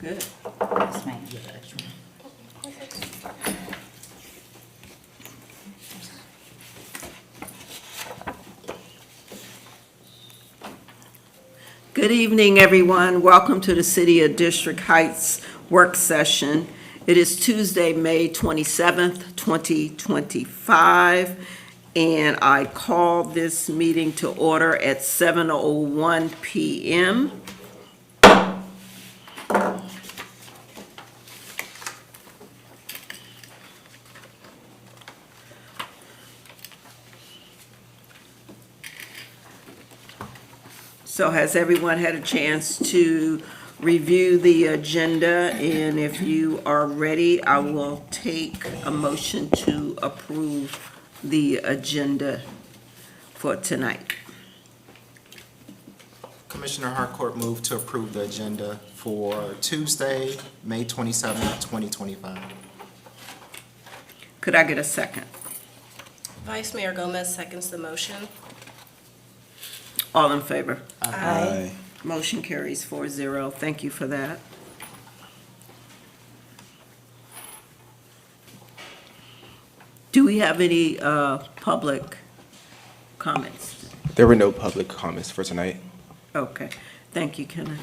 Good. Yes, ma'am. Good evening, everyone. Welcome to the City of District Heights work session. It is Tuesday, May 27th, 2025, and I call this meeting to order at 7:01 p.m. So has everyone had a chance to review the agenda? And if you are ready, I will take a motion to approve the agenda for tonight. Commissioner Harcourt moved to approve the agenda for Tuesday, May 27th, 2025. Could I get a second? Vice Mayor Gomez seconds the motion. All in favor? Aye. Motion carries 4-0. Thank you for that. Do we have any public comments? There were no public comments for tonight. Okay, thank you, Kenneth.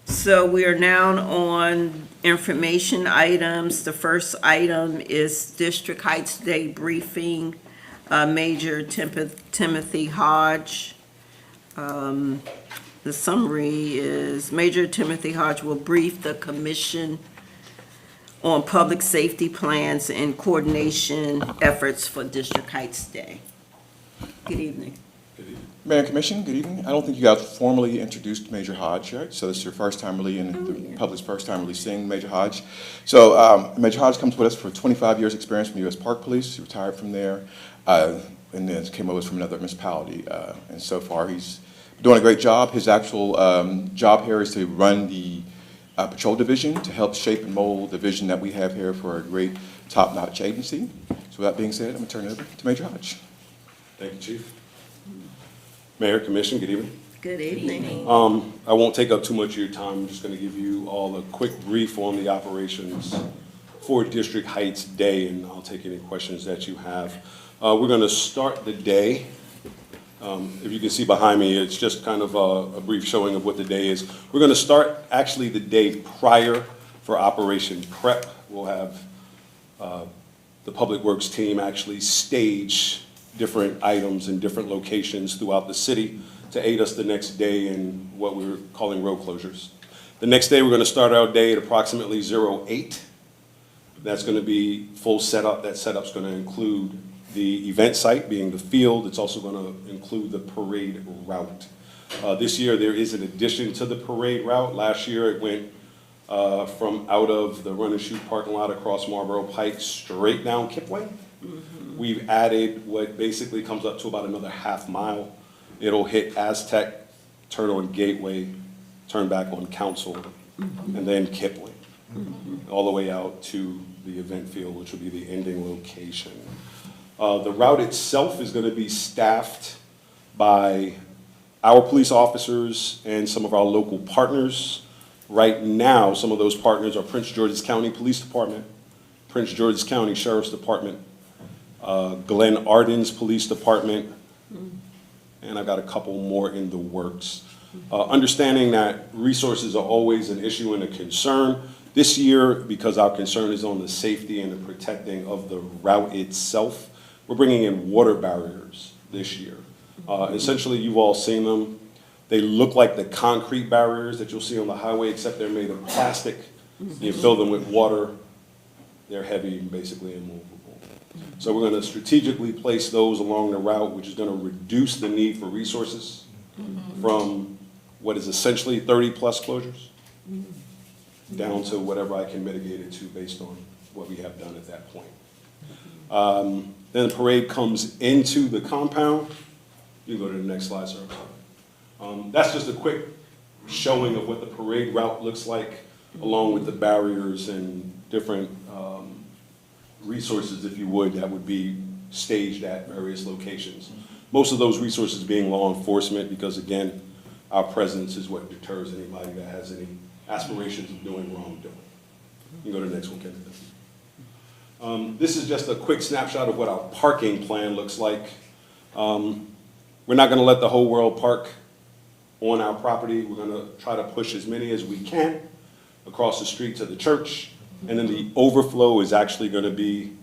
So we are now on information items. The first item is District Heights Day briefing, Major Timothy Hodge. The summary is Major Timothy Hodge will brief the commission on public safety plans and coordination efforts for District Heights Day. Good evening. Mayor and Commission, good evening. I don't think you guys formally introduced Major Hodge, right? So this is your first time really, and the public's first time really seeing Major Hodge. So Major Hodge comes with us for 25 years experience from U.S. Park Police. He retired from there, and then came over from another municipality. And so far, he's doing a great job. His actual job here is to run the patrol division to help shape and mold the vision that we have here for a great top-notch agency. So with that being said, I'm going to turn it over to Major Hodge. Thank you, Chief. Mayor, Commission, good evening. Good evening. I won't take up too much of your time. I'm just going to give you all a quick brief on the operations for District Heights Day, and I'll take any questions that you have. We're going to start the day. If you can see behind me, it's just kind of a brief showing of what the day is. We're going to start actually the day prior for Operation Prep. We'll have the Public Works team actually stage different items in different locations throughout the city to aid us the next day in what we're calling road closures. The next day, we're going to start our day at approximately 08. That's going to be full setup. That setup's going to include the event site being the field. It's also going to include the parade route. This year, there is an addition to the parade route. Last year, it went from out of the Run and Shoot parking lot across Marlboro Pike straight down Kipway. We've added what basically comes up to about another half mile. It'll hit Aztec, turn on Gateway, turn back on Council, and then Kipling, all the way out to the event field, which will be the ending location. The route itself is going to be staffed by our police officers and some of our local partners. Right now, some of those partners are Prince George's County Police Department, Prince George's County Sheriff's Department, Glen Arden's Police Department, and I've got a couple more in the works. Understanding that resources are always an issue and a concern. This year, because our concern is on the safety and the protecting of the route itself, we're bringing in water barriers this year. Essentially, you've all seen them. They look like the concrete barriers that you'll see on the highway, except they're made of plastic. You fill them with water. They're heavy and basically immovable. So we're going to strategically place those along the route, which is going to reduce the need for resources from what is essentially 30-plus closures down to whatever I can mitigate it to based on what we have done at that point. Then the parade comes into the compound. You can go to the next slide, sir. That's just a quick showing of what the parade route looks like, along with the barriers and different resources, if you would, that would be staged at various locations. Most of those resources being law enforcement, because again, our presence is what deters anybody that has any aspirations of doing wrongdoing. You can go to the next one, Kevin. This is just a quick snapshot of what our parking plan looks like. We're not gonna let the whole world park on our property. We're gonna try to push as many as we can across the street to the church. And then the overflow is actually gonna be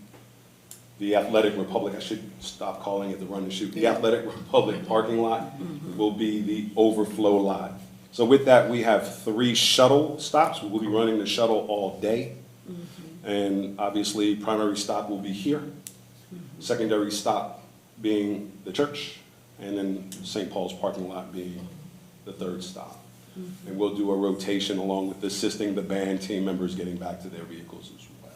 the Athletic Republic. I should stop calling it the Run and Shoot. The Athletic Republic parking lot will be the overflow lot. So with that, we have 3 shuttle stops. We'll be running the shuttle all day. And obviously, primary stop will be here. Secondary stop being the church, and then St. Paul's parking lot being the 3rd stop. And we'll do a rotation along with assisting the band team members getting back to their vehicles as well.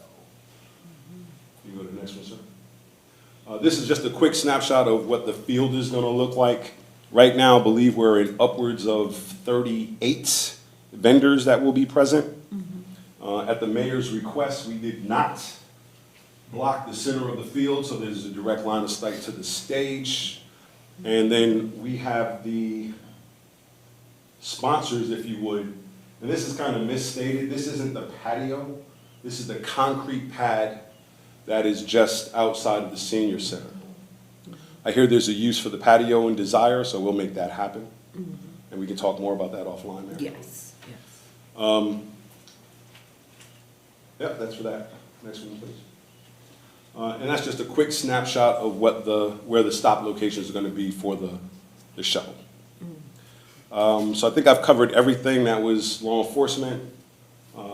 You go to the next one, sir. This is just a quick snapshot of what the field is gonna look like. Right now, I believe we're in upwards of 38 vendors that will be present. At the mayor's request, we did not block the center of the field, so there's a direct line of sight to the stage. And then we have the sponsors, if you would, and this is kind of misstated. This isn't the patio. This is the concrete pad that is just outside of the senior center. I hear there's a use for the patio in Desire, so we'll make that happen. And we can talk more about that offline there. Yes, yes. Yeah, that's for that. Next one, please. And that's just a quick snapshot of what where the stop locations are gonna be for the shuttle. So I think I've covered everything that was law enforcement,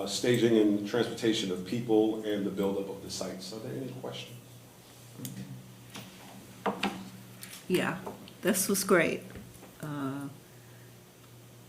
staging and transportation of people, and the buildup of the sites. Are there any questions? Yeah, this was great.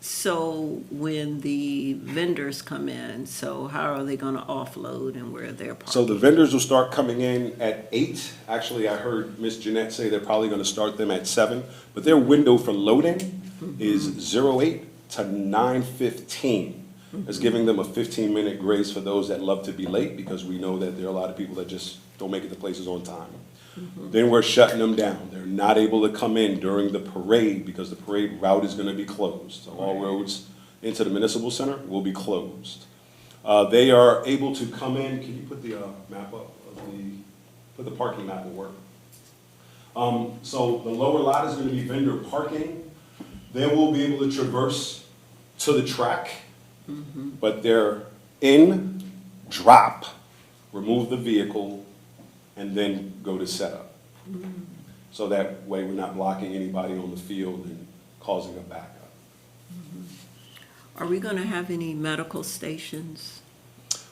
So when the vendors come in, so how are they gonna offload and where they're parking? So the vendors will start coming in at 8. Actually, I heard Ms. Jeanette say they're probably gonna start them at 7, but their window for loading is 08 to 9:15. It's giving them a 15-minute grace for those that love to be late, because we know that there are a lot of people that just don't make it to places on time. Then we're shutting them down. They're not able to come in during the parade because the parade route is gonna be closed. So all roads into the municipal center will be closed. They are able to come in, can you put the map up of put the parking map at work? So the lower lot is gonna be vendor parking. They will be able to traverse to the track, but they're in, drop, remove the vehicle, and then go to setup. So that way we're not blocking anybody on the field and causing a backup. Are we gonna have any medical stations?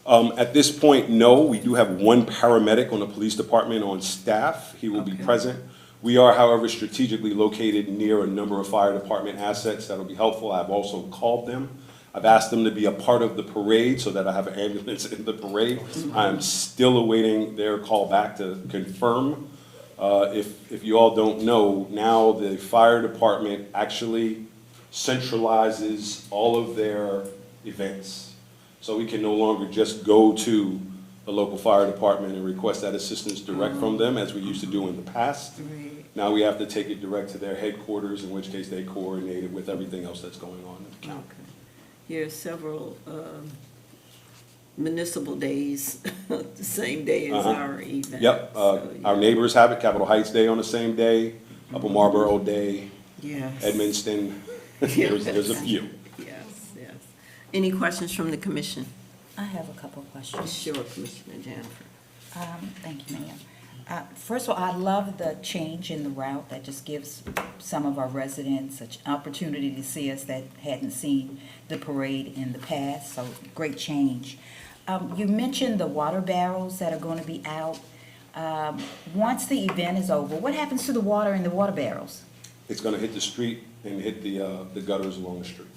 At this point, no. We do have 1 paramedic on the police department on staff. He will be Okay. present. We are, however, strategically located near a number of fire department assets that'll be helpful. I've also called them. I've asked them to be a part of the parade so that I have an ambulance in the parade. I'm still awaiting their call back to confirm. If you all don't know, now the fire department actually centralizes all of their events. So we can no longer just go to the local fire department and request that assistance direct from them, as we used to do in the past. Now we have to take it direct to their headquarters, in which case they coordinate it with everything else that's going on in the county. Okay. Here are several municipal days, the same day as our event. Yep, So, our neighbors have it, Capitol Heights Day on the same day, Upper Marlboro Day, Yes. Edmonston, there's a few. Yes, yes. Any questions from the commission? I have a couple of questions. Sure, Commissioner Jennifer. Thank you, Mayor. First of all, I love the change in the route. That just gives some of our residents an opportunity to see us that hadn't seen the parade in the past, so great change. You mentioned the water barrels that are going to be out. Once the event is over, what happens to the water in the water barrels? It's gonna hit the street and hit the gutters along the street.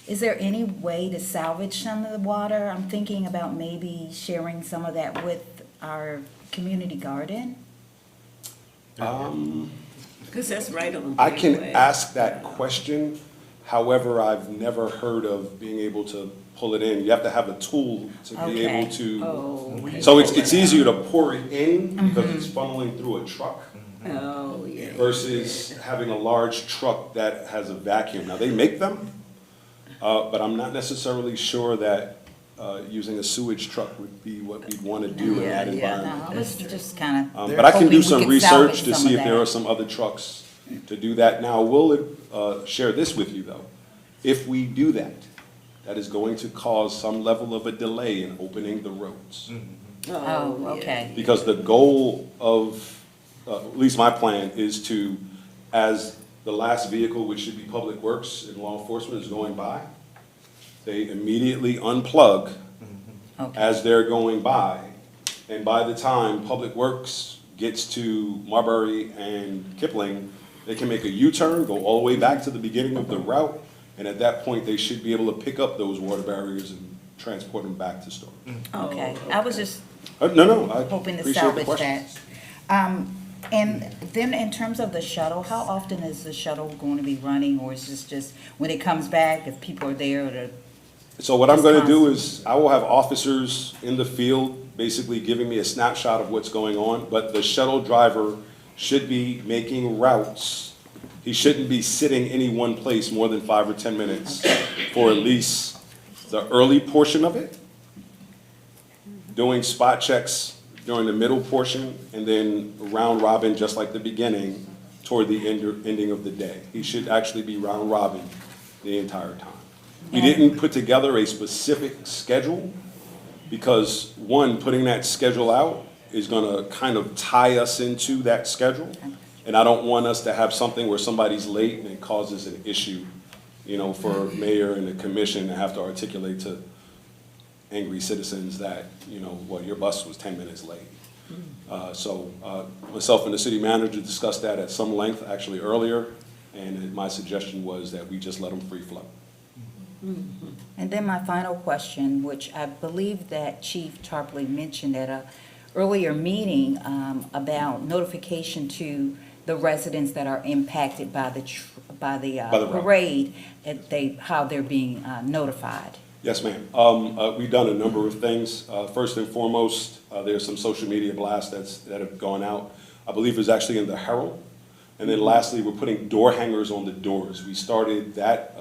Is there any way to salvage some of the water? I'm thinking about maybe sharing some of that with our community garden. Because that's right on the I can freeway. ask that question, however, I've never heard of being able to pull it in. You have to have a tool to be Okay. able to. Oh, okay. So it's easier to pour it in because it's funneling through a truck. Oh, yeah. versus having a large truck that has a vacuum. Now, they make them, but I'm not necessarily sure that using a sewage truck would be what we'd want to do in that Yeah, yeah. environment. No, I was just kind of. But I can do some research to see if there are some other trucks to do that. Now, we'll share this with you, though. If we do that, that is going to cause some level of a delay in opening the roads. Oh, yeah. okay. Because the goal of, at least my plan, is to, as the last vehicle, which should be Public Works and law enforcement, is going by, they immediately unplug Okay. as they're going by. And by the time Public Works gets to Marbury and Kipling, they can make a U-turn, go all the way back to the beginning of the route, and at that point, they should be able to pick up those water barriers and transport them back to storage. Okay, I was just No, I hoping to appreciate the salvage that. questions. And then in terms of the shuttle, how often is the shuttle going to be running, or is this just when it comes back, if people are there to? So what I'm gonna do is, I will have officers in the field basically giving me a snapshot of what's going on, but the shuttle driver should be making routes. He shouldn't be sitting any one place more than 5 or 10 minutes for at least the early portion of it, doing spot checks during the middle portion, and then round robin, just like the beginning, toward the ending of the day. He should actually be round robin the entire time. We didn't put together a specific schedule, because one, putting that schedule out is gonna kind of tie us into that schedule. And I don't want us to have something where somebody's late and it causes an issue, for mayor and the commission to have to articulate to angry citizens that, well, your bus was 10 minutes late. So myself and the city manager discussed that at some length, actually earlier, and my suggestion was that we just let them free flow. And then my final question, which I believe that Chief Tarpley mentioned at a earlier meeting, about notification to the residents that are impacted by the By the route. parade, how they're being notified. Yes, ma'am. We've done a number of things. First and foremost, there's some social media blasts that have gone out. I believe it was actually in the Herald. And then lastly, we're putting door hangers on the doors. We started that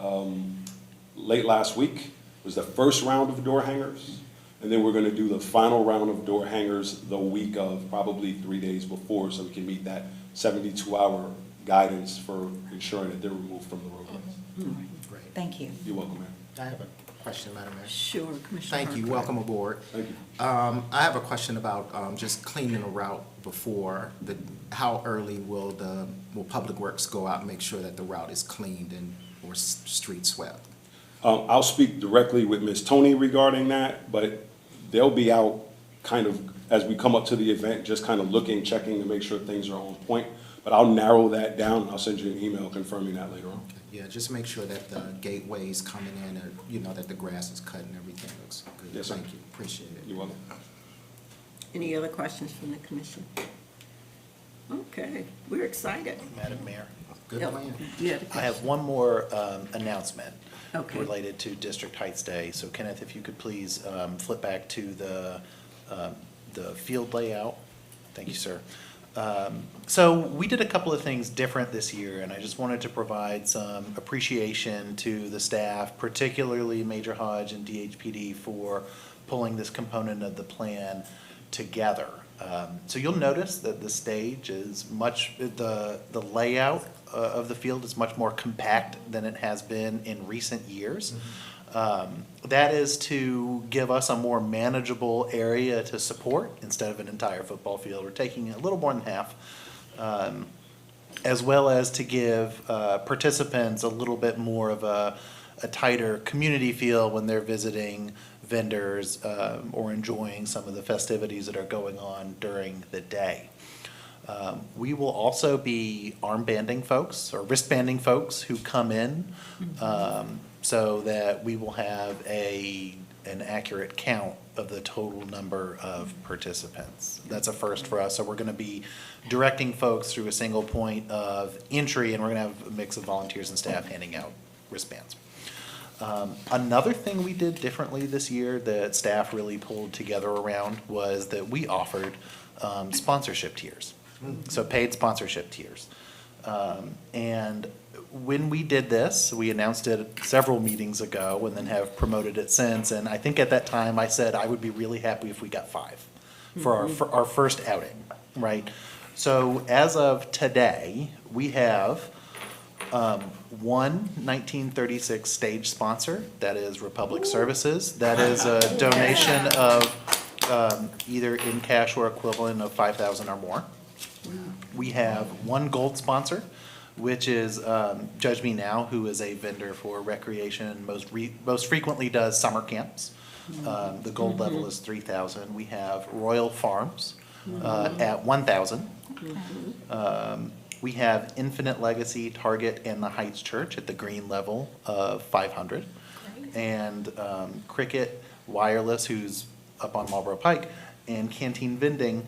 late last week. It was the first round of door hangers. And then we're gonna do the final round of door hangers the week of, probably 3 days before, so we can meet that 72-hour guidance for ensuring that they're removed from the roadways. Great. Thank you. You're welcome, ma'am. I have a question, Madam Mayor. Sure, Commissioner Thank you, Harper. welcome aboard. Thank you. I have a question about just cleaning a route before, how early will Public Works go out and make sure that the route is cleaned or street swept? I'll speak directly with Ms. Tony regarding that, but they'll be out kind of, as we come up to the event, just kind of looking, checking to make sure things are on point. But I'll narrow that down, and I'll send you an email confirming that later on. Yeah, just make sure that the gateways coming in, that the grass is cut and everything looks good. Yes, sir. Thank you, appreciate it. You're welcome. Any other questions from the commission? Okay, we're excited. Madam Mayor, Good Yep. plan. Yeah. I have one more announcement Okay. related to District Heights Day. So Kenneth, if you could please flip back to the field layout. Thank you, sir. So we did a couple of things different this year, and I just wanted to provide some appreciation to the staff, particularly Major Hodge and DHPD, for pulling this component of the plan together. So you'll notice that the stage is the layout of the field is much more compact than it has been in recent years. That is to give us a more manageable area to support instead of an entire football field. We're taking a little more than half, as well as to give participants a little bit more of a tighter community feel when they're visiting vendors or enjoying some of the festivities that are going on during the day. We will also be armbanding folks or wristbanding folks who come in, so that we will have an accurate count of the total number of participants. That's a first for us. So we're gonna be directing folks through a single point of entry, and we're gonna have a mix of volunteers and staff handing out wristbands. Another thing we did differently this year that staff really pulled together around was that we offered sponsorship tiers. So paid sponsorship tiers. And when we did this, we announced it several meetings ago and then have promoted it since. And I think at that time I said I would be really happy if we got 5 for our first outing, right? So as of today, we have one 1936 stage sponsor, that is Republic Services. That is a donation of either in cash or equivalent of 5,000 or more. We have one gold sponsor, which is Judge Me Now, who is a vendor for recreation, most frequently does summer camps. The gold level is 3,000. We have Royal Farms at 1,000. We have Infinite Legacy, Target, and the Heights Church at the green level of 500. And Cricket Wireless, who's up on Marlboro Pike, and Canteen Vending,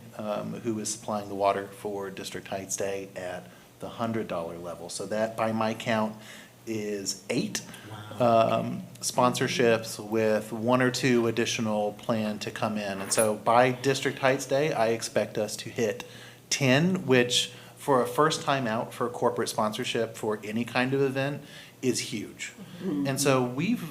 who is supplying the water for District Heights Day at the $100 level. So that, by my count, is 8 sponsorships with 1 or 2 additional planned to come in. And so by District Heights Day, I expect us to hit 10, which for a first time out for corporate sponsorship for any kind of event is huge. And so we've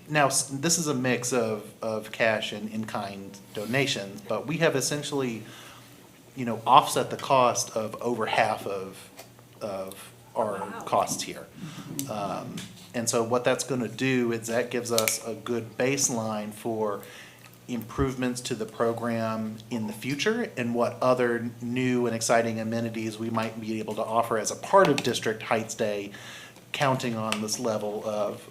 now, this is a mix of cash and in-kind donations, but we have essentially, offset the cost of over half of our costs here. And so what that's gonna do is that gives us a good baseline for improvements to the program in the future and what other new and exciting amenities we might be able to offer as a part of District Heights Day, counting on this level of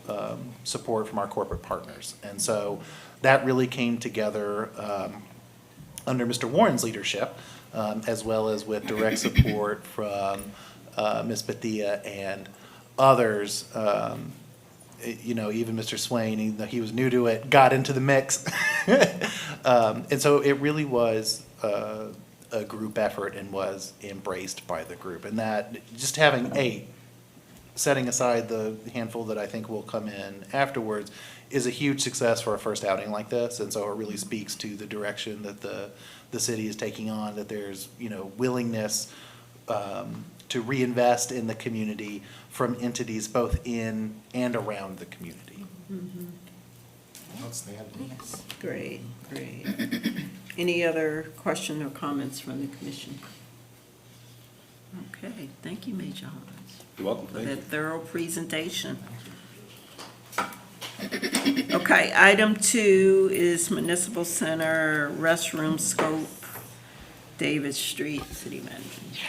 support from our corporate partners. And so that really came together under Mr. Warren's leadership, as well as with direct support from Ms. Bethia and others. Even Mr. Swain, even though he was new to it, got into the mix. And so it really was a group effort and was embraced by the group. And that, just having 8, setting aside the handful that I think will come in afterwards, is a huge success for a first outing like this. And so it really speaks to the direction that the city is taking on, that there's, willingness to reinvest in the community from entities both in and around the community. Outstanding. Great. Any other question or comments from the commission? Okay, thank you, Major Hans, You're welcome, for thank that you. thorough presentation. Okay, item 2 is Municipal Center restroom scope, David Street, City Manager.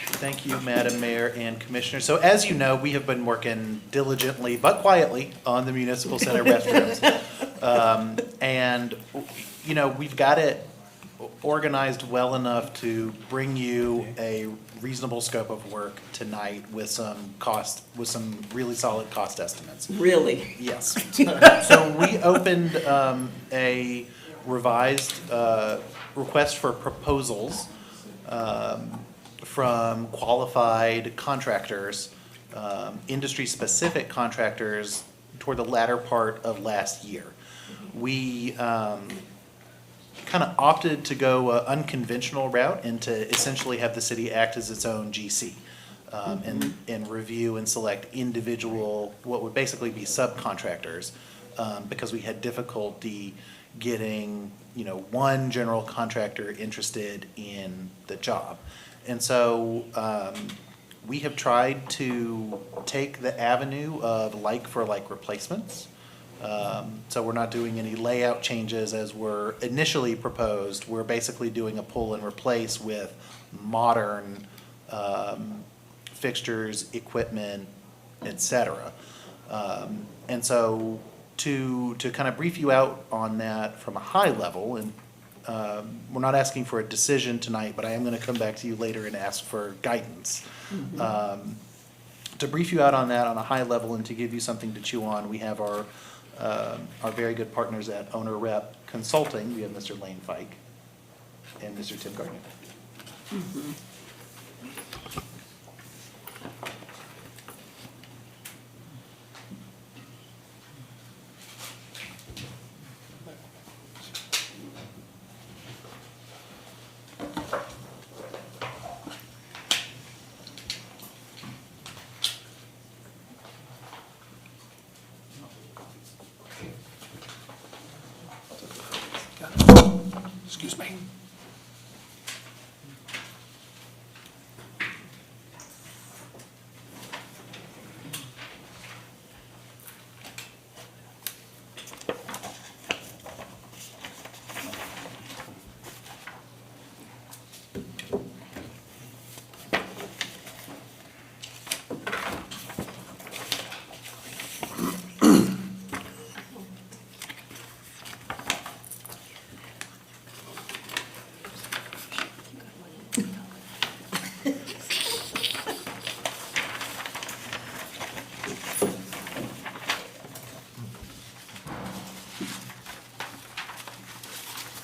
Thank you, Madam Mayor and Commissioners. So as you know, we have been working diligently but quietly on the municipal center restrooms. And, we've got it organized well enough to bring you a reasonable scope of work tonight with some really solid cost estimates. Really? Yes. So we opened a revised request for proposals from qualified contractors, industry-specific contractors, toward the latter part of last year. We kind of opted to go an unconventional route and to essentially have the city act as its own GC. And review and select individual, what would basically be subcontractors, because we had difficulty getting, one general contractor interested in the job. And so we have tried to take the avenue of like-for-like replacements. So we're not doing any layout changes as were initially proposed. We're basically doing a pull and replace with modern fixtures, equipment, et cetera. And so to kind of brief you out on that from a high level, and we're not asking for a decision tonight, but I am going to come back to you later and ask for guidance. To brief you out on that on a high level and to give you something to chew on, we have our very good partners at Owner Rep Consulting. We have Mr. Lane Fike and Mr. Tim Gardner.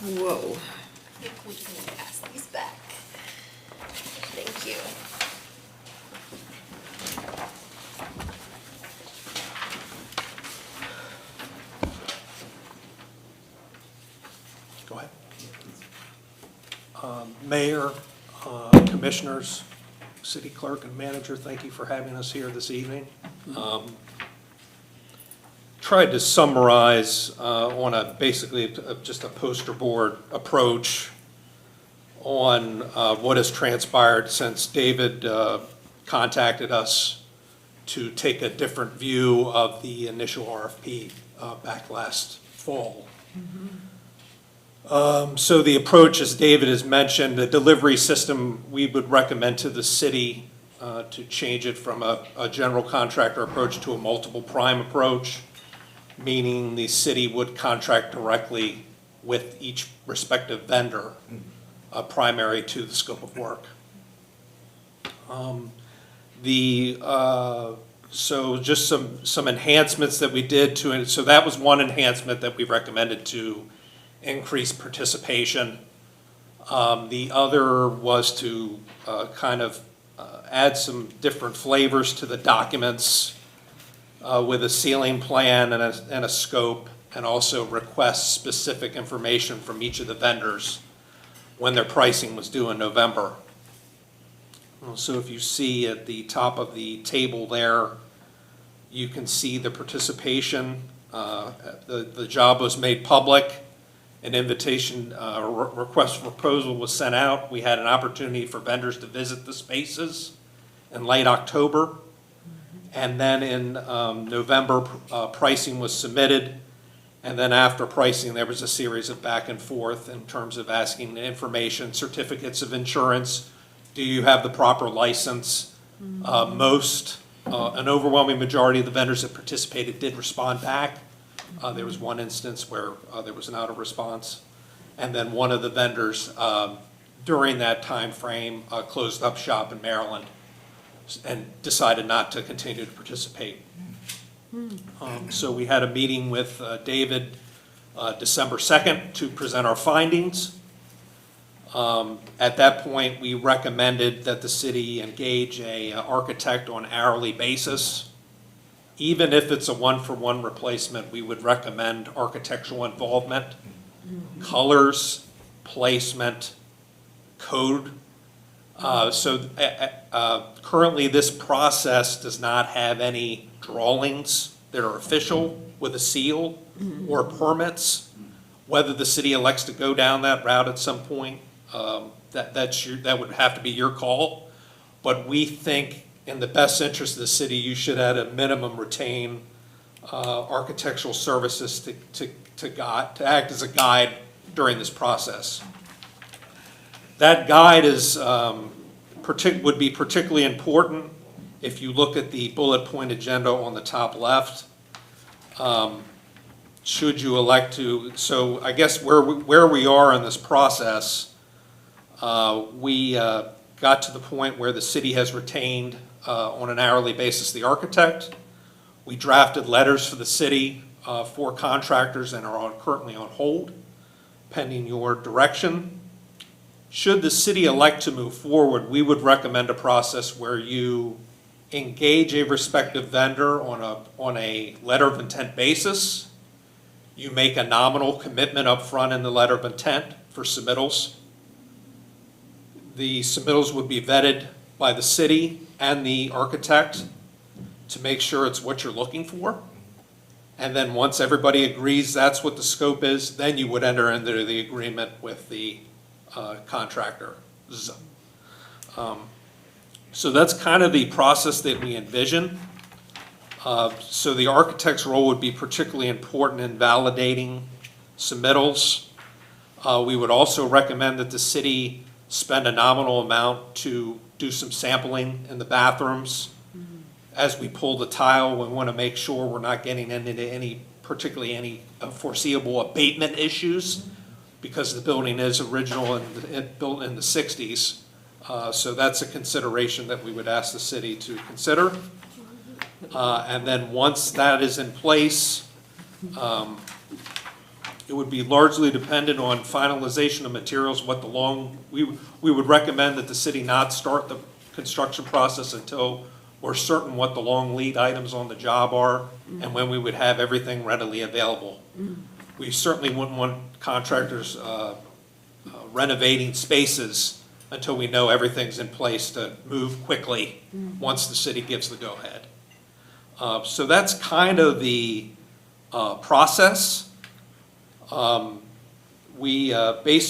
Whoa. We can pass these back. Thank you. Go ahead. Mayor, Commissioners, City Clerk, and Manager, thank you for having us here this evening. Tried to summarize on basically just a poster board approach on what has transpired since David contacted us to take a different view of the initial RFP back last fall. So the approach, as David has mentioned, the delivery system, we would recommend to the city to change it from a general contractor approach to a multiple prime approach, meaning the city would contract directly with each respective vendor, primary to the scope of work. So just some enhancements that we did to it. So that was one enhancement that we recommended to increase participation. The other was to add some different flavors to the documents with a ceiling plan and a scope, and also request specific information from each of the vendors when their pricing was due in November. So if you see at the top of the table there, you can see the participation. The job was made public. An invitation, request for proposal was sent out. We had an opportunity for vendors to visit the spaces in late October. And then in November, pricing was submitted. And then after pricing, there was a series of back and forth in terms of asking information, certificates of insurance. Do you have the proper license? An overwhelming majority of the vendors that participated did respond back. There was one instance where there was an out of response. And then one of the vendors during that time frame closed up shop in Maryland and decided not to continue to participate. So we had a meeting with David December 2nd to present our findings. At that point, we recommended that the city engage an architect on an hourly basis. Even if it's a one-for-one replacement, we would recommend architectural involvement, colors, placement, code. Currently, this process does not have any drawings that are official with a seal or permits. Whether the city elects to go down that route at some point, that would have to be your call. But we think in the best interest of the city, you should at a minimum retain architectural services to act as a guide during this process. That guide would be particularly important if you look at the bullet point agenda on the top left. Should you elect to, so I guess where we are in this process, we got to the point where the city has retained on an hourly basis the architect. We drafted letters for the city for contractors and are currently on hold, pending your direction. Should the city elect to move forward, we would recommend a process where you engage a respective vendor on a letter of intent basis. You make a nominal commitment up front in the letter of intent for submittals. The submittals would be vetted by the city and the architect to make sure it's what you're looking for. And then once everybody agrees that's what the scope is, then you would enter into the agreement with the contractor. So that's kind of the process that we envision. So the architect's role would be particularly important in validating submittals. We would also recommend that the city spend a nominal amount to do some sampling in the bathrooms. As we pull the tile, we want to make sure we're not getting into particularly any foreseeable abatement issues, because the building is original and built in the 60s. So that's a consideration that we would ask the city to consider. And then once that is in place, it would be largely dependent on finalization of materials, we would recommend that the city not start the construction process until we're certain what the long lead items on the job are and when we would have everything readily available. We certainly wouldn't want contractors renovating spaces until we know everything's in place to move quickly once the city gives the go-ahead. So that's kind of the process. Based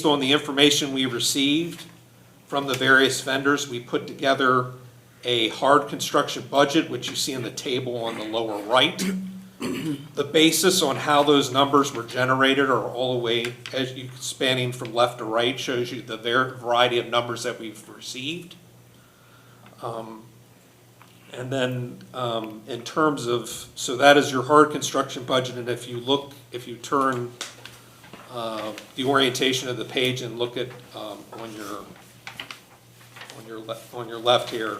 on the information we received from the various vendors, we put together a hard construction budget, which you see in the table on the lower right. The basis on how those numbers were generated are all the way, as you spanning from left to right, shows you the variety of numbers that we've received. And then in terms of, so that is your hard construction budget, and if you turn the orientation of the page and look at on your left here,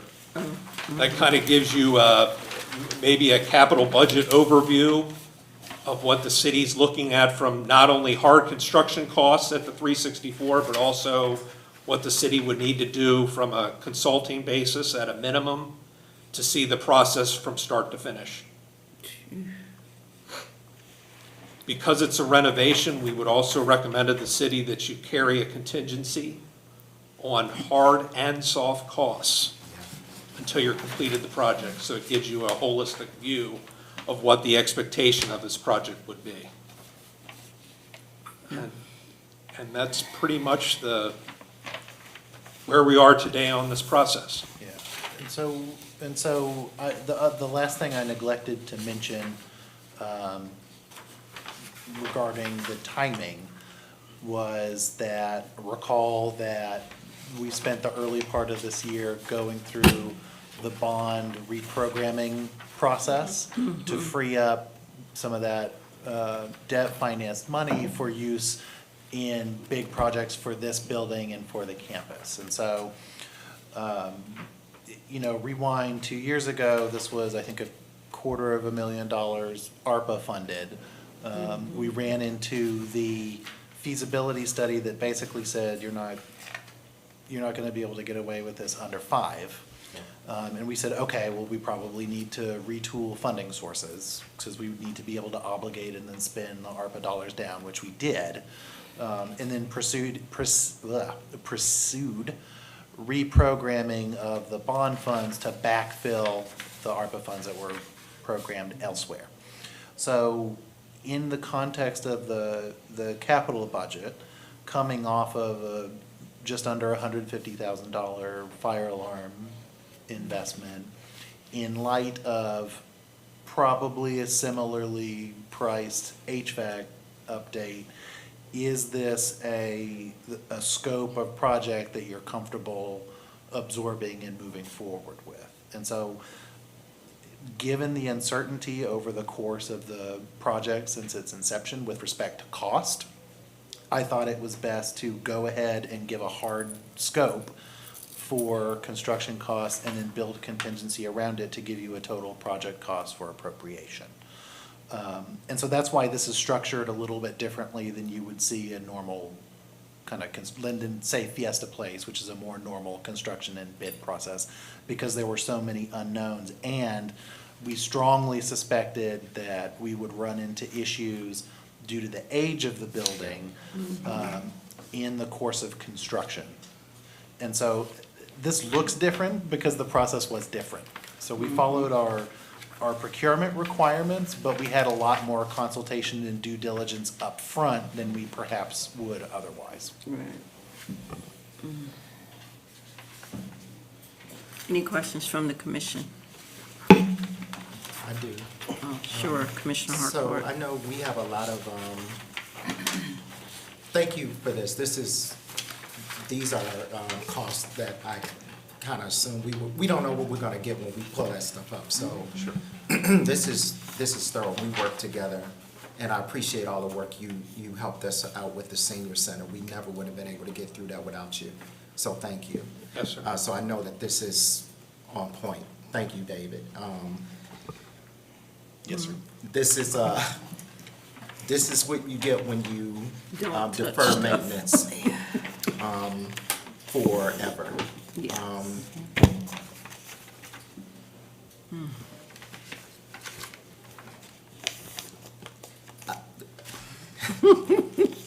that kind of gives you maybe a capital budget overview of what the city's looking at from not only hard construction costs at the 364, but also what the city would need to do from a consulting basis at a minimum to see the process from start to finish. Because it's a renovation, we would also recommend to the city that you carry a contingency on hard and soft costs until you're completed the project. So it gives you a holistic view of what the expectation of this project would be. And that's pretty much where we are today on this process. Yeah, and so the last thing I neglected to mention regarding the timing was that, recall that we spent the early part of this year going through the bond reprogramming process to free up some of that debt financed money for use in big projects for this building and for the campus. And so, rewind 2 years ago, this was, I think, $250,000 ARPA funded. We ran into the feasibility study that basically said you're not gonna be able to get away with this under 5. And we said, okay, well, we probably need to retool funding sources, because we need to be able to obligate and then spend the ARPA dollars down, which we did. And then pursued reprogramming of the bond funds to backfill the ARPA funds that were programmed elsewhere. So in the context of the capital budget, coming off of a just under $150,000 fire alarm investment, in light of probably a similarly priced HVAC update, is this a scope of project that you're comfortable absorbing and moving forward with? And so, given the uncertainty over the course of the project since its inception with respect to cost, I thought it was best to go ahead and give a hard scope for construction costs and then build contingency around it to give you a total project cost for appropriation. And so that's why this is structured a little bit differently than you would see a normal kind of Linden, say Fiesta Place, which is a more normal construction and bid process, because there were so many unknowns. And we strongly suspected that we would run into issues due to the age of the building in the course of construction. And so this looks different because the process was different. So we followed our procurement requirements, but we had a lot more consultation and due diligence up front than we perhaps would otherwise. Right. Any questions from the commission? I do. Oh, sure, Commissioner So Harcourt. I know we have a lot of, thank you for this. These are costs that I kind of assume we don't know what we're gonna get when we pull that stuff up. So this is thorough. We work together, and I appreciate all the work you helped us out with the senior center. We never would have been able to get through that without you. So thank you. Yes, sir. So I know that this is on point. Thank you, David. Yes, sir. This is, this is what you get when you Don't touch defer stuff. maintenance forever. Yes.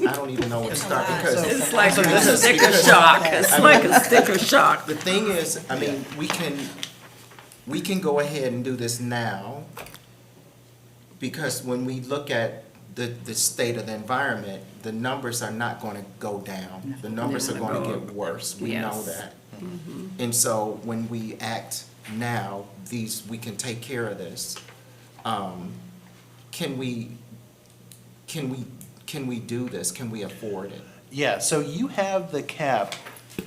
I don't even know where to start because. It's like So a this is sticker because- shock. It's like a sticker shock. The thing is, I mean, we can go ahead and do this now, because when we look at the state of the environment, the numbers are not gonna go down. The numbers are They're gonna gonna get go- worse, we know Yes. that. And so when we act now, we can take care of this. Can we do this? Can we afford it? Yeah, so you have the cap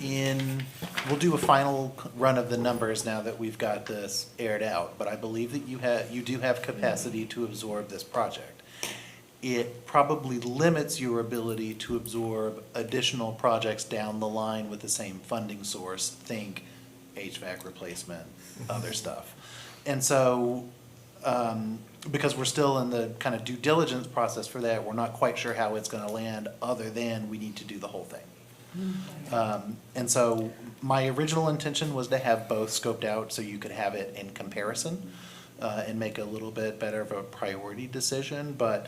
in, we'll do a final run of the numbers now that we've got this aired out, but I believe that you do have capacity to absorb this project. It probably limits your ability to absorb additional projects down the line with the same funding source, think HVAC replacement, other stuff. And so, because we're still in the kind of due diligence process for that, we're not quite sure how it's gonna land, other than we need to do the whole thing. And so my original intention was to have both scoped out so you could have it in comparison, and make a little bit better of a priority decision, but,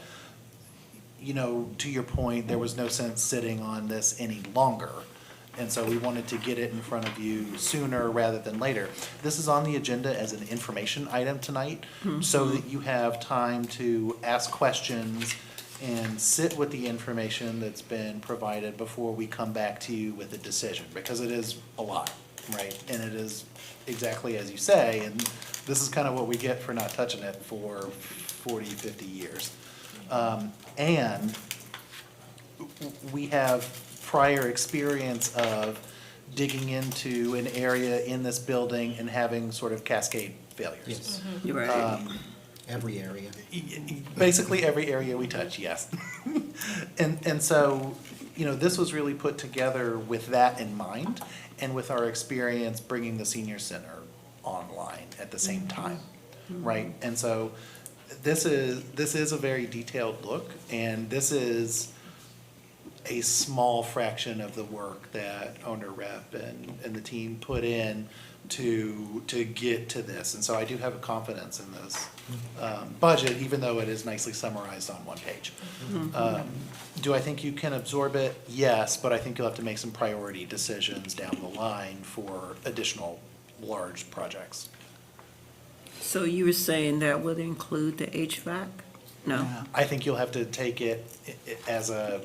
you know, to your point, there was no sense sitting on this any longer. And so we wanted to get it in front of you sooner rather than later. This is on the agenda as an information item tonight, so that you have time to ask questions and sit with the information that's been provided before we come back to you with a decision, because it is a lot, right? And it is exactly as you say, and this is kind of what we get for not touching it for 40, 50 years. And we have prior experience of digging into an area in this building and having sort of cascade failures. Yes, You're right. every area. Basically every area we touch, yes. And so, you know, this was really put together with that in mind, and with our experience bringing the senior center online at the same time, right? And so this is a very detailed look, and this is a small fraction of the work that owner rep and the team put in to get to this. And so I do have a confidence in this budget, even though it is nicely summarized on one page. Do I think you can absorb it? Yes, but I think you'll have to make some priority decisions down the line for additional large projects. So you were saying that would include the HVAC? No. I think you'll have to take it as a,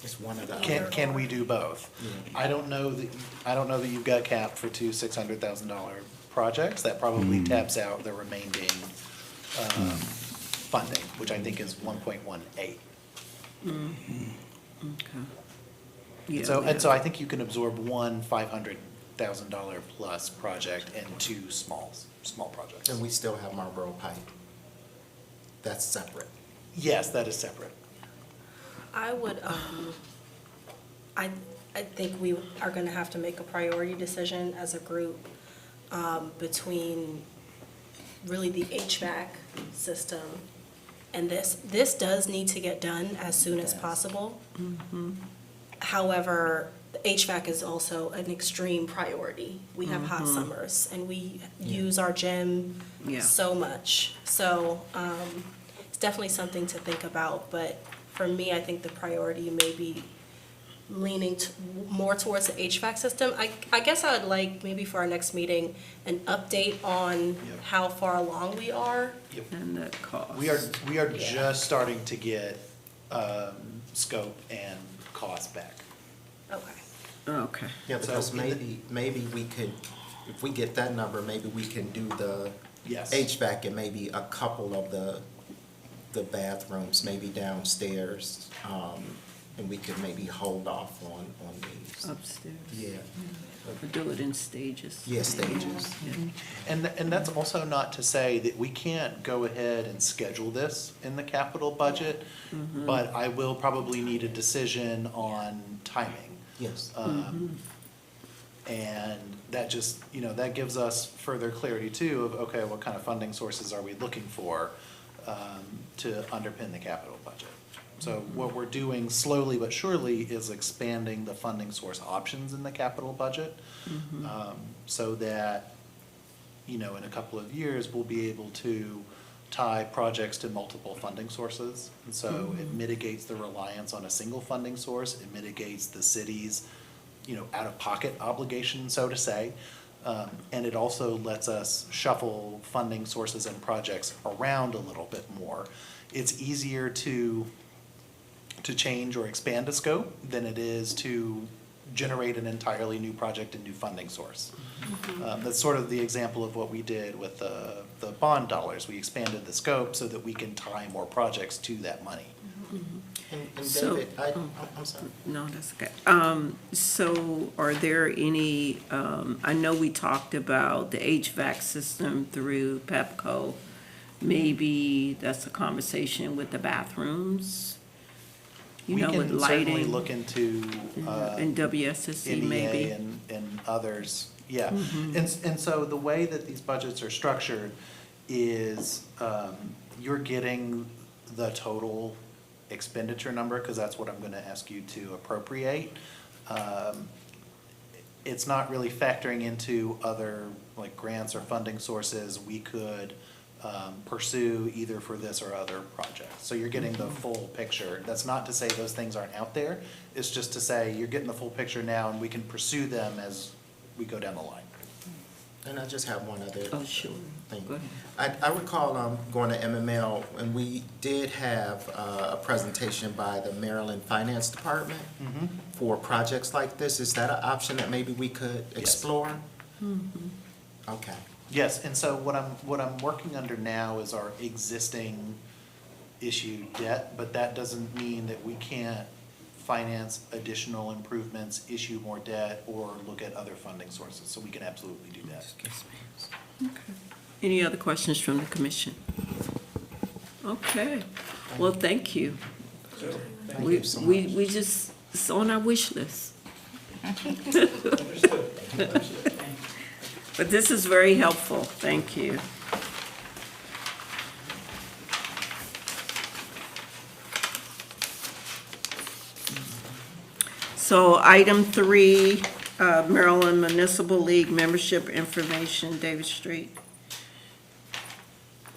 It's one of the. can we do both? Yeah. I don't know that you've got cap for two $600,000 projects. That probably taps out the remaining funding, which I think is 1.18. Okay. Yeah, And so I think you can absorb one $500,000 plus project and two small projects. And we still have Marlboro Pipe. That's separate. Yes, that is separate. I would, I think we are gonna have to make a priority decision as a group, between really the HVAC system and this. This does need to get done as soon as possible. However, the HVAC is also an extreme priority. We have hot summers, and we use our gym Yeah. so much. So, it's definitely something to think about, but for me, I think the priority may be leaning more towards the HVAC system. I guess I would like, maybe for our next meeting, an update on Yep. how far along we are. And the cost. We are Yeah. just starting to get scope and cost back. Okay. Okay. Yeah, because So in the- maybe we could, if we get that number, maybe we can do the Yes. HVAC and maybe a couple of the bathrooms, maybe downstairs. And we could maybe hold off on these. Upstairs. Yeah, Or do it in stages. yeah, stages. Yeah. And that's also not to say that we can't go ahead and schedule this in the capital budget, but I will probably need a decision on timing. Yes. And that just, that gives us further clarity too of, okay, what kind of funding sources are we looking for? to underpin the capital budget. So what we're doing slowly but surely is expanding the funding source options in the capital budget, so that, you know, in a couple of years, we'll be able to tie projects to multiple funding sources. And so it mitigates the reliance on a single funding source. It mitigates the city's, you know, out-of-pocket obligation, so to say. And it also lets us shuffle funding sources and projects around a little bit more. It's easier to change or expand a scope than it is to generate an entirely new project and new funding source. That's sort of the example of what we did with the bond dollars. We expanded the scope so that we can tie more projects to that money. And So- David, I'm sorry. No, that's okay. So are there any, I know we talked about the HVAC system through Pepco. Maybe that's a conversation with the bathrooms, you know, with We can certainly lighting. look into, And WSSC maybe. NEA and others, yeah. And so the way that these budgets are structured is, you're getting the total expenditure number, because that's what I'm gonna ask you to appropriate. It's not really factoring into other, like, grants or funding sources we could pursue either for this or other projects. So you're getting the full picture. That's not to say those things aren't out there. It's just to say you're getting the full picture now, and we can pursue them as we go down the line. And I just have one other Oh, sure. thing. Go ahead. I recall going to MML, and we did have a presentation by the Maryland Finance Department for projects like this. Is that an option that maybe we could explore? Okay. Yes, and so what I'm working under now is our existing issued debt, but that doesn't mean that we can't finance additional improvements, issue more debt, or look at other funding sources. So we can absolutely do that. Any other questions from the commission? Okay, well, thank you. Thank you so much. We just, it's on our wish list. But this is very helpful, thank you. So item 3, Maryland Municipal League membership information, David Street.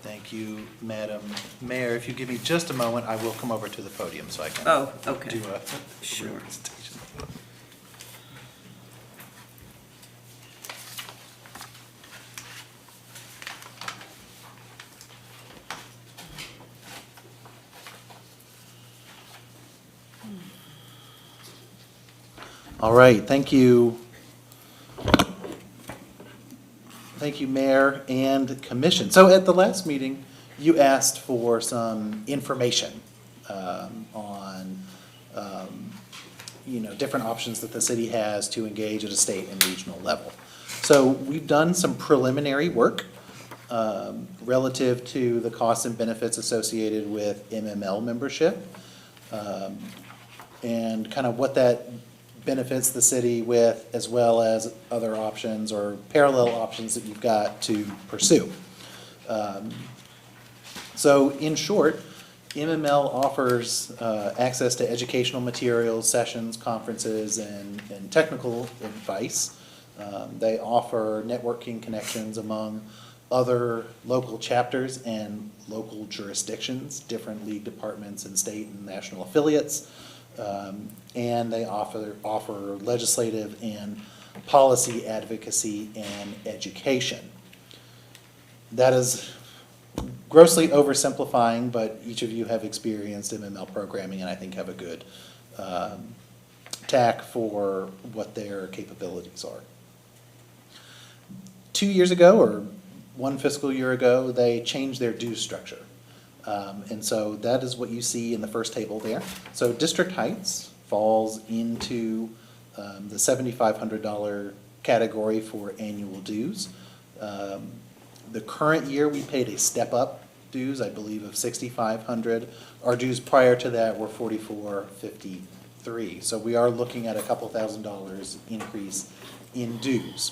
Thank you, Madam Mayor. If you give me just a moment, I will come over to the podium so I can Oh, okay. do a Sure. presentation. All right, thank you. Thank you, Mayor and Commission. So at the last meeting, you asked for some information on, you know, different options that the city has to engage at a state and regional level. So we've done some preliminary work relative to the costs and benefits associated with MML membership, and kind of what that benefits the city with, as well as other options or parallel options that you've got to pursue. So in short, MML offers access to educational materials, sessions, conferences, and technical advice. They offer networking connections among other local chapters and local jurisdictions, different league departments and state and national affiliates. And they offer legislative and policy advocacy and education. That is grossly oversimplifying, but each of you have experienced MML programming and I think have a good tack for what their capabilities are. 2 years ago, or one fiscal year ago, they changed their dues structure. And so that is what you see in the first table there. So District Heights falls into the $7,500 category for annual dues. The current year, we paid a step-up dues, I believe, of $6,500. Our dues prior to that were $4,453. So we are looking at a couple $1,000s increase in dues.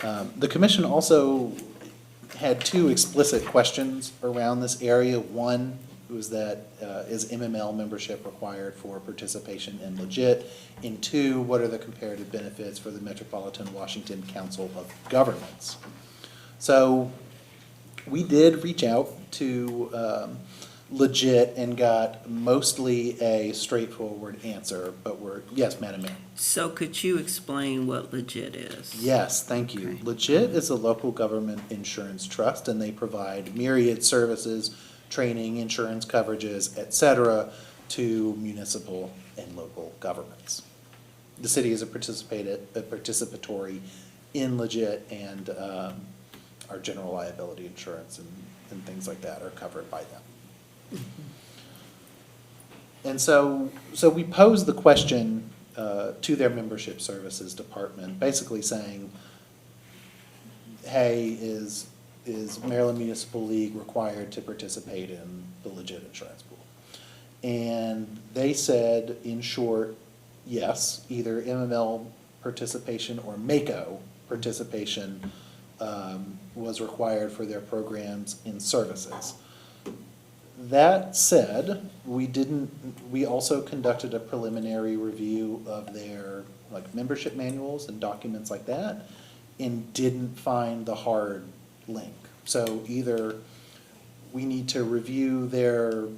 The commission also had two explicit questions around this area. One was that, is MML membership required for participation in Legit? And two, what are the comparative benefits for the Metropolitan Washington Council of Governments? So we did reach out to Legit and got mostly a straightforward answer, but yes, Madam Mayor. So could you explain what Legit is? Yes, thank you. Okay. Legit is a local government insurance trust, and they provide myriad services, training, insurance coverages, et cetera, to municipal and local governments. The city is a participatory in Legit, and our general liability insurance and things like that are covered by them. And so we posed the question to their membership services department, basically saying, hey, is Maryland Municipal League required to participate in the Legit insurance pool? And they said, in short, yes, either MML participation or MACO participation was required for their programs and services. That said, we also conducted a preliminary review of their membership manuals and documents like that, and didn't find the hard link. So either we need to review their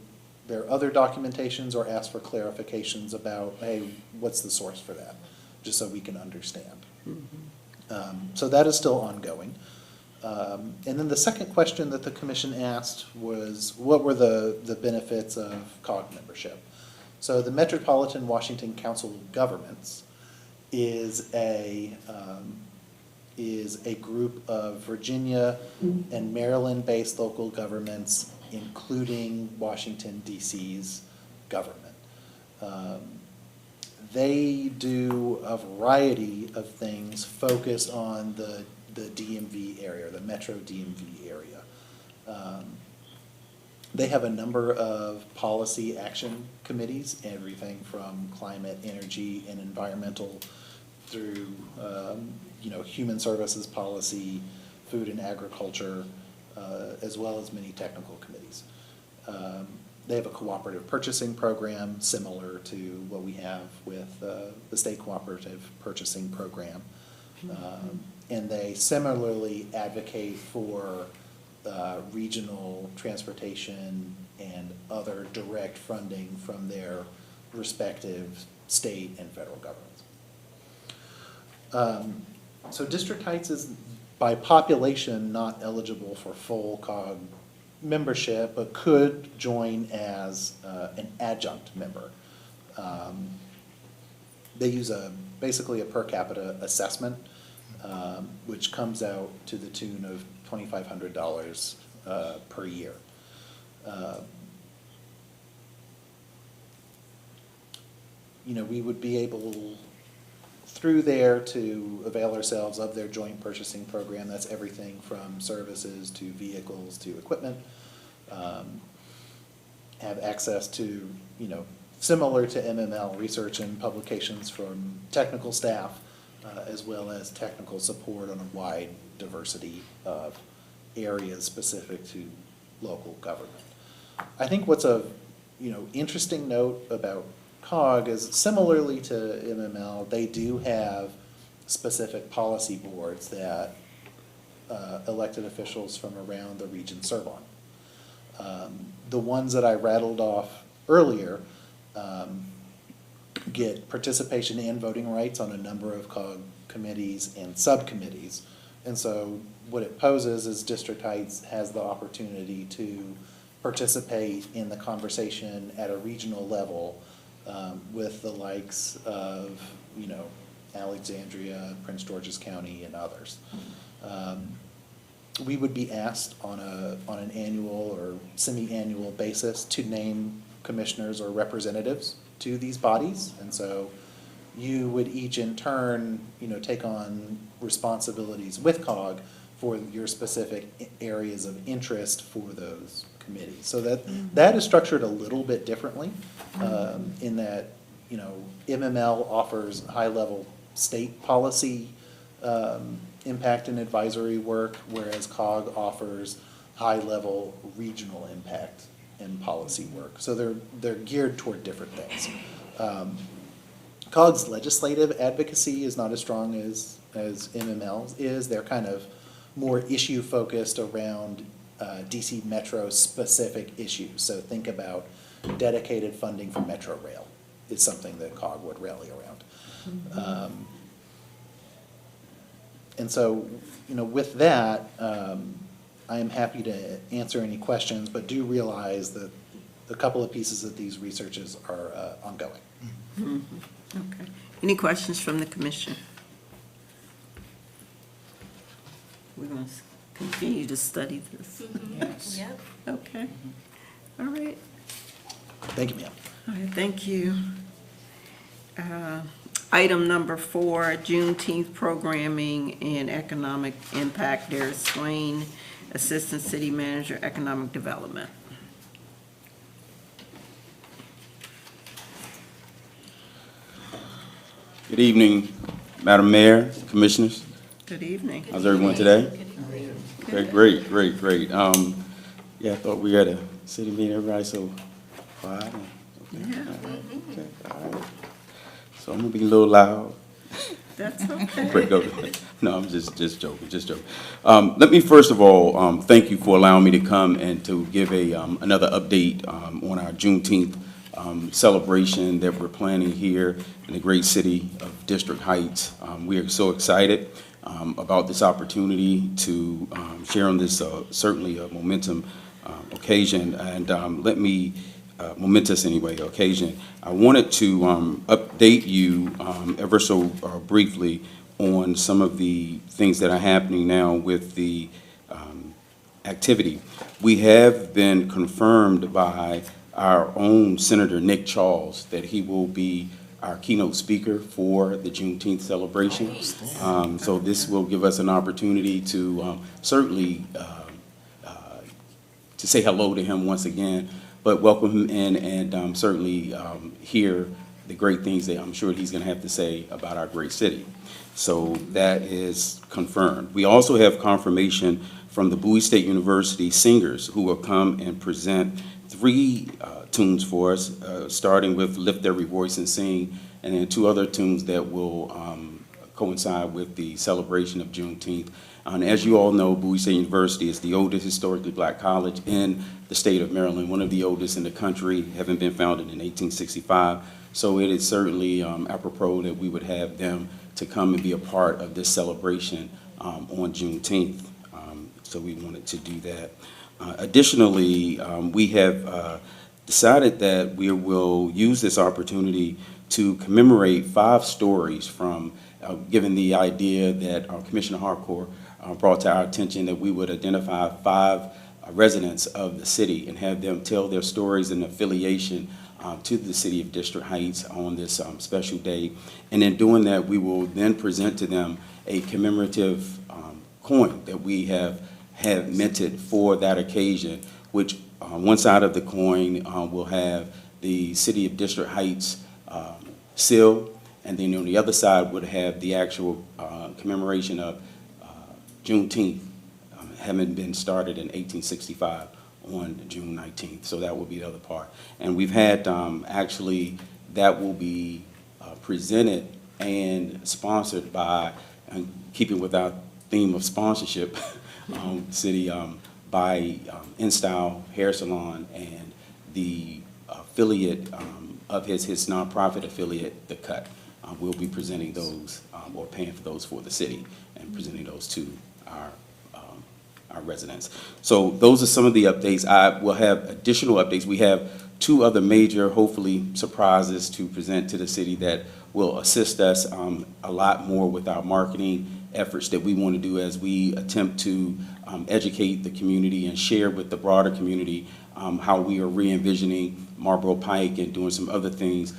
other documentations or ask for clarifications about, hey, what's the source for that, just so we can understand. So that is still ongoing. And then the second question that the commission asked was, what were the benefits of COG membership? So the Metropolitan Washington Council of Governments is a group of Virginia and Maryland-based local governments, including Washington, D.C.'s government. They do a variety of things focused on the DMV area, the Metro DMV area. They have a number of policy action committees, everything from climate, energy, and environmental through, human services policy, food and agriculture, as well as many technical committees. They have a cooperative purchasing program similar to what we have with the state cooperative purchasing program. And they similarly advocate for regional transportation and other direct funding from their respective state and federal governments. So District Heights is by population not eligible for full COG membership, but could join as an adjunct member. They use basically a per capita assessment, which comes out to the tune of $2,500 per year. We would be able through there to avail ourselves of their joint purchasing program. That's everything from services to vehicles to equipment. Have access to, similar to MML, research and publications from technical staff, as well as technical support on a wide diversity of areas specific to local government. I think what's a, interesting note about COG is similarly to MML, they do have specific policy boards that elected officials from around the region serve on. The ones that I rattled off earlier get participation and voting rights on a number of COG committees and subcommittees. And so what it poses is District Heights has the opportunity to participate in the conversation at a regional level with the likes of, Alexandria, Prince George's County, and others. We would be asked on an annual or semi-annual basis to name commissioners or representatives to these bodies. And so you would each in turn, take on responsibilities with COG for your specific areas of interest for those committees. So that is structured a little bit differently in that, MML offers high-level state policy impact and advisory work, whereas COG offers high-level regional impact and policy work. So they're geared toward different things. COG's legislative advocacy is not as strong as MML's is. They're kind of more issue-focused around DC Metro-specific issues. So think about dedicated funding for Metro Rail is something that COG would rally around. And so, you know, with that, I am happy to answer any questions, but do realize that a couple of pieces of these researches are ongoing. Okay. Any questions from the commission? We're going to continue to study this. Yes. Yep. Okay. All right. Thank you, ma'am. All right, thank you. Item number 4, Juneteenth programming and economic impact. Darius Swain, Assistant City Manager, Economic Development. Good evening, Madam Mayor, Commissioners. Good evening. How's everyone today? Okay, great, great, great. Yeah, I thought we had a city meeting, everybody so quiet. Okay, Yeah. okay, all right. So I'm gonna be a little loud. That's okay. Break up. No, I'm just joking, just joking. Let me first of all, thank you for allowing me to come and to give another update on our Juneteenth celebration that we're planning here in the great city of District Heights. We are so excited about this opportunity to share on this certainly a momentum occasion, and momentous anyway occasion. I wanted to update you ever so briefly on some of the things that are happening now with the activity. We have been confirmed by our own Senator Nick Charles that he will be our keynote speaker for the Juneteenth celebration. So this will give us an opportunity to certainly to say hello to him once again, but welcome him in and certainly hear the great things that I'm sure he's going to have to say about our great city. So that is confirmed. We also have confirmation from the Bowie State University singers who will come and present 3 tunes for us, starting with Lift Every Voice and Sing, and then 2 other tunes that will coincide with the celebration of Juneteenth. And as you all know, Bowie State University is the oldest historically black college in the state of Maryland, one of the oldest in the country, having been founded in 1865. So it is certainly apropos that we would have them to come and be a part of this celebration on Juneteenth. So we wanted to do that. Additionally, we have decided that we will use this opportunity to commemorate 5 stories from, given the idea that Commissioner Harcourt brought to our attention that we would identify 5 residents of the city and have them tell their stories and affiliation to the city of District Heights on this special day. And in doing that, we will then present to them a commemorative coin that we have minted for that occasion, which one side of the coin will have the city of District Heights seal, and then on the other side would have the actual commemoration of Juneteenth having been started in 1865 on June 19th. So that will be the other part. And we've had actually that will be presented and sponsored by, keeping with our theme of sponsorship, city by InStyle Hair Salon and the affiliate of his nonprofit affiliate, The Cut. We'll be presenting those or paying for those for the city and presenting those to our residents. So those are some of the updates. I will have additional updates. We have 2 other major, hopefully, surprises to present to the city that will assist us a lot more with our marketing efforts that we want to do as we attempt to educate the community and share with the broader community how we are re-envisioning Marlboro Pike and doing some other things.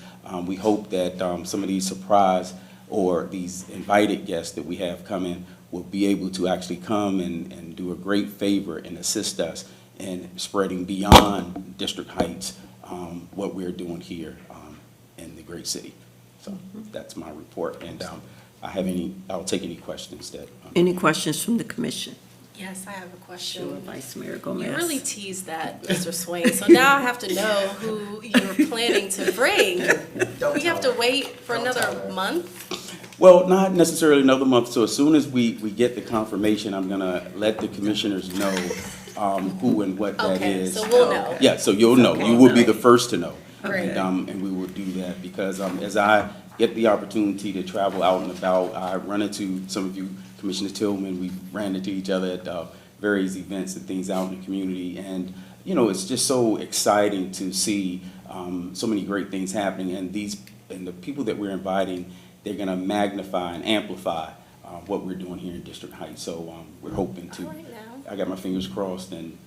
We hope that some of these surprise or these invited guests that we have coming will be able to actually come and do a great favor and assist us in spreading beyond District Heights what we're doing here in the great city. So that's my report. And I'll take any questions that. Any questions from the commission? Yes, I have a Sure, question. Vice Mayor Gomez. You really teased that, Mr. Swain, so now I have to know who you're planning to bring. We have to wait for another month? Well, not necessarily another month, so as soon as we get the confirmation, I'm gonna let the commissioners know who and what that Okay, is. so we'll know. Yeah, so you'll know, you will be the first to know. Great. And we will do that, because as I get the opportunity to travel out and about, I run into some of you, Commissioner Tillman, we ran into each other at various events and things out in the community, and, you know, it's just so exciting to see so many great things happening, and the people that we're inviting, they're gonna magnify and amplify what we're doing here in District Heights, so we're hoping to. All right now. I got my fingers crossed and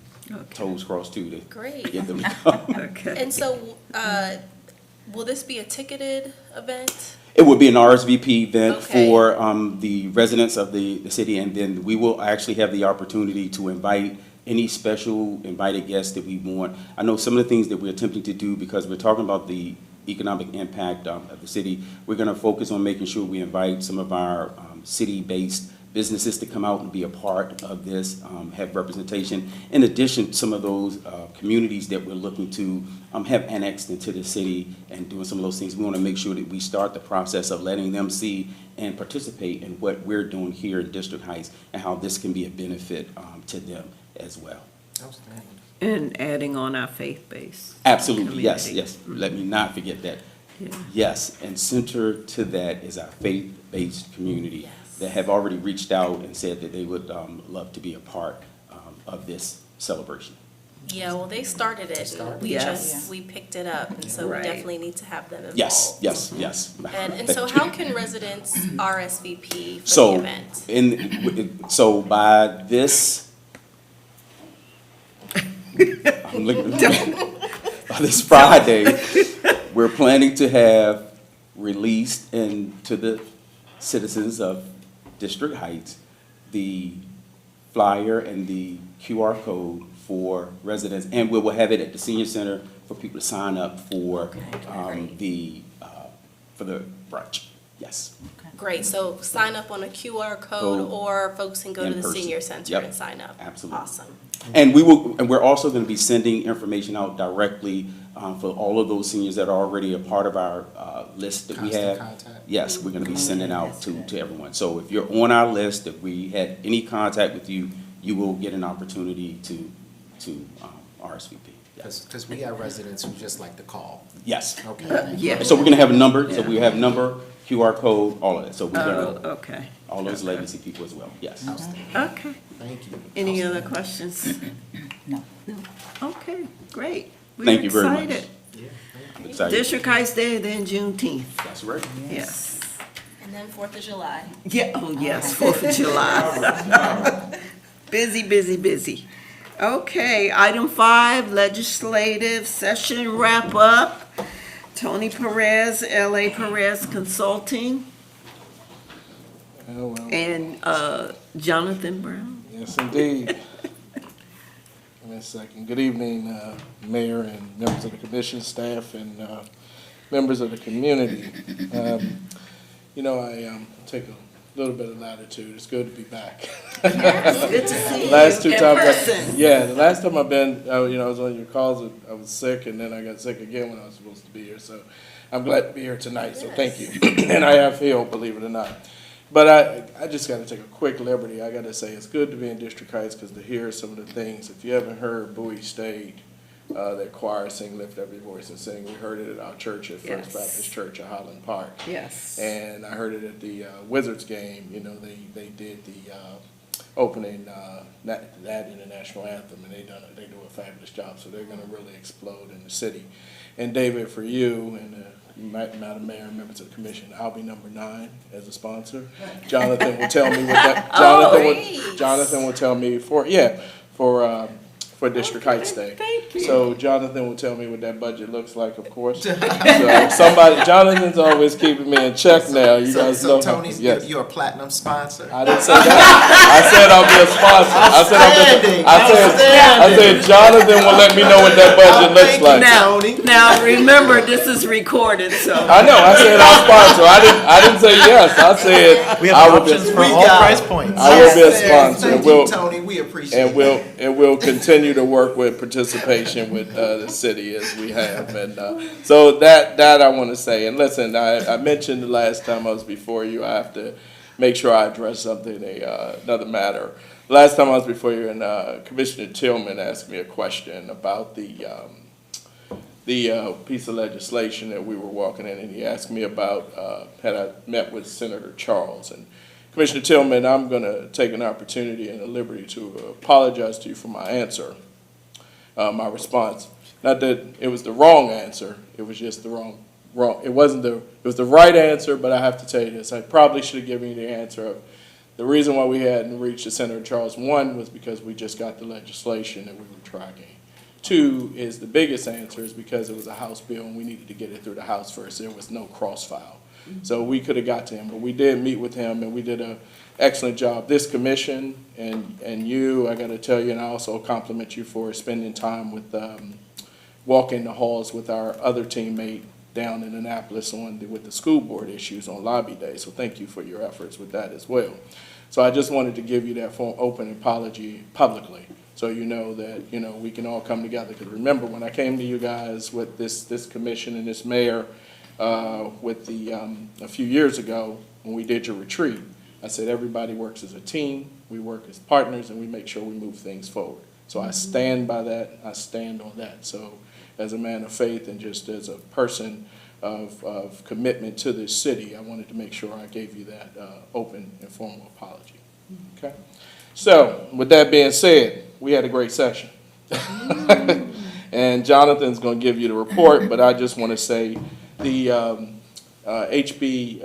toes crossed too to Great. get them to come. Okay. And so, will this be a ticketed event? It would be an RSVP event Okay. for the residents of the city, and then we will actually have the opportunity to invite any special invited guests that we want. I know some of the things that we're attempting to do, because we're talking about the economic impact of the city, we're gonna focus on making sure we invite some of our city-based businesses to come out and be a part of this, have representation. In addition, some of those communities that we're looking to have annexed into the city and doing some of those things, we want to make sure that we start the process of letting them see and participate in what we're doing here in District Heights and how this can be a benefit to them as well. Outstanding. And adding on our faith base. Absolutely, yes, Community. yes. Let me not forget that. Yeah. Yes, and center to that is our faith-based community Yes. that have already reached out and said that they would love to be a part of this celebration. Yeah, well, they started it. We Yes. we picked it up, and so we Right. definitely need to have them involved. Yes, yes, yes. And so how can residents RSVP for the So, event? so by this, I'm looking, by this Friday, we're planning to have released into the citizens of District Heights the flyer and the QR code for residents, and we will have it at the senior center for people to sign up for for the brunch. Yes. Great, so sign up on a QR code, Go or folks can go to in the person. senior center Yep. and sign up? Absolutely. Awesome. And we're also going to be sending information out directly for all of those seniors that are already a part of our list that we Constant have. contact. Yes, we're going to be sending out to everyone. So if you're on our list, if we had any contact with you, you will get an opportunity to RSVP. Yes. Because we have residents who just like to call. Yes. Okay. Yeah. So we're going to have a number, so Yeah. we have number, QR code, all of that. So we're Oh, going to, okay. all those legacy people as well, yes. Outstanding. Okay. Thank you. Any other questions? No. Okay, great. We're Thank you very much. excited. I'm excited. District Heights Day, then Juneteenth. That's right. Yes. And then 4th of July. Yeah, oh, yes, 4th of July. Busy, busy, busy. Okay, item 5, legislative session wrap-up. Tony Perez, L.A. Perez Consulting, Oh, well, and Jonathan Brown. yes, indeed. Give me a second. Good evening, Mayor and members of the commission, staff, and members of the community. You know, I take a little bit of latitude. It's good to be back. Good to see you Last two in times, person. yeah, the last time I've been, you know, I was on your calls, I was sick, and then I got sick again when I was supposed to be here, so I'm glad to be here tonight, so thank you. And I have healed, believe it or not. But I just gotta take a quick liberty. I gotta say, it's good to be in District Heights, because to hear some of the things, if you haven't heard Bowie State, that choir sing Lift Every Voice and Sing, we heard it at our church at Yes. First Baptist Church at Highland Park. Yes. And I heard it at the Wizards game, you know, they did the opening, that and the national anthem, and they do a fabulous job, so they're gonna really explode in the city. And David, for you and Madam Mayor and members of the commission, I'll be number 9 as a sponsor. Jonathan will tell me what that, Oh, great. Jonathan will tell me for for District Heights Day. Thank you. So Jonathan will tell me what that budget looks like, of course. So Jonathan's always keeping me in check now, you guys know. So Tony's, Yes. you're a platinum sponsor? I didn't say that. I said I'll be a sponsor. I said Jonathan will let me know what that budget looks Thank you, like. Now, Tony. now, remember, this is recorded, so. I know, I said I'll sponsor. I didn't say yes. I said We I have will be a options for sponsor. all got price it. points. I will be a Yes, sponsor. Thank We'll- you, Tony, we appreciate And it. we'll continue to work with participation with the city as we have. And so that I want to say. And listen, I mentioned the last time I was before you, I have to make sure I address something, another matter. Last time I was before you, and Commissioner Tillman asked me a question about the piece of legislation that we were walking in, and he asked me about, had I met with Senator Charles. And Commissioner Tillman, I'm going to take an opportunity and a liberty to apologize to you for my answer, my response. Not that it was the wrong answer, it was just the wrong, it was the right answer, but I have to tell you this, I probably should have given you the answer of, the reason why we hadn't reached the Senator Charles, one, was because we just got the legislation that we were tracking. Two is the biggest answer is because it was a House bill and we needed to get it through the House first. There was no crossfile. So we could have got to him, but we did meet with him and we did an excellent job. This commission and you, I got to tell you, and I also compliment you for spending time with, walking the halls with our other teammate down in Annapolis with the school board issues on lobby day. So thank you for your efforts with that as well. So I just wanted to give you that open apology publicly, so you know that, you know, we can all come together. Because remember, when I came to you guys with this commission and this mayor, with a few years ago, when we did your retreat, I said everybody works as a team, we work as partners, and we make sure we move things forward. So I stand by that, I stand on that. So as a man of faith and just as a person of commitment to this city, I wanted to make sure I gave you that open and formal apology. Okay? So with that being said, we had a great session. And Jonathan's going to give you the report, but I just want to say the HB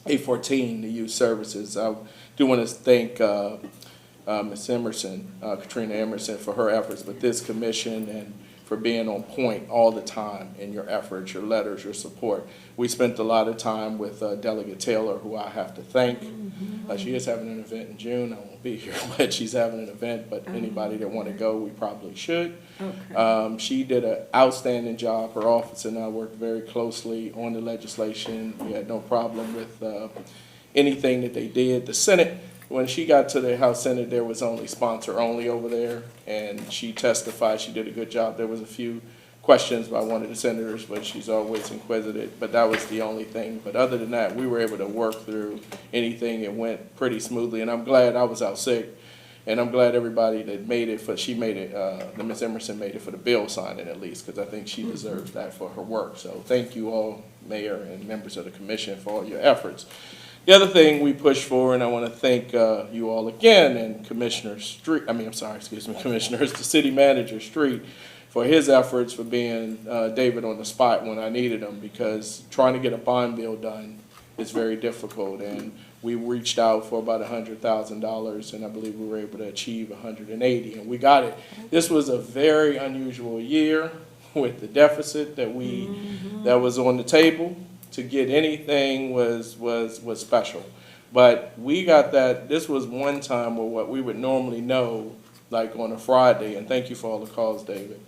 814, the youth services, I do want to thank Ms. Emerson, Katrina Emerson, for her efforts, but this commission and for being on point all the time in your efforts, your letters, your support. We spent a lot of time with Delegate Taylor, who I have to thank. She is having an event in June. I won't be here, but she's having an event, but anybody that want to go, we probably should. Okay. She did an outstanding job. Her office and I worked very closely on the legislation. We had no problem with anything that they did. The Senate, when she got to the House Senate, there was only sponsor only over there, and she testified. She did a good job. There was a few questions by one of the senators, but she's always inquisitive, but that was the only thing. But other than that, we were able to work through anything. It went pretty smoothly, and I'm glad I was out sick, and I'm glad everybody that made it for, she made it, Ms. Emerson made it for the bill signing at least, because I think she deserves that for her work. So thank you all, Mayor and members of the commission, for all your efforts. The other thing we pushed for, and I want to thank you all again, and Commissioner Street, Commissioners, the City Manager Street, for his efforts for being David on the spot when I needed him, because trying to get a bond bill done is very difficult. And we reached out for about $100,000, and I believe we were able to achieve 180, and we got it. This was a very unusual year with the deficit that that was on the table. To get anything was special. But we got that, this was one time where what we would normally know, like on a Friday, and thank you for all the calls, David.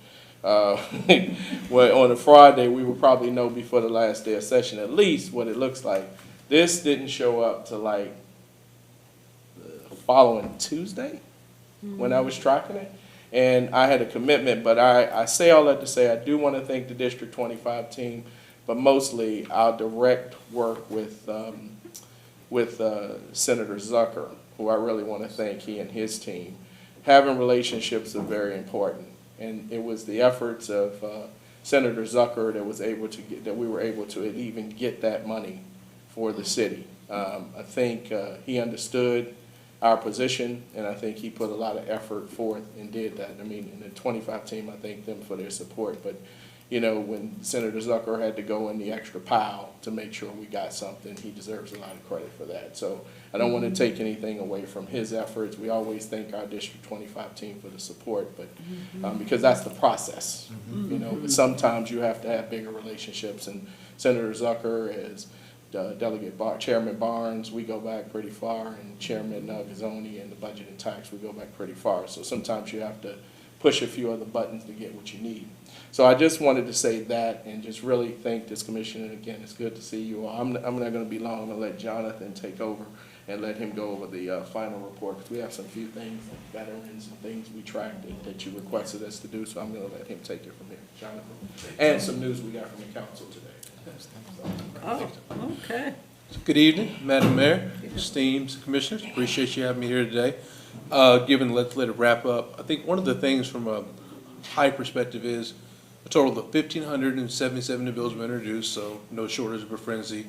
Well, on a Friday, we would probably know before the last day of session at least what it looks like. This didn't show up to like the following Tuesday when I was tracking it. And I had a commitment, but I say all that to say I do want to thank the District 25 team, but mostly our direct work with Senator Zucker, who I really want to thank, he and his team. Having relationships are very important, and it was the efforts of Senator Zucker that we were able to even get that money for the city. I think he understood our position, and I think he put a lot of effort forth and did that. I mean, in the 25 team, I thank them for their support, but, you know, when Senator Zucker had to go in the extra pile to make sure we got something, he deserves a lot of credit for that. So I don't want to take anything away from his efforts. We always thank our District 25 team for the support, but, because that's the process, you know, but sometimes you have to have bigger relationships, and Senator Zucker is Chairman Barnes, we go back pretty far, and Chairman Gazzoni and the Budget and Tax, we go back pretty far. So sometimes you have to push a few other buttons to get what you need. So I just wanted to say that and just really thank this commission. And again, it's good to see you all. I'm not going to be long. I'm going to let Jonathan take over and let him go over the final report, because we have some few things like veterans and things we tracked that you requested us to do. So I'm going to let him take it from here, Jonathan. And some news we got from the council today. Oh, okay. Good evening, Madam Mayor, esteemed commissioners. Appreciate you having me here today. Given let's let it wrap up, I think one of the things from a high perspective is a total of 1,577 new bills were introduced, so no shortage of a frenzy.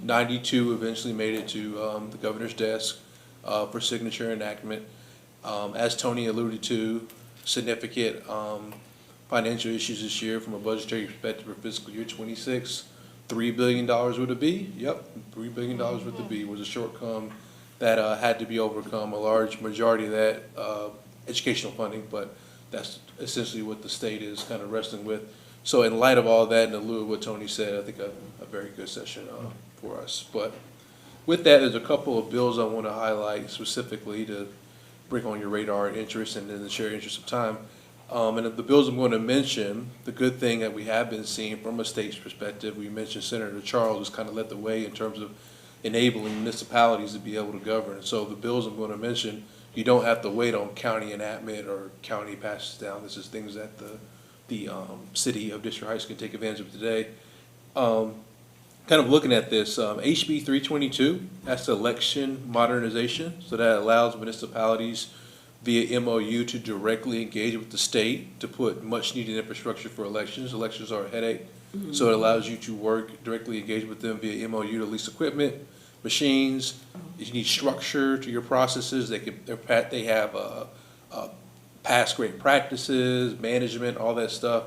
92 eventually made it to the governor's desk for signature enactment. As Tony alluded to, significant financial issues this year from a budgetary perspective for fiscal year 26. $3 billion worth of B, yep, $3 billion worth of B was a shortcoming that had to be overcome. A large majority of that educational funding, but that's essentially what the state is kind of wrestling with. So in light of all that and in lieu of what Tony said, I think a very good session for us. But with that, there's a couple of bills I want to highlight specifically to bring on your radar and interest, and in the shared interest of time. And of the bills I'm going to mention, the good thing that we have been seeing from a state's perspective, we mentioned Senator Charles has kind of led the way in terms of enabling municipalities to be able to govern. So the bills I'm going to mention, you don't have to wait on county enactment or county passes down. This is things that the city of District Heights can take advantage of today. Kind of looking at this, HB 322, that's the election modernization. So that allows municipalities via MOU to directly engage with the state to put much needed infrastructure for elections. Elections are a headache. So it allows you to work directly engage with them via MOU to lease equipment, machines. If you need structure to your processes, they have past great practices, management, all that stuff,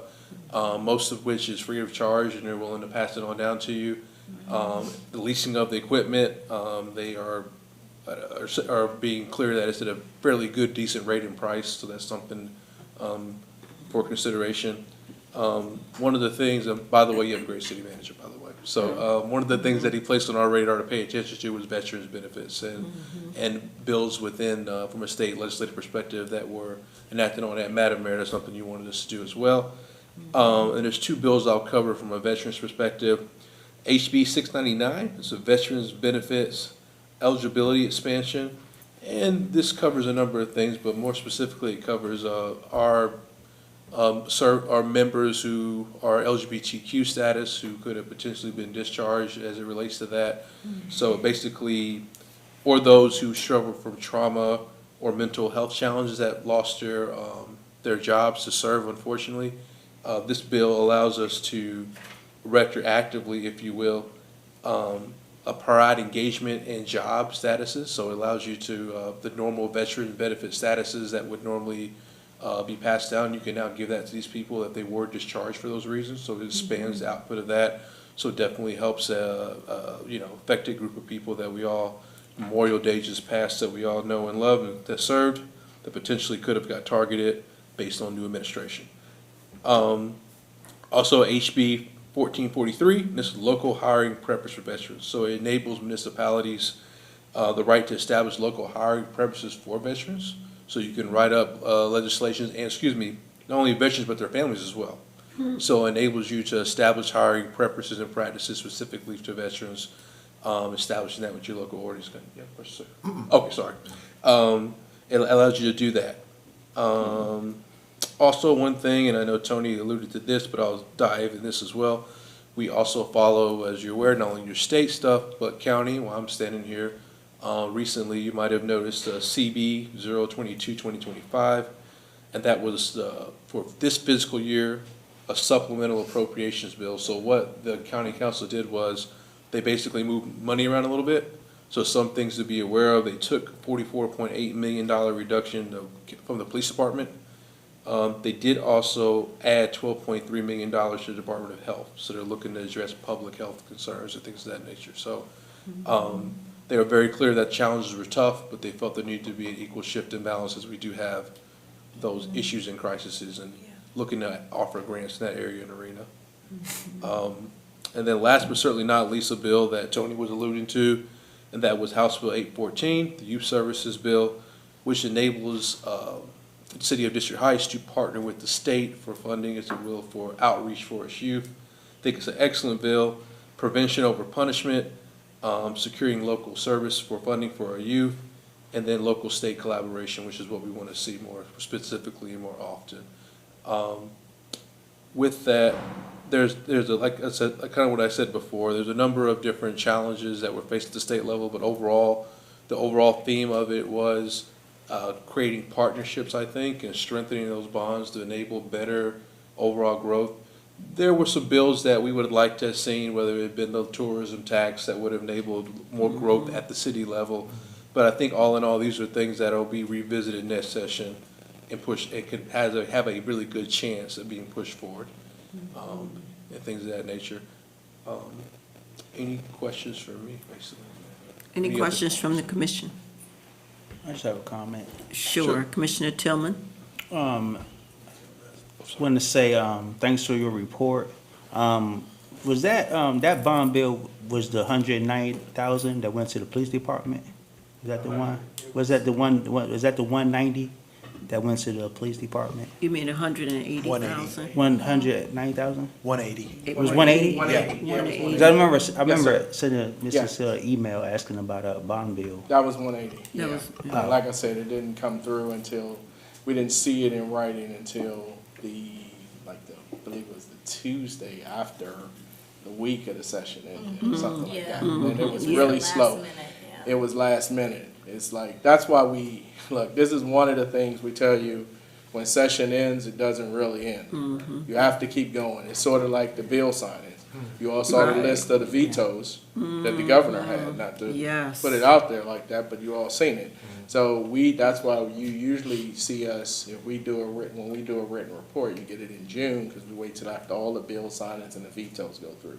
most of which is free of charge, and they're willing to pass it on down to you. The leasing of the equipment, they are being clear that it's at a fairly good, decent rate and price, so that's something for consideration. One of the things, by the way, you have a great city manager, by the way. So one of the things that he placed on our radar to pay attention to was veterans benefits and bills within, from a state legislative perspective that were enacted on that. Madam Mayor, that's something you wanted us to do as well. And there's two bills I'll cover from a veterans perspective. HB 699, it's a veterans benefits eligibility expansion, and this covers a number of things, but more specifically, it covers our members who are LGBTQ status who could have potentially been discharged as it relates to that. So basically, or those who struggle from trauma or mental health challenges that lost their jobs to serve, unfortunately. This bill allows us to retroactively, if you will, provide engagement and job statuses. So it allows you to, the normal veteran benefit statuses that would normally be passed down, you can now give that to these people if they were discharged for those reasons. So it expands the output of that. So it definitely helps affected group of people that we all, Memorial Day just passed, that we all know and love and that served, that potentially could have got targeted based on new administration. Also HB 1443, this is local hiring preference for veterans. So it enables municipalities the right to establish local hiring preferences for veterans. So you can write up legislation, and not only veterans, but their families as well. So it enables you to establish hiring preferences and practices specifically to veterans, establishing that with your local ordinance. Yeah, sir. Okay, sorry. It allows you to do that. Also, one thing, and I know Tony alluded to this, but I'll dive in this as well. We also follow, as you're aware, not only your state stuff, but county. While I'm standing here, recently you might have noticed CB 022-2025, and that was for this fiscal year, a supplemental appropriations bill. So what the county council did was they basically moved money around a little bit. So some things to be aware of, they took $44.8 million reduction from the police department. They did also add $12.3 million to the Department of Health. So they're looking to address public health concerns and things of that nature. So they were very clear that challenges were tough, but they felt there needed to be an equal shift in balance as we do have those issues and crises and looking to offer grants in that area and arena. And then last but certainly not least, a bill that Tony was alluding to, and that was House Bill 814, the Youth Services Bill, which enables the City of District Heights to partner with the state for funding, as it will, for outreach for its youth. I think it's an excellent bill. Prevention over punishment, securing local service for funding for our youth, and then local-state collaboration, which is what we want to see more specifically and more often. With that, there's a, like I said, kind of what I said before, there's a number of different challenges that were faced at the state level, but overall, the overall theme of it was creating partnerships, I think, and strengthening those bonds to enable better overall growth. There were some bills that we would have liked to have seen, whether it had been the tourism tax that would have enabled more growth at the city level. But I think all in all, these are things that will be revisited next session and pushed, it could have a really good chance of being pushed forward, and things of that nature. Any questions for me, basically? Any other questions from the commission? I just have a comment. Sure, Commissioner Tillman? Want to say, thanks for your report. Was that, that bond bill was the $190,000 that went to the police department? Is that the one? Was that the one, was that the 190 that went to the police department? You mean 180,000? 190,000? 180. It was 180? Yeah. 'Cause I remember sir. sending Yeah. Mrs. email asking about a bond bill. That was 180. That Yeah. was- Like I said, it didn't come through until, we didn't see it in writing until I believe it was the Tuesday after the week of the session ended, something like that. And it was really slow. It was last minute. It's like, that's why look, this is one of the things we tell you, when session ends, it doesn't really end. You have to keep going. It's sort of like the bill signings. You all saw the Right. list of the vetoes that the governor had, not to Yes. put it out there like that, but you all seen it. So that's why you usually see us, when we do a written report, you get it in June, because we wait till after all the bill signings and the vetoes go through.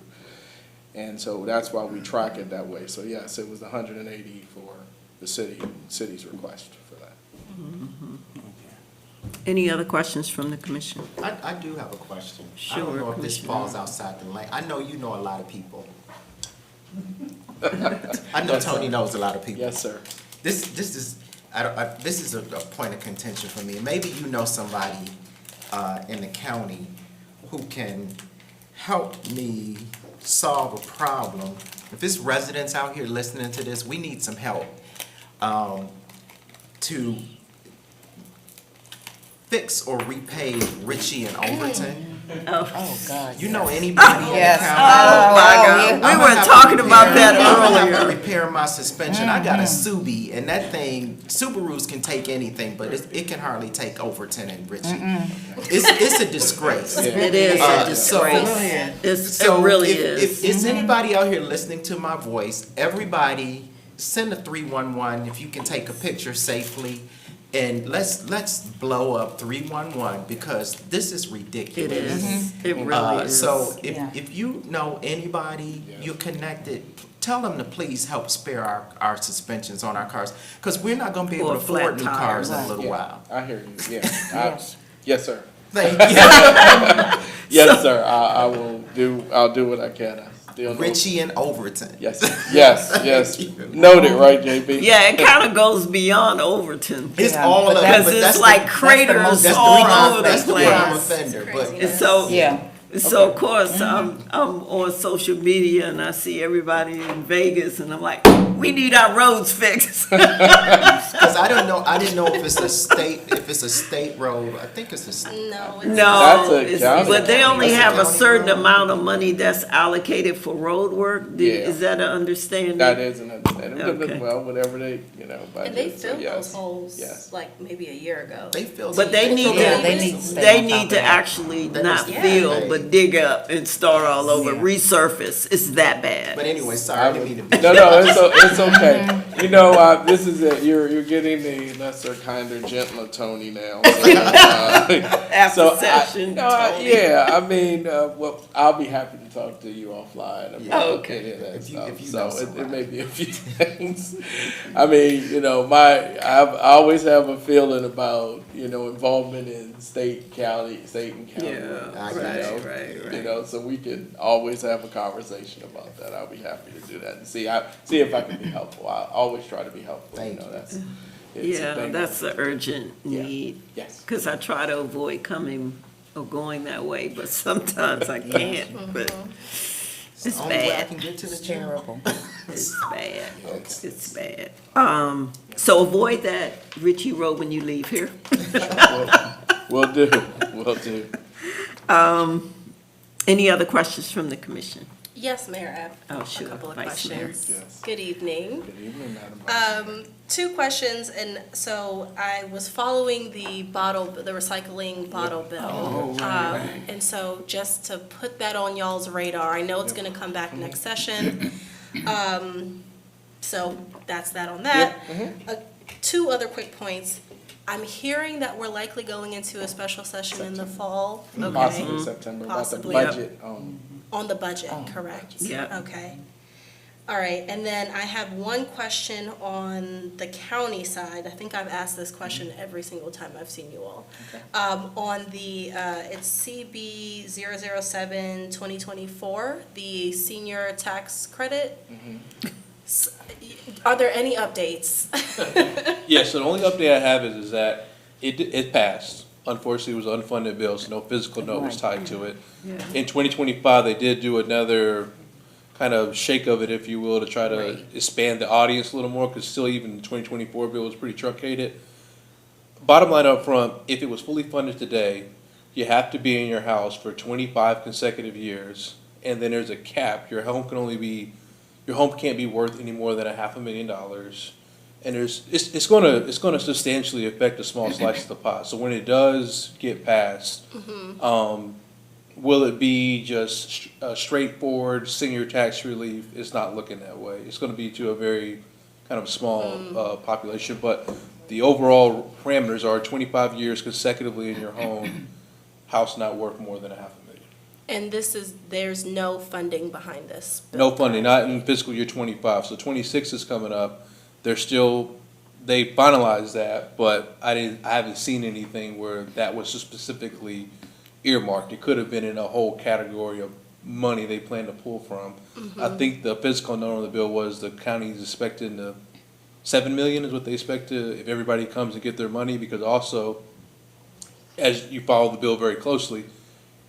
And so that's why we track it that way. So yes, it was 180 for the city's request for that. Any other questions from the commission? I do have a question. I Sure, don't know if this Commissioner. falls outside the lane. I know you know a lot of people. I know Tony knows a lot of people. Yes, sir. This is a point of contention for me. Maybe you know somebody in the county who can help me solve a problem. If it's residents out here listening to this, we need some help to fix or repay Ritchie and Overton. Oh, God. You know anybody in the Yes. county? Oh, my God. We I'ma were have to talking about repair- that I'ma have to earlier. repair my suspension. I got a Subi, and that thing, Subarus can take anything, but it can hardly take Overton and Ritchie. It's a disgrace. It is a So- disgrace. It So really if is. is anybody out here listening to my voice, everybody send a 311 if you can take a picture safely. And let's blow up 311 because this is It ridiculous. is. It really is. So Yeah. if you know anybody, you're connected, tell them to please help spare our suspensions on our cars. Because we're not gonna be able Or to a flat afford new cars in tire. a little Yeah, while. I hear you, yeah. Yes, sir. Thank you. Yes, sir. I'll do what I can. I still know- Ritchie and Overton. Yes. Noted, right, JB? Yeah, it kind of goes beyond Overton. It's Yeah, all but of that's- it. Because it's like craters most- That's the all prime, over that's the the prime place. offender, but crazy. And so, Yeah. so of course, I'm on social media and I see everybody in Vegas and I'm like, we need our roads fixed. because I didn't know if it's a state road. I think it's a state. No, it's. That's No, a it's- county. but they only That's a have a county certain road. amount of money that's allocated for road work. Yeah. Is that an understanding? That is an understanding. Okay. Well, whatever they, And they budget, so filled yes. those holes Yes. like maybe a year ago. They feel. But they need Yeah, to, they need to stay they on top need of to that. actually They not just- fill, Yeah. but dig up and start all over, Yeah. resurface. It's that bad. But anyway, sorry, I didn't mean to be. No, it's okay. You know, this is it. You're getting the lesser, kinder, gentler Tony now. After session, Tony. Yeah, I mean, well, I'll be happy to talk to you offline about Okay. any of that If you- stuff. if you So know it somebody. may be a few things. I mean, you know, I always have a feeling about, you know, involvement in state and county Yeah, work, I you got know? you. right. You know, so we can always have a conversation about that. I'll be happy to do that and see if I can be helpful. I always try to be helpful, you Thank know, you. it's a Yeah, thing. that's an urgent Yeah. need. Yes. Because I try to avoid coming or going that way, but sometimes I can't, but It's it's the only way I bad. can get to the It's gym. terrible. It's bad. Okay. It's bad. So avoid that Ritchie Road when you leave here. Will do, will do. Any other questions from the commission? Yes, Mayor, I Oh, have a sure, couple of Vice Mayor. questions. Yes. Good evening. Good evening, Madam Vice. Two questions, and so I was following the recycling bottle bill. And so just to put that on y'all's radar, I know it's gonna come back next session. So that's that on that. Two other quick points. I'm hearing that we're likely going into a special session in the fall. Okay. Possibly September, about the Possibly. budget. On the budget, correct? Yeah. Okay. All right, and then I have one question on the county side. I think I've asked this question every single time I've seen you all. On the, it's CB 007-2024, the senior tax credit. Are there any updates? Yeah, so the only update I have is that it passed. Unfortunately, it was an unfunded bill, so no physical note was tied to it. In 2025, they did do another kind of shake of it, if you will, to try to Right. expand the audience a little more, because still even the 2024 bill was pretty truncated. Bottom line up front, if it was fully funded today, you have to be in your house for 25 consecutive years, and then there's a cap. Your home can't be worth any more than $500,000. And it's gonna substantially affect a small slice of the pot. So when it does get passed, will it be just a straightforward senior tax relief? It's not looking that way. It's gonna be to a very kind of small, population, but the overall parameters are 25 years consecutively in your home, house not worth more than $500,000. And there's no funding behind this bill? No funding, not in fiscal year 25. So 26 is coming up. They finalized that, but I haven't seen anything where that was specifically earmarked. It could have been in a whole category of money they plan to pull from. I think the fiscal note on the bill was the county's expecting $7 million is what they expect to, if everybody comes and get their money, because also, as you follow the bill very closely,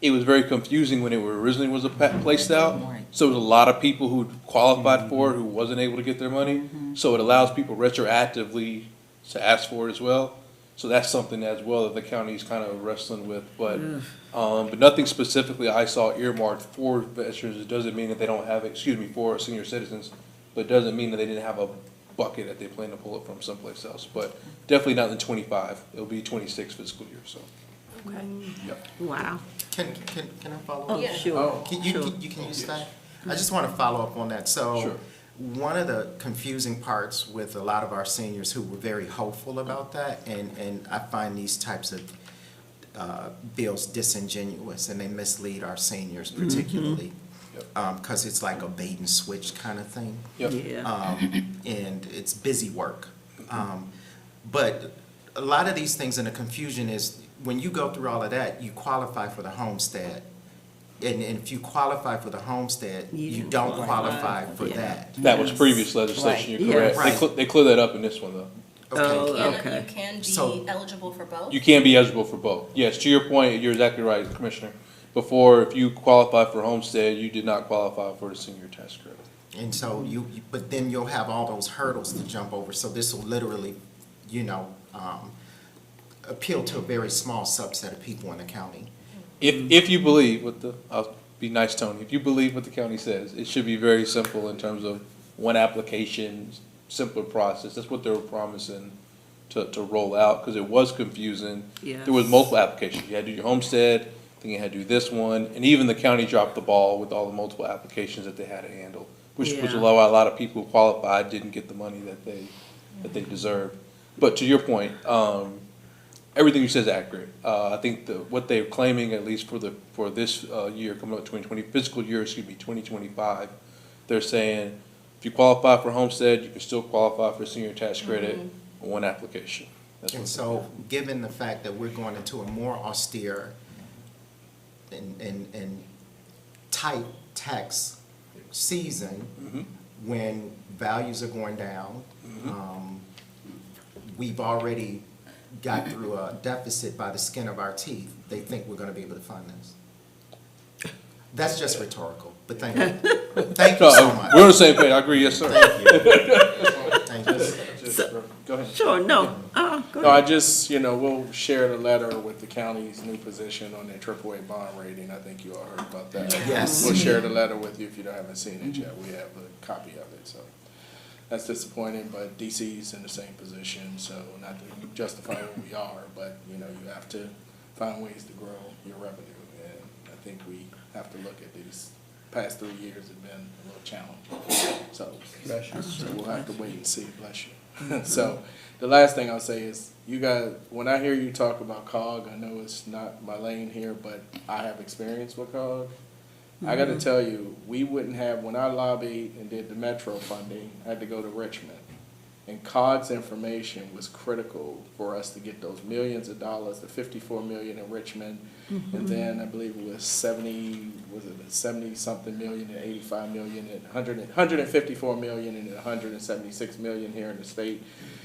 it was very confusing when it originally was placed out. Right. So there was a lot of people who qualified for it who wasn't able to get their money. So it allows people retroactively to ask for it as well. So that's something as well that the county's kind of wrestling with. But nothing specifically I saw earmarked for veterans. It doesn't mean that they don't have, for senior citizens, but it doesn't mean that they didn't have a bucket that they plan to pull it from someplace else. But definitely not in 25. It'll be 26 fiscal year, so. Wow. Can I follow Oh, up? Yeah. sure. Can Sure. you can use that? I just want to follow up on that. So, Sure. one of the confusing parts with a lot of our seniors who were very hopeful about that, and I find these types of bills disingenuous, and they mislead our seniors particularly, because it's like a bait and switch kind of thing. Yep. Yeah. And it's busy work. But a lot of these things, and the confusion is, when you go through all of that, you qualify for the homestead. And if you qualify for the homestead, you don't qualify for Yeah. that. That was previous legislation, Right. you're correct. Yeah. They they clear that up in this one, though. Oh, Okay. okay. You can So- be eligible for both? You can be eligible for both. Yes, to your point, you're exactly right, Commissioner. Before, if you qualify for homestead, you did not qualify for the senior tax credit. And so but then you'll have all those hurdles to jump over. So this will literally, appeal to a very small subset of people in the county. If you believe what I'll be nice, Tony, if you believe what the county says, it should be very simple in terms of one application, simpler process. That's what they were promising to roll out, because it was confusing. Yes. There was multiple applications. You had to do your homestead, I think you had to do this one, and even the county dropped the ball with all the multiple applications that they had to handle, which Yeah. a lot of people who qualified didn't get the money that they deserved. But to your point, everything you said is accurate. I think what they're claiming, at least for this year, coming up 2020, fiscal year, 2025, they're saying if you qualify for homestead, you can still qualify for senior tax credit on one application. That's And what so, given the fact that we're going into a more austere and tight tax season, when values are going down, we've already got through a deficit by the skin of our teeth, they think we're gonna be able to fund this. That's just rhetorical, but thank you. Thank you so much. We're on the same page, I agree, yes, sir. Thank you. Go ahead. Sure, no, go No, I ahead. just, we'll share the letter with the county's new position on their AAA bond rating. I think you all heard about that. Yes. We'll share the letter with you if you haven't seen it yet. We have a copy of it, so. That's disappointing, but DC's in the same position, so not to justify where we are, but, you have to find ways to grow your revenue. And I think we have to look at these past 3 years have been a little challenging. So we'll have to wait and see, bless you. So the last thing I'll say is, you guys, when I hear you talk about COG, I know it's not my lane here, but I have experience with COG. I gotta tell you, we wouldn't have, when I lobbied and did the metro funding, I had to go to Richmond. And COG's information was critical for us to get those millions of dollars, the 54 million in Richmond. And then I believe it was 70-something million and 85 million and 154 million and 176 million here in the state.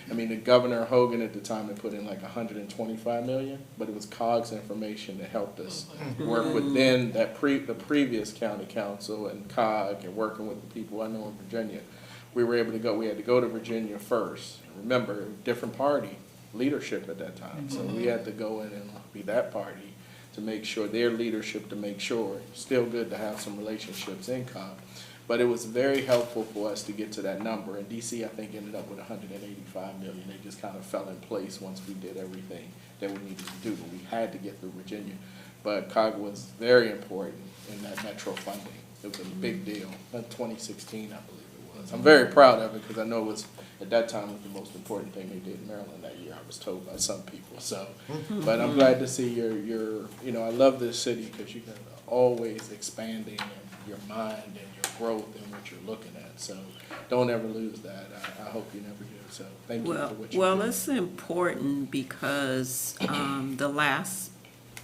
I mean, the Governor Hogan at the time had put in like 125 million, but it was COG's information that helped us work with then the previous county council and COG and working with the people I know in Virginia. We were able to go, we had to go to Virginia first. Remember, different party leadership at that time. So we had to go in and be that party to make sure, their leadership to make sure, still good to have some relationships in COG. But it was very helpful for us to get to that number. And DC, I think, ended up with 185 million. They just kind of fell in place once we did everything that we needed to do. But we had to get through Virginia. But COG was very important in that metro funding. It was a big deal. In 2016, I believe it was. I'm very proud of it because I know it was, at that time, it was the most important thing they did in Maryland that year, I was told by some people. So, but I'm glad to see your I love this city because you're always expanding in your mind and your growth and what you're looking at. So don't ever lose that. I hope you never do. So thank you for what you do. Well, it's important because the last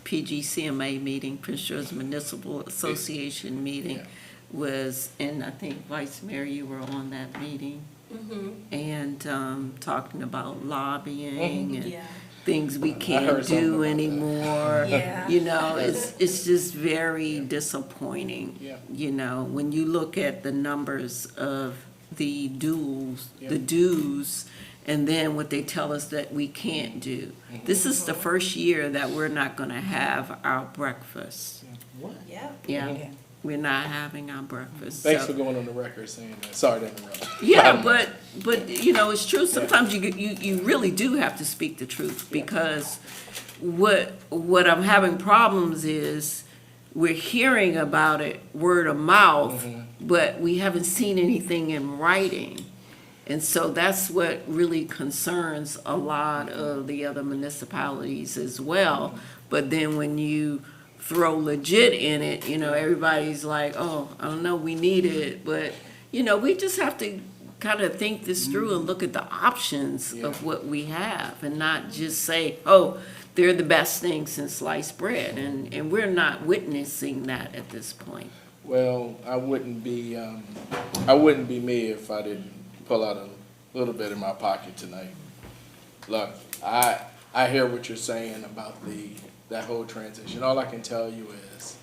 PGCMA meeting, Prince George Municipal Association meeting, was, and I think Vice Mayor, you were on that meeting, and talking about lobbying and things we heard can't something do about that. anymore. Yeah. It's just very disappointing. Yeah. When you look at the numbers of the dues, and then what they tell us that we can't do. This is the first year that we're not gonna have our breakfast. Yeah. Yeah, we're not having our breakfast. Thanks So- for going on the record saying that. Sorry to interrupt. Yeah, but it's true. Sometimes you really do have to speak the truth, because what I'm having problems is we're hearing about it word of mouth, but we haven't seen anything in writing. And so that's what really concerns a lot of the other municipalities as well. But then when you throw legit in it, everybody's like, oh, I don't know, we need it. But, we just have to kind of think this through and look at the options of what we have, and not just say, oh, they're the best thing since sliced bread. And we're not witnessing that at this point. Well, I wouldn't be me if I didn't pull out a little bit in my pocket tonight. Look, I hear what you're saying about that whole transition. All I can tell you is,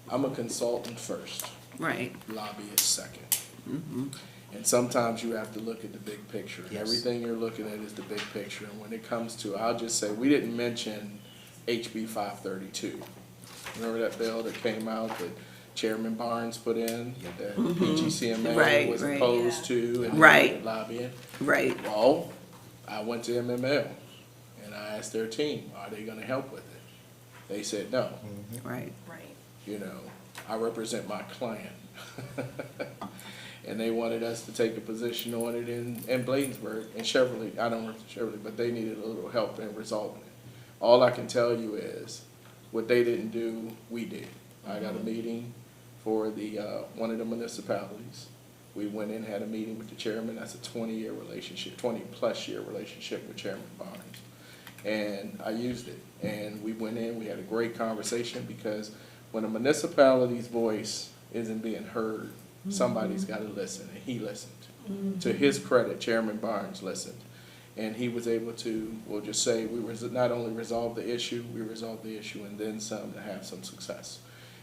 I'm a consultant first, Right. lobbyist second. And sometimes you have to look at the big picture. Yes. Everything you're looking at is the big picture. And when it comes to, I'll just say, we didn't mention HB 532. Remember that bill that came out that Chairman Barnes put in, that PGCMA Right, was right. opposed to and Right. lobbying? Right. Well, I went to MML and I asked their team, are they gonna help with it? They said no. Right. Right. You know, I represent my client. And they wanted us to take a position on it in Bladensburg and Chevrolet. I don't work for Chevrolet, but they needed a little help in resolving it. All I can tell you is, what they didn't do, we did. I got a meeting for the, one of the municipalities. We went in, had a meeting with the chairman. That's a 20-year relationship, 20-plus year relationship with Chairman Barnes. And I used it. And we went in, we had a great conversation, because when a municipality's voice isn't being heard, somebody's got to listen, and he listened. To his credit, Chairman Barnes listened. And he was able to, we'll just say, not only resolve the issue, we resolved the issue and then some to have some success.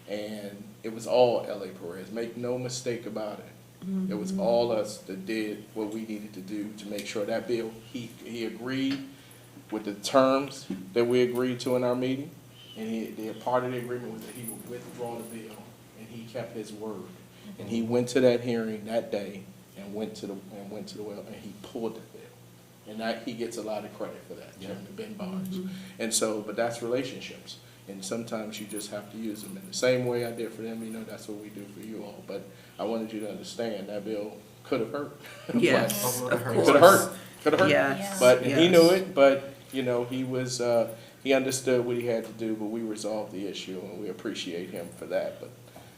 And it was all L.A. Perez, make no mistake about it. It was all us that did what we needed to do to make sure that bill, he agreed with the terms that we agreed to in our meeting. And part of the agreement was that he would withdraw the bill, and he kept his word. And he went to that hearing that day and went to the well, and he pulled the bill. And that, he gets a lot of credit for that, Chairman Ben Barnes. And so, but that's relationships. And sometimes you just have to use them. In the same way I did for them, you know, that's what we do for you all. But I wanted you to understand that bill could have hurt. Yes, But- of Could course. Could have hurt, could have hurt. Yes. But, and he knew yes. it, but, you know, he was, he understood what he had to do, but we resolved the issue, and we appreciate him for that. But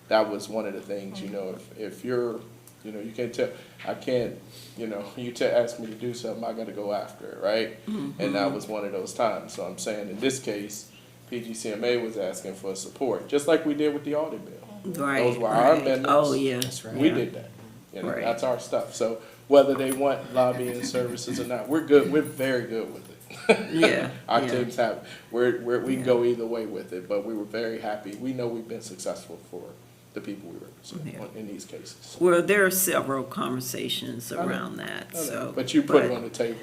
that was one of the things, you know, if you're, you know, you can't tell, I can't, you know, you ask me to do something, I gotta go after it, right? And that was one of those times. So I'm saying, in this case, PGCMA was asking for support, just like we did with the audit bill. Right, Those were our right. amendments. Oh, yeah. That's right. We Yeah. did that. You know, Right. that's our stuff. So whether they want lobbying services or not, we're good, we're very good with it. Yeah, Our yeah. teams have, we can go either way with it, but we were very happy. We know we've been successful for the people we represent in these cases. Well, there are several conversations around that, so. But you put it on the table,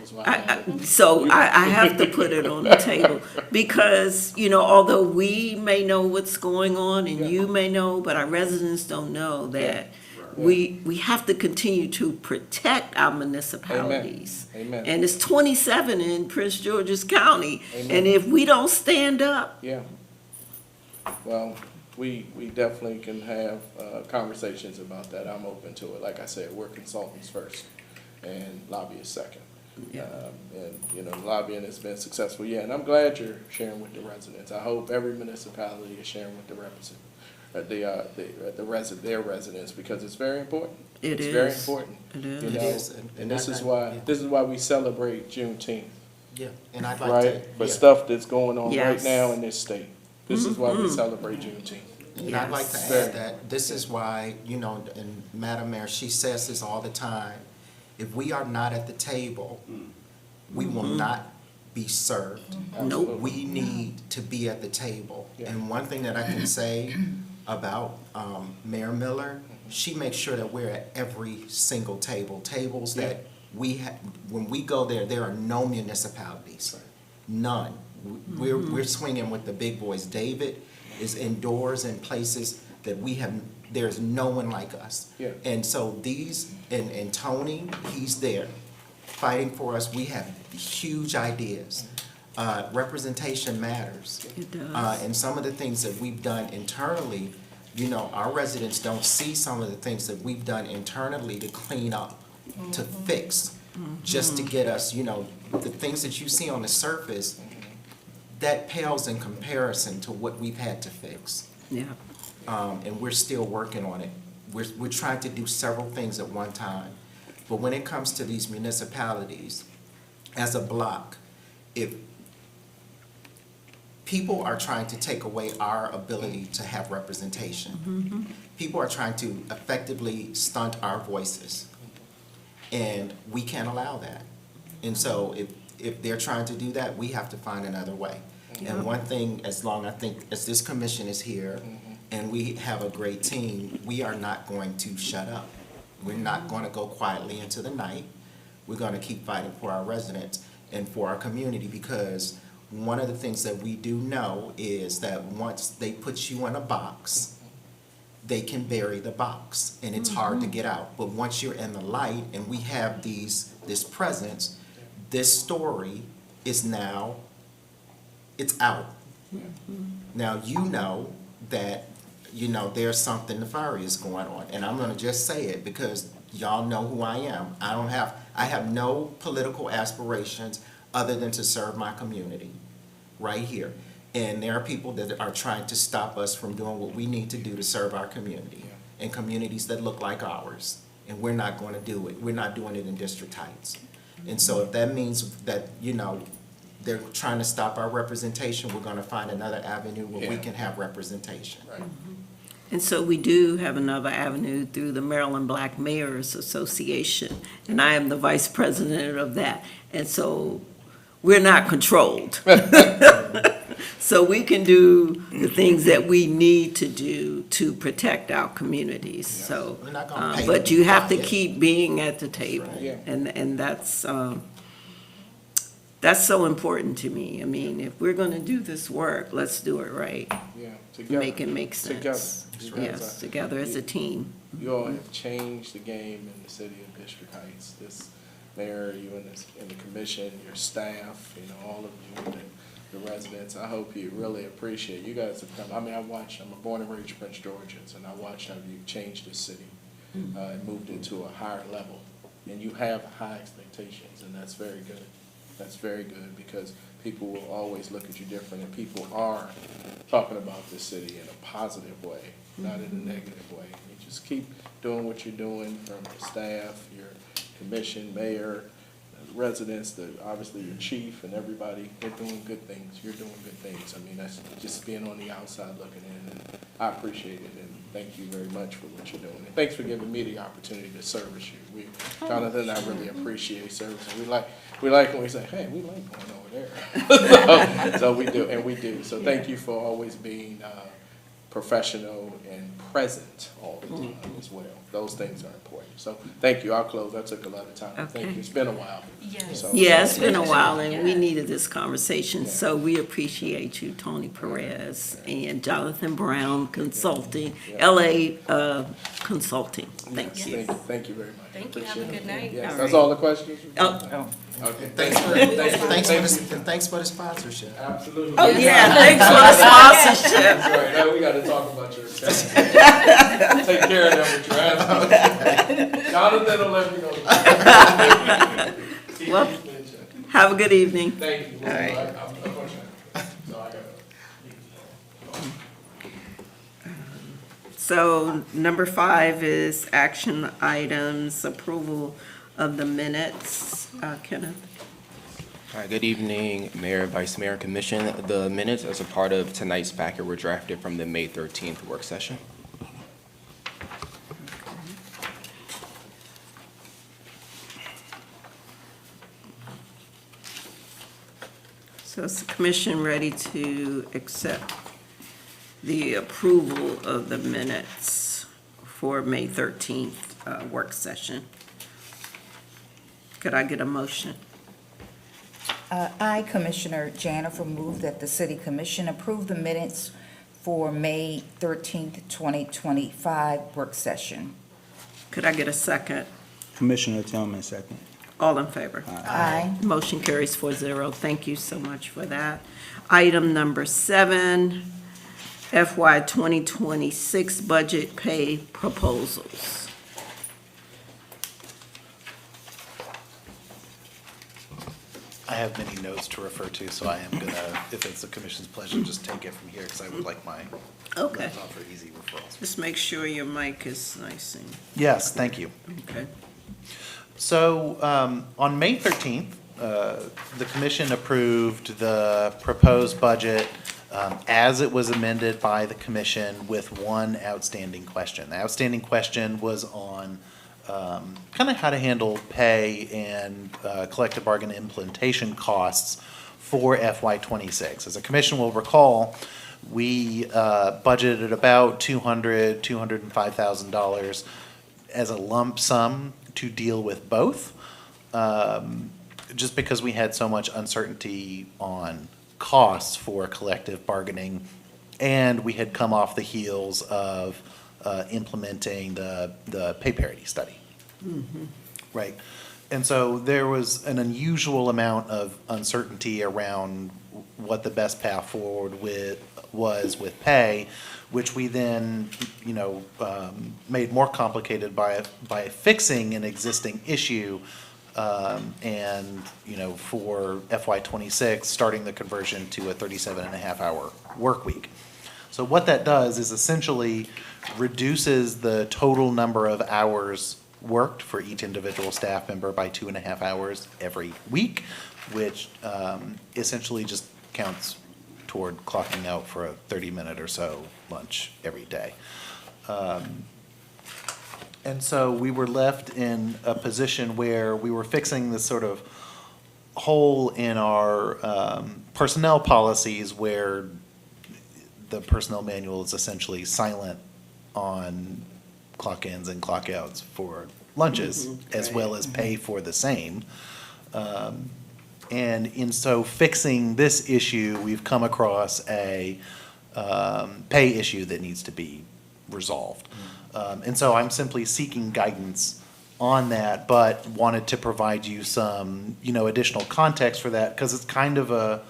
so I have to put it on the table, because, you know, although we may know what's going on and you may know, but our residents don't know that we have to continue to protect our municipalities. Amen. And it's 27 in Prince George's County, Amen. and if we don't stand up, Yeah. Well, we definitely can have conversations about that. I'm open to it. Like I said, we're consultants first and lobbyists second. Yeah. And, you know, lobbying has been successful, yeah, and I'm glad you're sharing with the residents. I hope every municipality is sharing with their residents, because it's very important. It It's very is. important. It You is. It know, is, and this is why we celebrate Juneteenth, Yeah, and I'd like to. right? But yeah. stuff that's going on right Yes. now in this state. This is why we celebrate Juneteenth. And I'd like to Yes. add that this is why, you know, and Madam Mayor, she says this all the time, if we are not at the table, we will not be served. Nope. We need to be at the table. Yeah. And one thing that I can say about Mayor Miller, she makes sure that we're at every single table. Tables that we have, when we go there, there are no municipalities. None. We're swinging with the big boys. David is indoors in places that we have, there's no one like us. Yeah. And so these, and Tony, he's there fighting for us. We have huge ideas. Representation matters. It does. And some of the things that we've done internally, you know, our residents don't see some of the things that we've done internally to clean up, to fix, just to get us, you know, the things that you see on the surface, that pales in comparison to what we've had to fix. Yeah, And we're still working on it. We're trying to do several things at one time. But when it comes to these municipalities, as a block, if people are trying to take away our ability to have representation, people are trying to effectively stunt our voices. And we can't allow that. And so if they're trying to do that, we have to find another way. And one thing, as long, I think, as this commission is here and we have a great team, we are not going to shut up. We're not going to go quietly into the night. We're going to keep fighting for our residents and for our community, because one of the things that we do know is that once they put you in a box, they can bury the box, and it's hard to get out. But once you're in the light and we have this presence, this story is now, it's out. Now, you know that, there's something nefarious going on, and I'm gonna just say it because y'all know who I am. I have no political aspirations other than to serve my community, right here. And there are people that are trying to stop us from doing what we need to do to serve our community, and communities that look like ours. And we're not gonna do it. We're not doing it in District Heights. And so if that means that, they're trying to stop our representation, we're gonna find another avenue where we Yeah. can have representation. Right. And so we do have another avenue through the Maryland Black Mayors Association, and I am the vice president of that. And so we're not controlled. So we can do the things that we need to do to protect our communities, so. We're not gonna pay But to you be have to quiet. keep being at the table. Right. Yeah. And that's so important to me. I mean, if we're gonna do this work, let's do it right. Yeah, together. Make it make Together. sense. That's right. Yes, together as a team. You all have changed the game in the city of District Heights. This mayor, you and the commission, your staff, all of you, the residents. I hope you really appreciate, you guys have come, I'm a born and raised Prince Georgians, and I watched how you've changed this city, and moved it to a higher level. And you have high expectations, and that's very good. That's very good, because people will always look at you different, and people are talking about this city in a positive way, not in a negative way. You just keep doing what you're doing from the staff, your commission, mayor, residents, obviously your chief and everybody. They're doing good things. You're doing good things. I mean, that's just being on the outside looking in, and I appreciate it, and thank you very much for what you're doing. And thanks for giving me the opportunity to service you. Jonathan and I really appreciate service. We like when we say, hey, we like going over there. So we do, and we do. So thank you for always being professional and present all the time as well. Those things are important. So thank you. I'll close. That took a lot of time. Thank Okay. you. It's been a while. Yes. So- Yeah, it's been a while, and we needed this conversation, so we appreciate you, Tony Perez and Jonathan Brown Consulting, LA Consulting. Thank you. Thank you very much. Thank you. Have a Appreciate good it. night. Yes, All that's right. all the questions? Oh, Okay. Thanks for the sponsorship. Absolutely. oh, yeah, thanks for the sponsorship. That's right. Now we gotta talk about your account. Take care of them with your ass. Jonathan will let me know. Well, have a good evening. Thank you. All right. So I gotta. So number 5 is action items, approval of the minutes. Kenneth? Hi, good evening, Mayor, Vice Mayor, Commission. The minutes as a part of tonight's packet were drafted from the May 13th work session. So is the commission ready to accept the approval of the minutes for May 13th work session? Could I get a motion? I, Commissioner Janifer, move that the City Commission approve the minutes for May 13th, 2025 work session. Could I get a second? Commissioner Tillman, second. All in favor? Aye. Motion carries 4-0. Thank you so much for that. Item number 7, FY 2026 budget pay proposals. I have many notes to refer to, so I am gonna, if it's the commission's pleasure, just take it from here, because I would like my Okay. notes on for easy referrals. Just make sure your mic is nice and, Yes, thank you. okay. So, on May 13th, the commission approved the proposed budget as it was amended by the commission with one outstanding question. The outstanding question was on kind of how to handle pay and collective bargain implementation costs for FY '26. As the commission will recall, we budgeted about $205,000 as a lump sum to deal with both, just because we had so much uncertainty on costs for collective bargaining, and we had come off the heels of implementing the pay parity study. Right. And so there was an unusual amount of uncertainty around what the best path forward was with pay, which we then, made more complicated by fixing an existing issue. And, for FY '26, starting the conversion to a 37.5-hour work week. So what that does is essentially reduces the total number of hours worked for each individual staff member by 2.5 hours every week, which essentially just counts toward clocking out for a 30-minute or so lunch every day. And so we were left in a position where we were fixing this sort of hole in our personnel policies where the personnel manual is essentially silent on clock ins and clock outs for lunches, as well as pay for the same. And in so fixing this issue, we've come across a pay issue that needs to be resolved. And so I'm simply seeking guidance on that, but wanted to provide you some, additional context for that, because it's kind of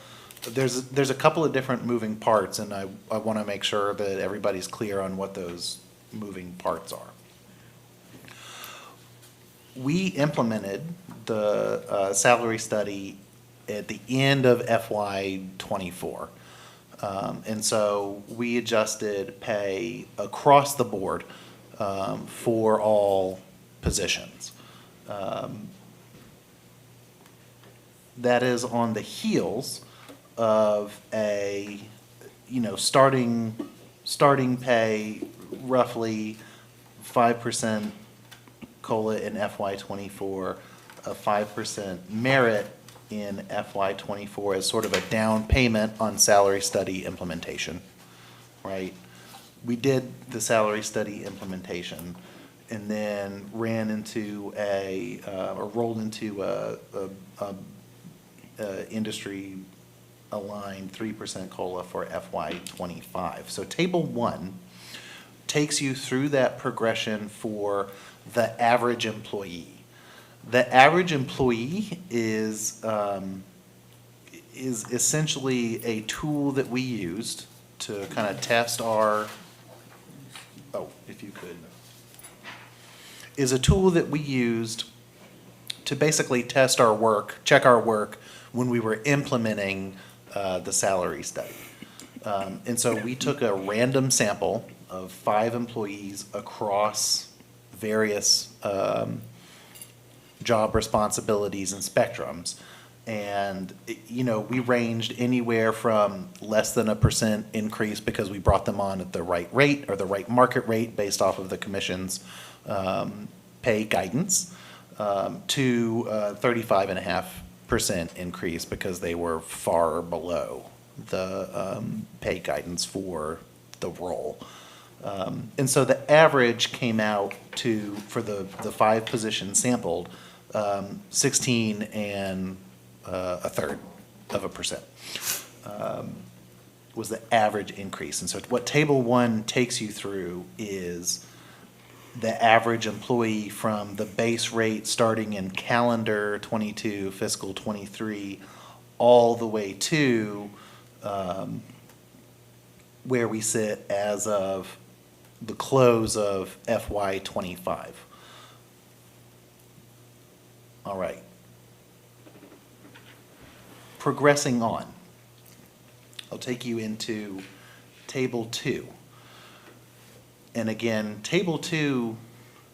there's a couple of different moving parts, and I want to make sure that everybody's clear on what those moving parts are. We implemented the salary study at the end of FY '24. And so we adjusted pay across the board for all positions. That is on the heels of a, starting pay roughly 5% COLA in FY '24, a 5% merit in FY '24 as sort of a down payment on salary study implementation, right? We did the salary study implementation and then ran into or rolled into a industry aligned 3% COLA for FY '25. So table 1 takes you through that progression for the average employee. The average employee is essentially a tool that we used to kind of test is a tool that we used to basically test our work, check our work when we were implementing the salary study. And so we took a random sample of 5 employees across various job responsibilities and spectrums. And, we ranged anywhere from less than 1% increase because we brought them on at the right rate or the right market rate based off of the commission's pay guidance, to 35.5% increase because they were far below the pay guidance for the role. And so the average came out to, for the 5 positions sampled, 16 and a third of a percent was the average increase. And so what table 1 takes you through is the average employee from the base rate starting in calendar '22, fiscal '23, all the way to where we sit as of the close of FY '25. All right. Progressing on, I'll take you into table 2. And again, table 2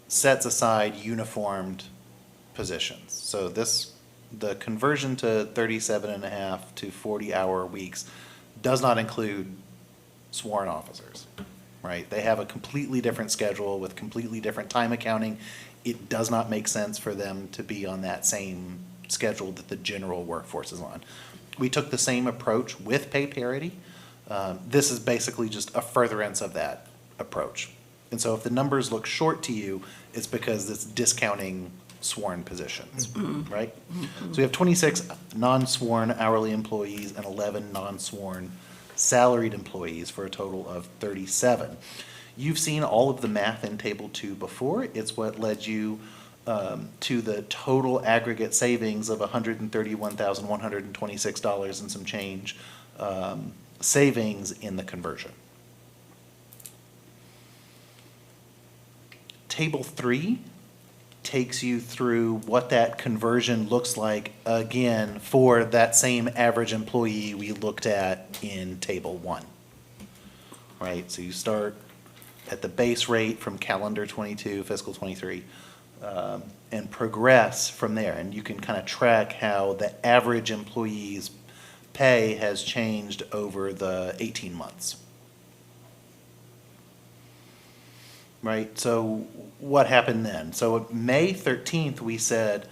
sets aside uniformed positions. So the conversion to 37.5 to 40-hour weeks does not include sworn officers, right? They have a completely different schedule with completely different time accounting. It does not make sense for them to be on that same schedule that the general workforce is on. We took the same approach with pay parity. This is basically just a furtherance of that approach. And so if the numbers look short to you, it's because it's discounting sworn positions, right? So we have 26 non-sworn hourly employees and 11 non-sworn salaried employees for a total of 37. You've seen all of the math in table 2 before. It's what led you to the total aggregate savings of $131,126 and some change, savings in the conversion. Table 3 takes you through what that conversion looks like, again, for that same average employee we looked at in Table 1. Right, so you start at the base rate from calendar 22, fiscal 23, and progress from there. And you can kind of track how the average employee's pay has changed over the 18 months. Right, so what happened then? So May 13th, we said,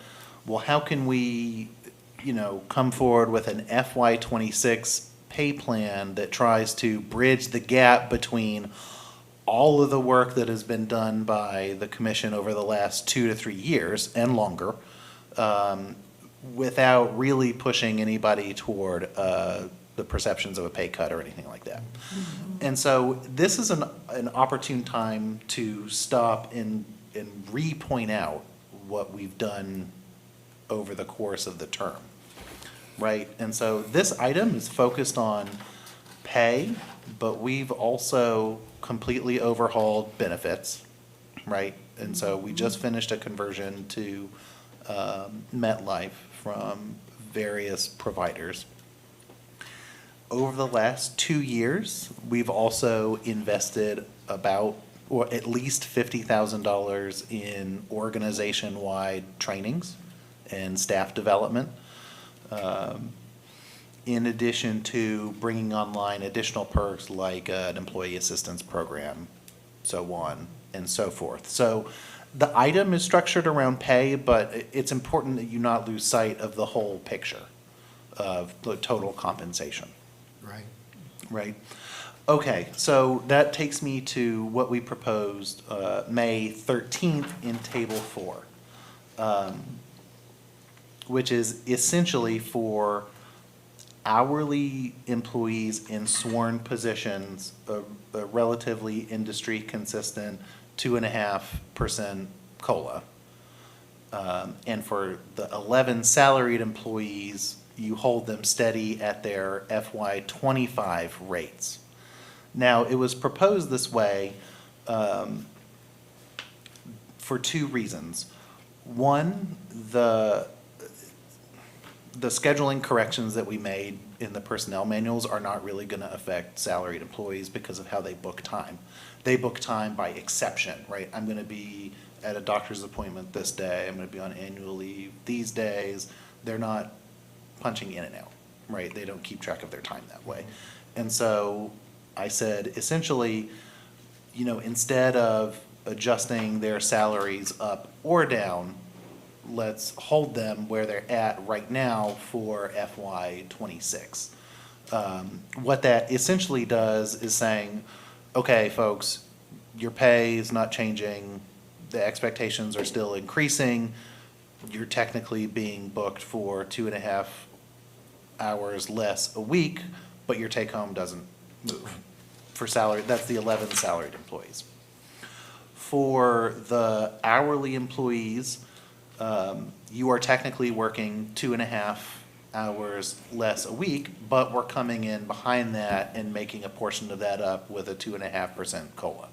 well, how can we, come forward with an FY '26 pay plan that tries to bridge the gap between all of the work that has been done by the commission over the last 2 to 3 years and longer, without really pushing anybody toward the perceptions of a pay cut or anything like that. And so this is an opportune time to stop and re-point out what we've done over the course of the term, right? And so this item is focused on pay, but we've also completely overhauled benefits, right? And so we just finished a conversion to MetLife from various providers. Over the last 2 years, we've also invested about, or at least $50,000 in organization-wide trainings and staff development, in addition to bringing online additional perks like an employee assistance program, so on and so forth. So the item is structured around pay, but it's important that you not lose sight of the whole picture of the total compensation. Right. Right. Okay, so that takes me to what we proposed May 13th in Table 4, which is essentially for hourly employees in sworn positions, a relatively industry consistent 2.5% COLA. And for the 11 salaried employees, you hold them steady at their FY '25 rates. Now, it was proposed this way for 2 reasons. One, the scheduling corrections that we made in the personnel manuals are not really going to affect salaried employees because of how they book time. They book time by exception, right? I'm going to be at a doctor's appointment this day. I'm going to be on annual leave these days. They're not punching in and out, right? They don't keep track of their time that way. And so I said, essentially, instead of adjusting their salaries up or down, let's hold them where they're at right now for FY '26. What that essentially does is saying, okay, folks, your pay is not changing, the expectations are still increasing, you're technically being booked for 2.5 hours less a week, but your take-home doesn't move. For salary, that's the 11 salaried employees. For the hourly employees, you are technically working 2.5 hours less a week, but we're coming in behind that and making a portion of that up with a 2.5% COLA,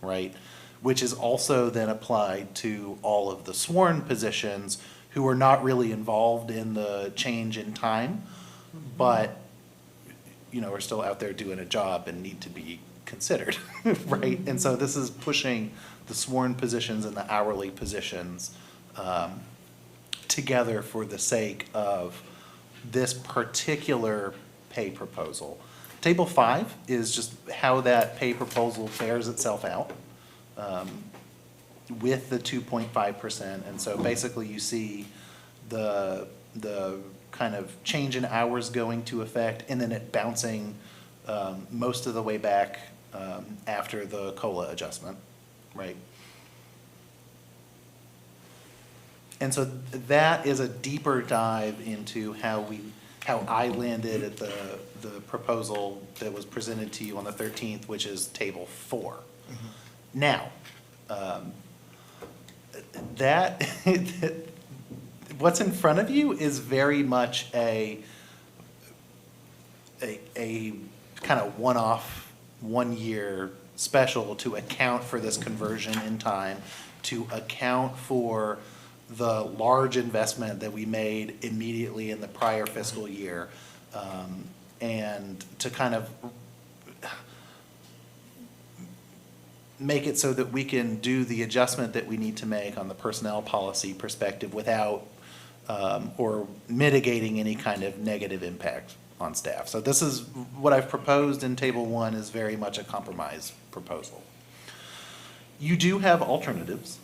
right? Which is also then applied to all of the sworn positions who are not really involved in the change in time, but, are still out there doing a job and need to be considered, right? And so this is pushing the sworn positions and the hourly positions together for the sake of this particular pay proposal. Table 5 is just how that pay proposal bears itself out with the 2.5%. And so basically you see the kind of change in hours going to effect and then it bouncing most of the way back after the COLA adjustment, right? And so that is a deeper dive into how I landed at the proposal that was presented to you on the 13th, which is Table 4. Mm-hmm. Now, that, what's in front of you is very much a kind of one-off, one-year special to account for this conversion in time, to account for the large investment that we made immediately in the prior fiscal year, and to kind of make it so that we can do the adjustment that we need to make on the personnel policy perspective without, or mitigating any kind of negative impact on staff. So this is, what I've proposed in Table 1 is very much a compromise proposal. You do have alternatives.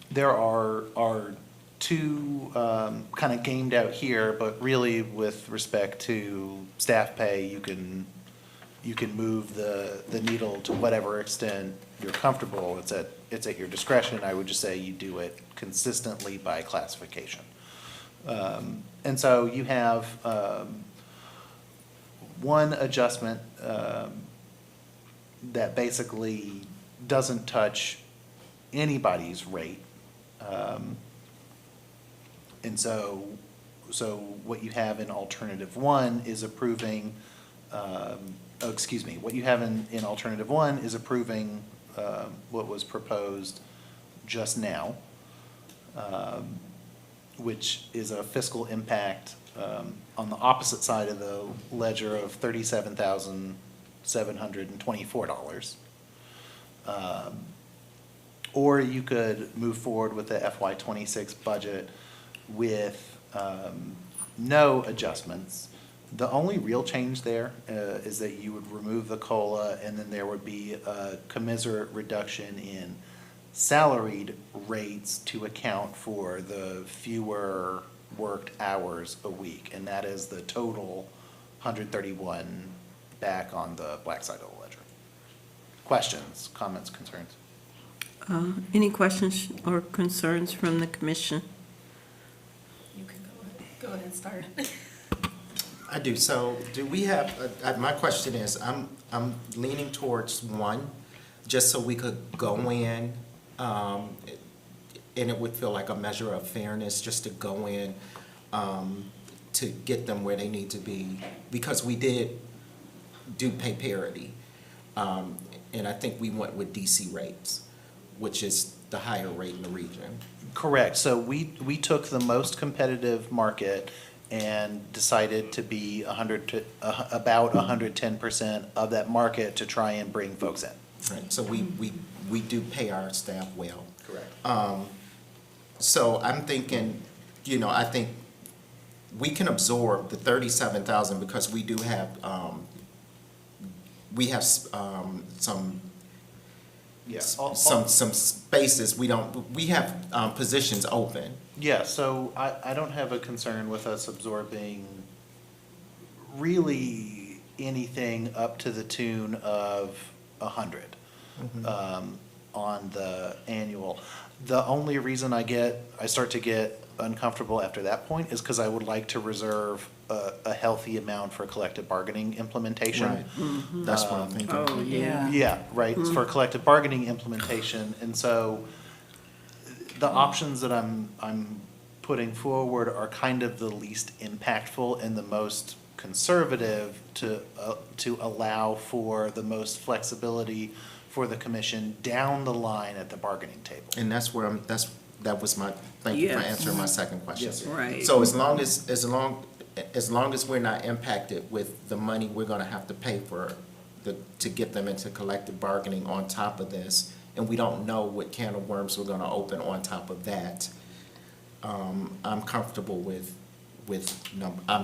There are two kind of gamed out here, but really with respect to staff pay, you can move the needle to whatever extent you're comfortable. It's at your discretion. I would just say you do it consistently by classification. And so you have one adjustment that basically doesn't touch anybody's rate. And so what you have in alternative 1 is approving, what you have in alternative 1 is approving what was proposed just now, which is a fiscal impact on the opposite side of the ledger of $37,724. Or you could move forward with the FY26 budget with no adjustments. The only real change there is that you would remove the COLA, and then there would be a commensurate reduction in salaried rates to account for the fewer worked hours a week, and that is the total 131 back on the black side of the ledger. Questions, comments, concerns? Any questions or concerns from the commission? You can go ahead and start. I do. So do we have, my question is, I'm leaning towards 1, just so we could go in, and it would feel like a measure of fairness just to go in, to get them where they need to be, because we do pay parity. And I think we went with DC rates, which is the higher rate in the region. Correct. So we took the most competitive market and decided to be about 110% of that market to try and bring folks in. Right. So we do pay our staff well. Correct. So I'm thinking, I think we can absorb the 37,000 because we do have, some Yeah. some spaces, we have positions open. Yeah, so I don't have a concern with us absorbing really anything up to the tune of 100 on the annual. The only reason I start to get uncomfortable after that point is because I would like to reserve a healthy amount for collective bargaining implementation. Right. That's what I'm thinking. Oh, yeah. Yeah, right, it's for collective bargaining implementation, and so the options that I'm putting forward are kind of the least impactful and the most conservative to allow for the most flexibility for the commission down the line at the bargaining table. And that's where that was thank you for Yes. answering my second question. Yes, sir. Right. So as long as we're not impacted with the money we're gonna have to pay to get them into collective bargaining on top of this, and we don't know what can of worms we're gonna open on top of that, I'm comfortable with number 1.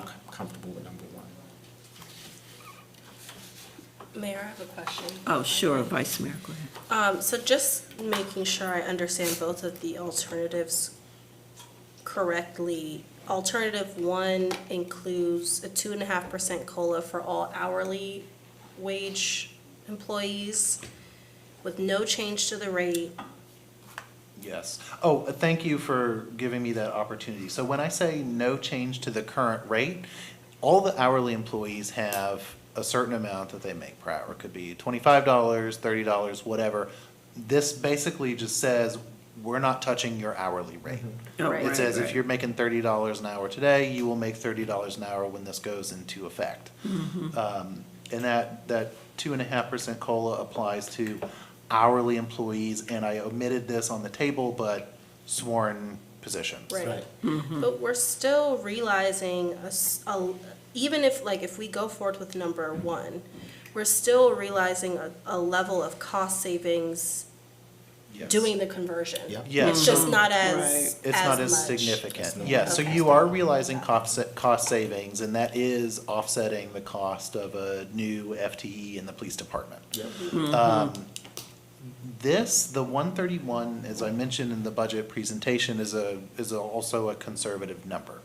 Mayor, I have a question. Oh, sure, Vice Mayor, go ahead. So just making sure I understand both of the alternatives correctly. Alternative 1 includes a 2.5% COLA for all hourly wage employees with no change to the rate. Yes. Oh, thank you for giving me that opportunity. So when I say no change to the current rate, all the hourly employees have a certain amount that they make per hour. It could be $25, $30, whatever. This basically just says, we're not touching your hourly rate. Oh, Right. It right, says if right. you're making $30 an hour today, you will make $30 an hour when this goes into effect. And that 2.5% COLA applies to hourly employees, and I omitted this on the table, but sworn positions. Right. But we're still realizing even if, like, if we go forward with number one, we're still realizing a level of cost savings Yes. doing the conversion. Yep. Yes. It's just not as, Right. It's not as much. significant, yes, so you are realizing cost savings, and that is offsetting the cost of a new FTE in the police department. The 131, as I mentioned in the budget presentation, is also a conservative number.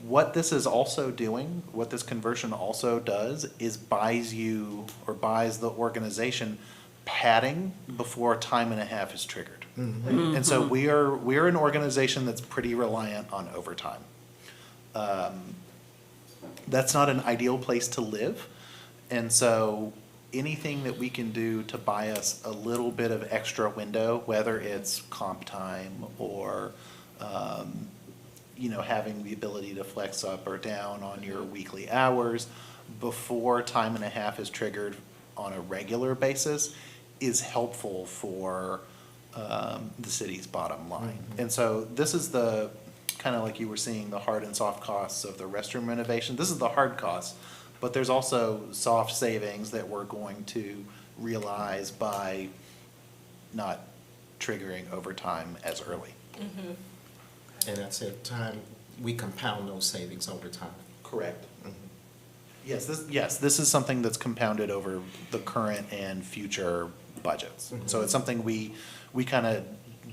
What this is also doing, what this conversion also does, is buys the organization padding before time and a half is triggered. And so we're an organization that's pretty reliant on overtime. That's not an ideal place to live, and so anything that we can do to buy us a little bit of extra window, whether it's comp time or, having the ability to flex up or down on your weekly hours before time and a half is triggered on a regular basis, is helpful for the city's bottom line. And so this is the, kind of like you were seeing, the hard and soft costs of the restroom renovation. This is the hard costs, but there's also soft savings that we're going to realize by not triggering overtime as early. And at the same time, we compound those savings over time. Correct. Yes, this is something that's compounded over the current and future budgets. So it's something we kind of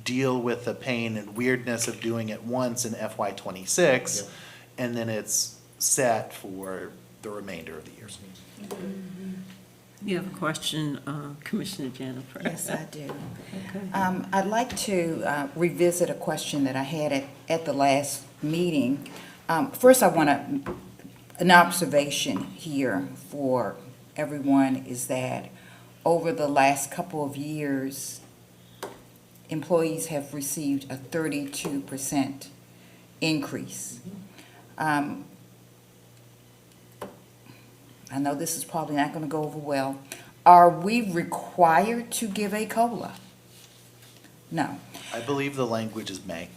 deal with the pain and weirdness of doing it once in FY '26, Yep. and then it's set for the remainder of the years. You have a question, Commissioner Jennifer? Yes, I do. Okay. I'd like to revisit a question that I had at the last meeting. First, I want an observation here for everyone is that over the last couple of years, employees have received a 32% increase. I know this is probably not going to go over well. Are we required to give a COLA? No. I believe the language is may.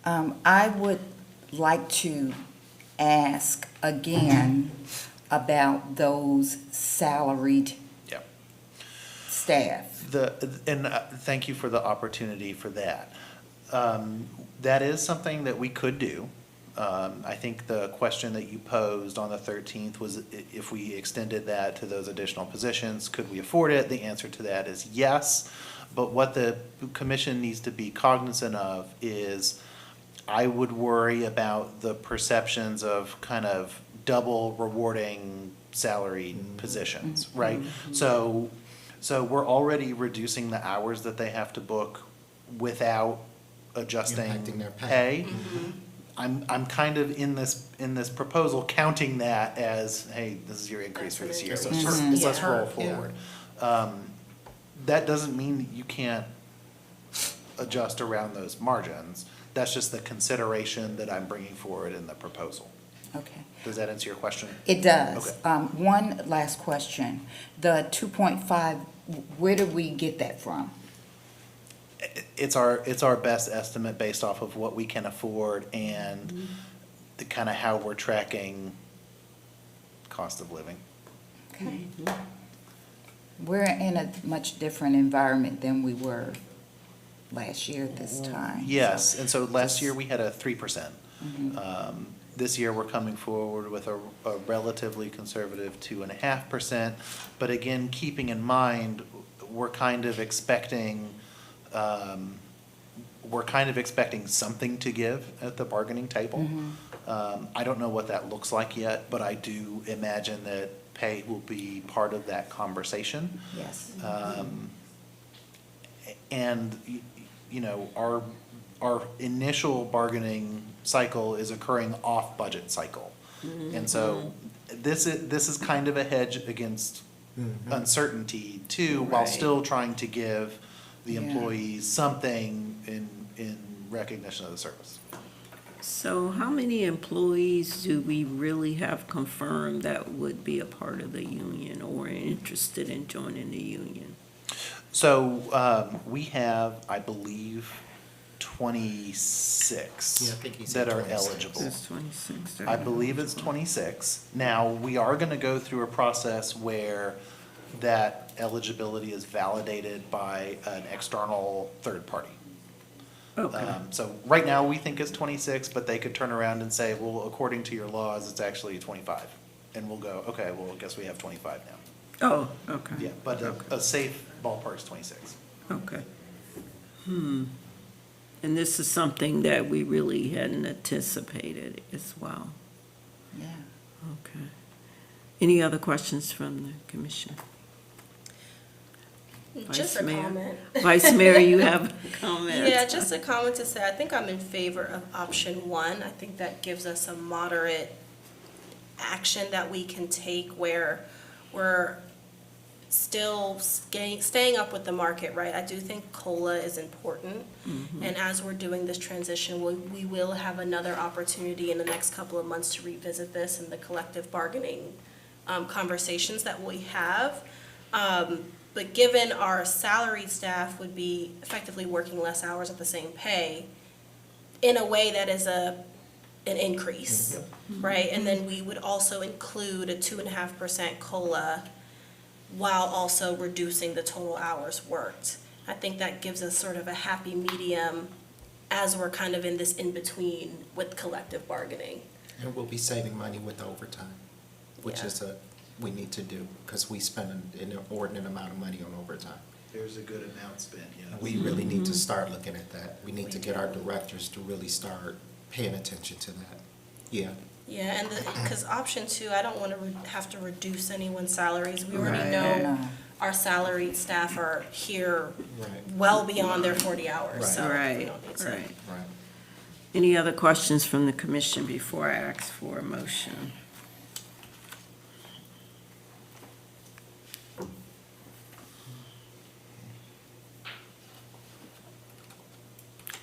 I would like to ask again about those salaried Yep. staff. Thank you for the opportunity for that. That is something that we could do. I think the question that you posed on the 13th was if we extended that to those additional positions, could we afford it? The answer to that is yes. But what the commission needs to be cognizant of is I would worry about the perceptions of kind of double rewarding salaried positions, right? So we're already reducing the hours that they have to book without adjusting Impacting their pay. I'm kind of in this proposal counting that as, hey, this is your increase for this year. It's a Let's perk. let's Yeah. roll forward. That doesn't mean that you can't adjust around those margins. That's just the consideration that I'm bringing forward in the proposal. Okay. Does that answer your question? It does. Okay. One last question. The 2.5, where did we get that from? It's our best estimate based off of what we can afford and the kind of how we're tracking cost of living. Okay. We're in a much different environment than we were last year at this time. Yes, and so last year we had a 3%. This year, we're coming forward with a relatively conservative 2.5%. But again, keeping in mind, we're kind of expecting something to give at the bargaining table. I don't know what that looks like yet, but I do imagine that pay will be part of that conversation. Yes. And, you know, our initial bargaining cycle is occurring off budget cycle. And so this is kind of a hedge against uncertainty too, while Right. still trying to give the Yeah. employees something in recognition of the service. So how many employees do we really have confirmed that would be a part of the union or interested in joining the union? So, we have, I believe, 26 Yeah, I think he said that are 26. eligible. There's 26. I believe it's 26. Now, we are going to go through a process where that eligibility is validated by an external third party. Okay, So right now, we think it's 26, but they could turn around and say, well, according to your laws, it's actually 25. And we'll go, okay, well, I guess we have 25 now. oh, okay. Yeah, but a safe ballpark is 26. Okay. And this is something that we really hadn't anticipated as well. Yeah. Okay. Any other questions from the commission? Just Vice a Mayor? comment. Vice Mayor, you have a comment? Yeah, just a comment to say, I think I'm in favor of option one. I think that gives us a moderate action that we can take where we're still staying up with the market, right? I do think COLA is important. And as we're doing this transition, we will have another opportunity in the next couple of months to revisit this and the collective bargaining conversations that we have. But given our salaried staff would be effectively working less hours at the same pay, in a way that is an increase, right? And then we would also include a 2.5% COLA while also reducing the total hours worked. I think that gives us sort of a happy medium as we're kind of in this in-between with collective bargaining. And we'll be saving money with overtime, which Yeah. is we need to do, because we spend an inordinate amount of money on overtime. There's a good amount spent, And we really need to start looking at that. We need to get our directors to really start paying attention to that. Yeah. Yeah, and because option two, I don't want to have to reduce anyone's salaries. We already Right. know No. our salaried staff are here Right. well beyond their 40 hours, Right. so we Right, don't need to. right. Right. Any other questions from the commission before I ask for a motion?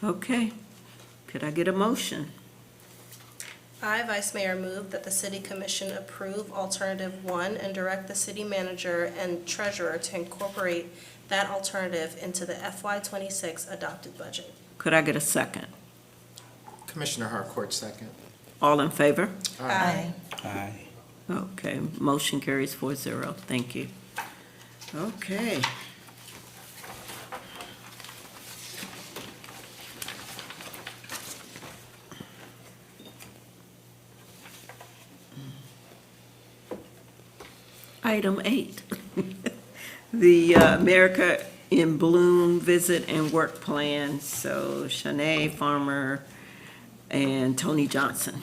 Okay, could I get a motion? I, Vice Mayor, move that the City Commission approve alternative one and direct the city manager and treasurer to incorporate that alternative into the FY26 adopted budget. Could I get a second? Commissioner Harcourt, second. All in favor? Aye. Aye. Okay, motion carries 4-0. Thank you. Okay. Item 8, the America in Bloom visit and work plan. So Shanae Farmer and Tony Johnson.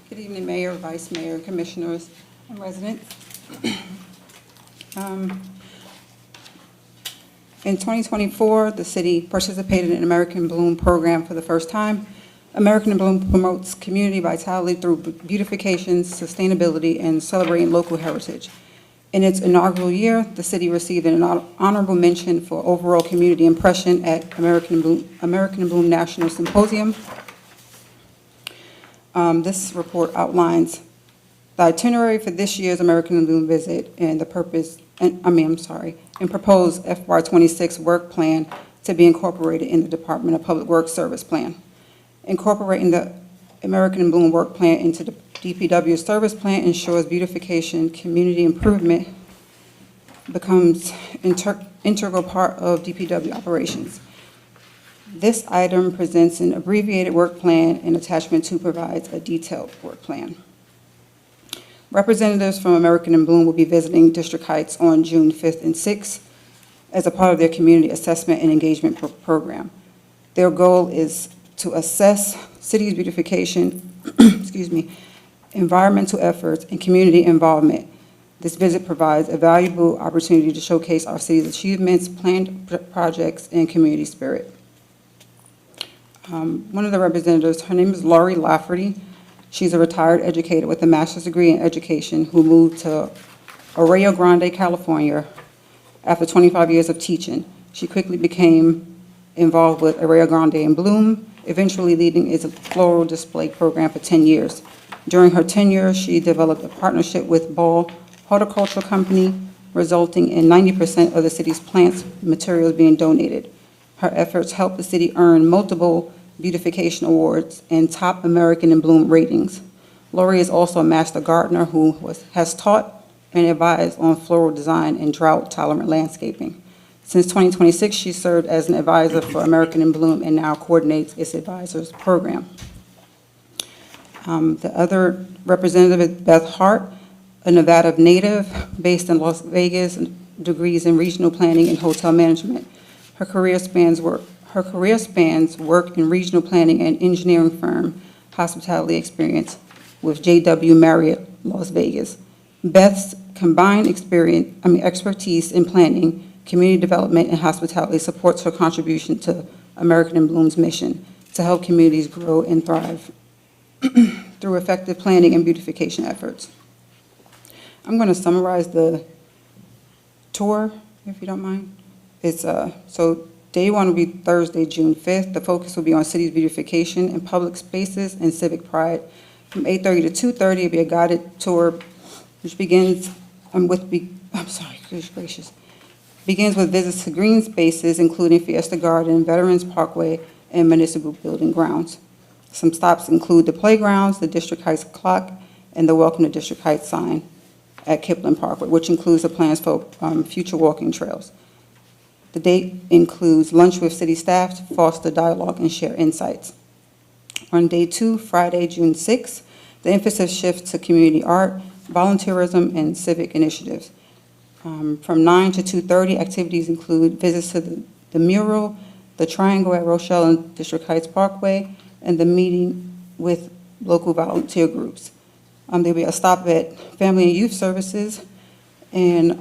Good evening, Mayor, Vice Mayor, Commissioners, and residents. In 2024, the city participated in an American Bloom program for the first time. American Bloom promotes community vitality through beautification, sustainability, and celebrating local heritage. In its inaugural year, the city received an honorable mention for overall community impression at American Bloom National Symposium. This report outlines the itinerary for this year's American Bloom visit and the purpose, and proposed FY26 work plan to be incorporated in the Department of Public Works Service Plan. Incorporating the American Bloom work plan into the DPW service plan ensures beautification, community improvement becomes integral part of DPW operations. This item presents an abbreviated work plan, and attachment 2 provides a detailed work plan. Representatives from American Bloom will be visiting District Heights on June 5th and 6th as a part of their community assessment and engagement program. Their goal is to assess city's beautification, environmental efforts, and community involvement. This visit provides a valuable opportunity to showcase our city's achievements, planned projects, and community spirit. One of the representatives, her name is Laurie Lafferty. She's a retired educator with a master's degree in education who moved to Arroyo Grande, California after 25 years of teaching. She quickly became involved with Arroyo Grande in Bloom, eventually leading its floral display program for 10 years. During her tenure, she developed a partnership with Ball Horticultural Company, resulting in 90% of the city's plants materials being donated. Her efforts helped the city earn multiple beautification awards and top American in Bloom ratings. Lori is also a master gardener who has taught and advised on floral design and drought-tolerant landscaping. Since 2026, she served as an advisor for American in Bloom and now coordinates its advisors program. The other representative is Beth Hart, a Nevada native based in Las Vegas, degrees in regional planning and hotel management. Her career spans work in regional planning and engineering firm, hospitality experience with JW Marriott, Las Vegas. Beth's combined expertise in planning, community development, and hospitality supports her contribution to American in Bloom's mission to help communities grow and thrive through effective planning and beautification efforts. I'm going to summarize the tour, if you don't mind. It's, so day one will be Thursday, June 5th. The focus will be on city's beautification and public spaces and civic pride. From 8:30 to 2:30, it'll be a guided tour, which begins begins with visits to green spaces, including Fiesta Garden, Veterans Parkway, and municipal building grounds. Some stops include the playgrounds, the District Heights clock, and the Welcome to District Heights sign at Kipling Parkway, which includes the plans for future walking trails. The date includes lunch with city staff to foster dialogue and share insights. On day two, Friday, June 6th, the emphasis shifts to community art, volunteerism, and civic initiatives. From 9 to 2:30, activities include visits to the mural, the triangle at Rochelle and District Heights Parkway, and the meeting with local volunteer groups. There'll be a stop at Family and Youth Services, and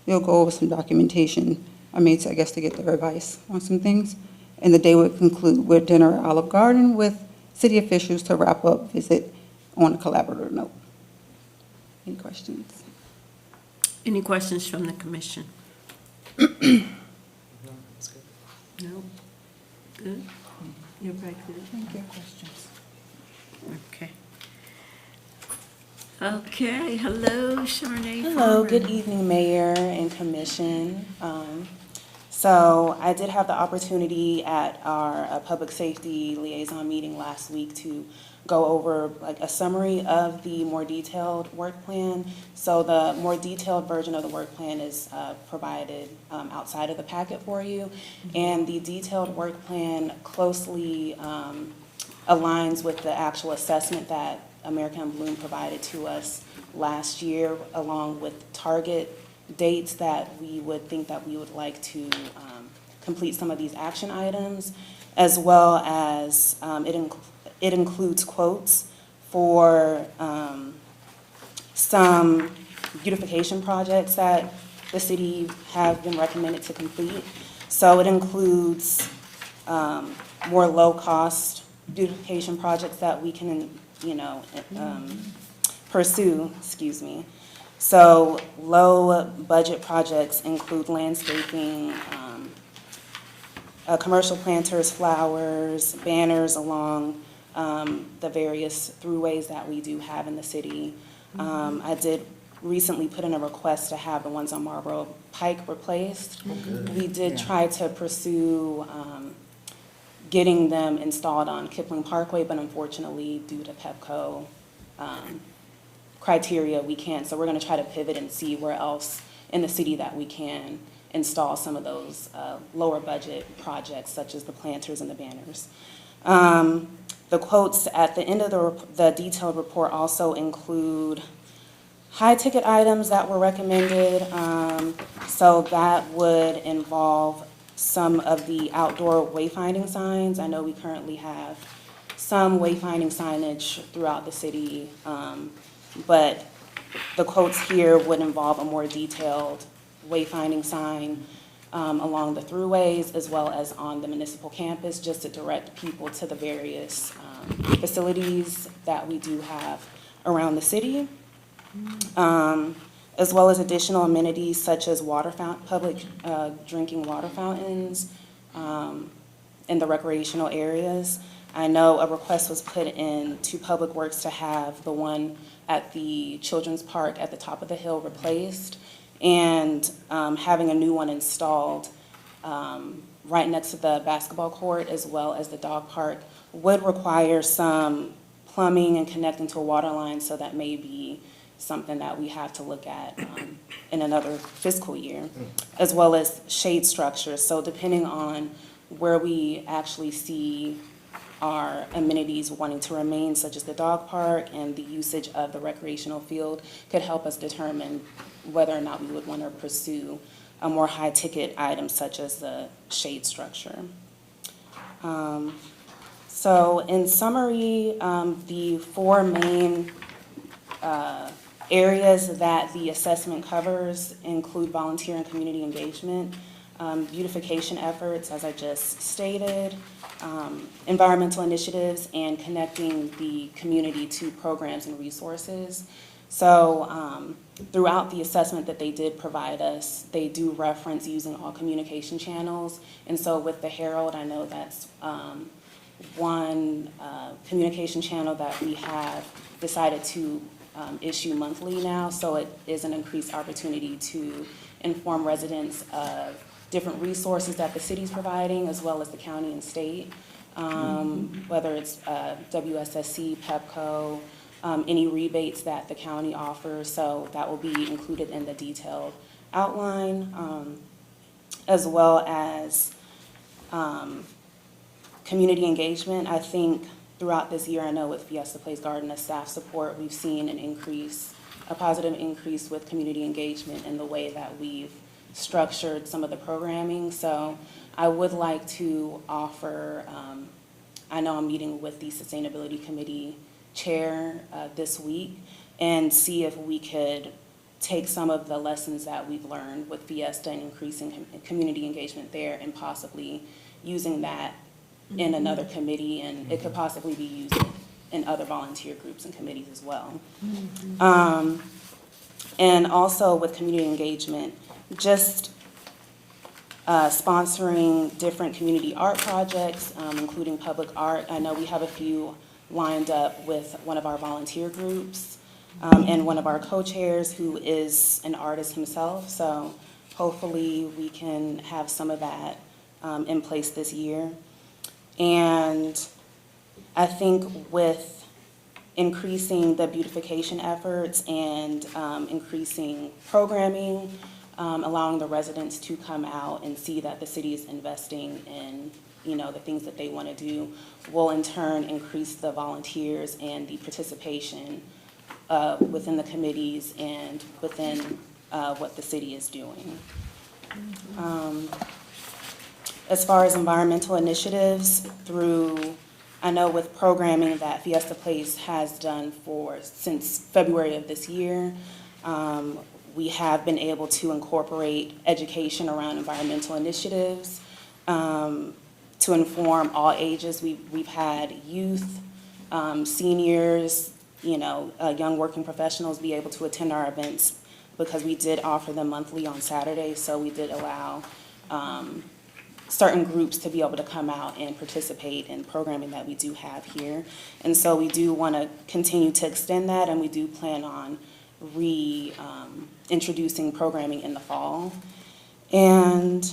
they'll go over some documentation, to get their advice on some things. And the day would conclude with dinner at Olive Garden with city officials to wrap up visit on a collaborative note. Any questions? Any questions from the commission? No, it's good. No? Good? You're right, good? Thank you. Questions? Okay. Okay, hello, Sharnae. Hello, Farmer. good evening, Mayor and Commission. So I did have the opportunity at our Public Safety Liaison meeting last week to go over like a summary of the more detailed work plan. So the more detailed version of the work plan is provided outside of the packet for you. And the detailed work plan closely aligns with the actual assessment that American in Bloom provided to us last year, along with target dates that we would think that we would like to complete some of these action items, as well as it includes quotes for some beautification projects that the city have been recommended to complete. So it includes more low-cost beautification projects that we can, pursue, So low-budget projects include landscaping, commercial planters, flowers, banners along the various throughways that we do have in the city. I did recently put in a request to have the ones on Marlboro Pike replaced. We did try to pursue getting them installed on Kipling Parkway, but unfortunately, due to PEPCO criteria, we can't. So we're going to try to pivot and see where else in the city that we can install some of those lower budget projects, such as the planters and the banners. The quotes at the end of the detailed report also include high-ticket items that were recommended. So that would involve some of the outdoor wayfinding signs. I know we currently have some wayfinding signage throughout the city, but the quotes here would involve a more detailed wayfinding sign. along the throughways as well as on the municipal campus, just to direct people to the various facilities that we do have around the city, as well as additional amenities such as public drinking water fountains in the recreational areas. I know a request was put in to Public Works to have the one at the Children's Park at the top of the hill replaced, and having a new one installed right next to the basketball court as well as the dog park would require some plumbing and connecting to a water line, so that may be something that we have to look at in another fiscal year, as well as shade structures. So depending on where we actually see our amenities wanting to remain, such as the dog park and the usage of the recreational field, could help us determine whether or not we would want to pursue a more high-ticket item such as the shade structure. So in summary, the four main areas that the assessment covers include volunteer and community engagement, beautification efforts, as I just stated, environmental initiatives, and connecting the community to programs and resources. So throughout the assessment that they did provide us, they do reference using all communication channels. And so with the Herald, I know that's one communication channel that we have decided to issue monthly now. So it is an increased opportunity to inform residents of different resources that the city's providing, as well as the county and state, whether it's WSSC, PEPCO, any rebates that the county offers. So that will be included in the detailed outline, as well as community engagement. I think throughout this year, I know with Fiesta Place Garden as staff support, we've seen an increase, a positive increase with community engagement in the way that we've structured some of the programming. So I would like to offer, I know I'm meeting with the Sustainability Committee Chair this week, and see if we could take some of the lessons that we've learned with Fiesta and increasing community engagement there, and possibly using that in another committee, and it could possibly be used in other volunteer groups and committees as well. And also with community engagement, just sponsoring different community art projects, including public art. I know we have a few lined up with one of our volunteer groups, and one of our co-chairs who is an artist himself. So hopefully we can have some of that in place this year. And I think with increasing the beautification efforts and increasing programming, allowing the residents to come out and see that the city is investing in, the things that they want to do, will in turn increase the volunteers and the participation within the committees and within what the city is doing. As far as environmental initiatives, I know with programming that Fiesta Place has done since February of this year, we have been able to incorporate education around environmental initiatives to inform all ages. We've had youth, seniors, young working professionals be able to attend our events, because we did offer them monthly on Saturdays. So we did allow certain groups to be able to come out and participate in programming that we do have here. And so we do want to continue to extend that, and we do plan on introducing programming in the fall. And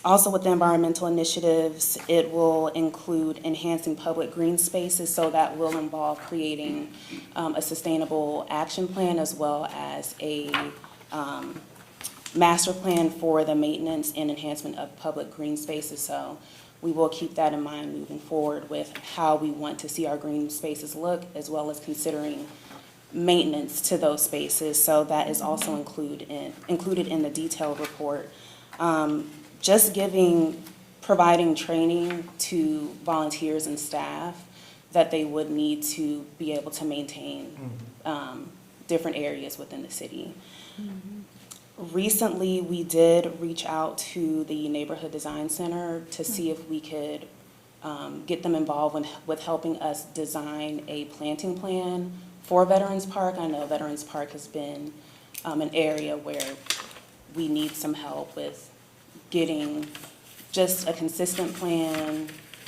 also with the environmental initiatives, it will include enhancing public green spaces, so that will involve creating a sustainable action plan, as well as a master plan for the maintenance and enhancement of public green spaces. So we will keep that in mind moving forward with how we want to see our green spaces look, as well as considering maintenance to those spaces. So that is also included in the detailed report. Just providing training to volunteers and staff that they would need to be able to maintain different areas within the city. Recently, we did reach out to the Neighborhood Design Center to see if we could get them involved with helping us design a planting plan for Veterans Park. I know Veterans Park has been an area where we need some help with getting just a consistent plan,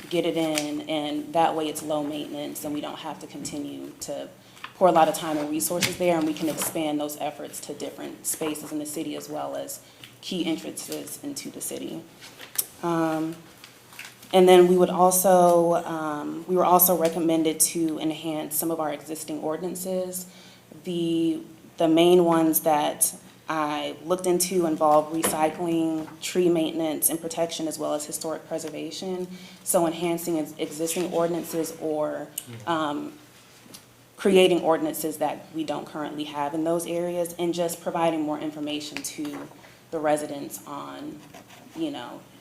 get it in, and that way it's low maintenance and we don't have to continue to pour a lot of time and resources there, and we can expand those efforts to different spaces in the city as well as key entrances into the city. And then we were also recommended to enhance some of our existing ordinances. The main ones that I looked into involve recycling, tree maintenance and protection, as well as historic preservation. So enhancing existing ordinances or creating ordinances that we don't currently have in those areas, and just providing more information to the residents on,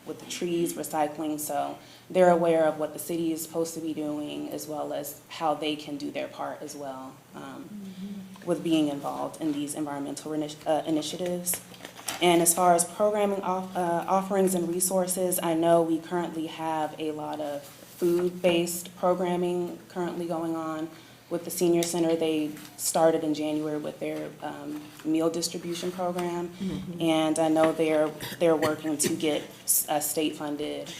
with the trees, recycling, so they're aware of what the city is supposed to be doing, as well as how they can do their part as well with being involved in these environmental initiatives. And as far as programming offerings and resources, I know we currently have a lot of food-based programming currently going on. With the senior center, they started in January with their meal distribution program, and I know they're working to get a state-funded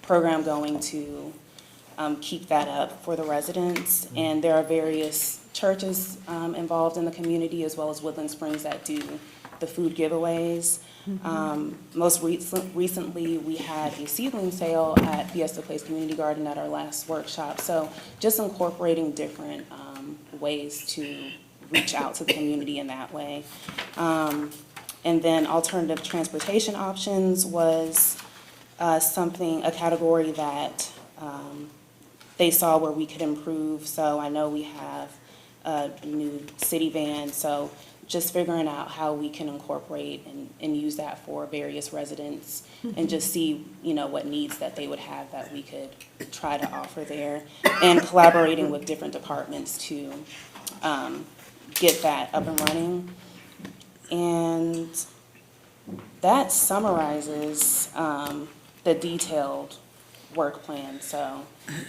program going to keep that up for the residents. And there are various churches involved in the community, as well as Woodland Springs, that do the food giveaways. Most recently, we had a seedling sale at Fiesta Place Community Garden at our last workshop. So just incorporating different ways to reach out to the community in that way. And then alternative transportation options was a category that they saw where we could improve. So I know we have a new city van, so just figuring out how we can incorporate and use that for various residents and just see, what needs that they would have that we could try to offer there, and collaborating with different departments to get that up and running. And that summarizes the detailed work plan. So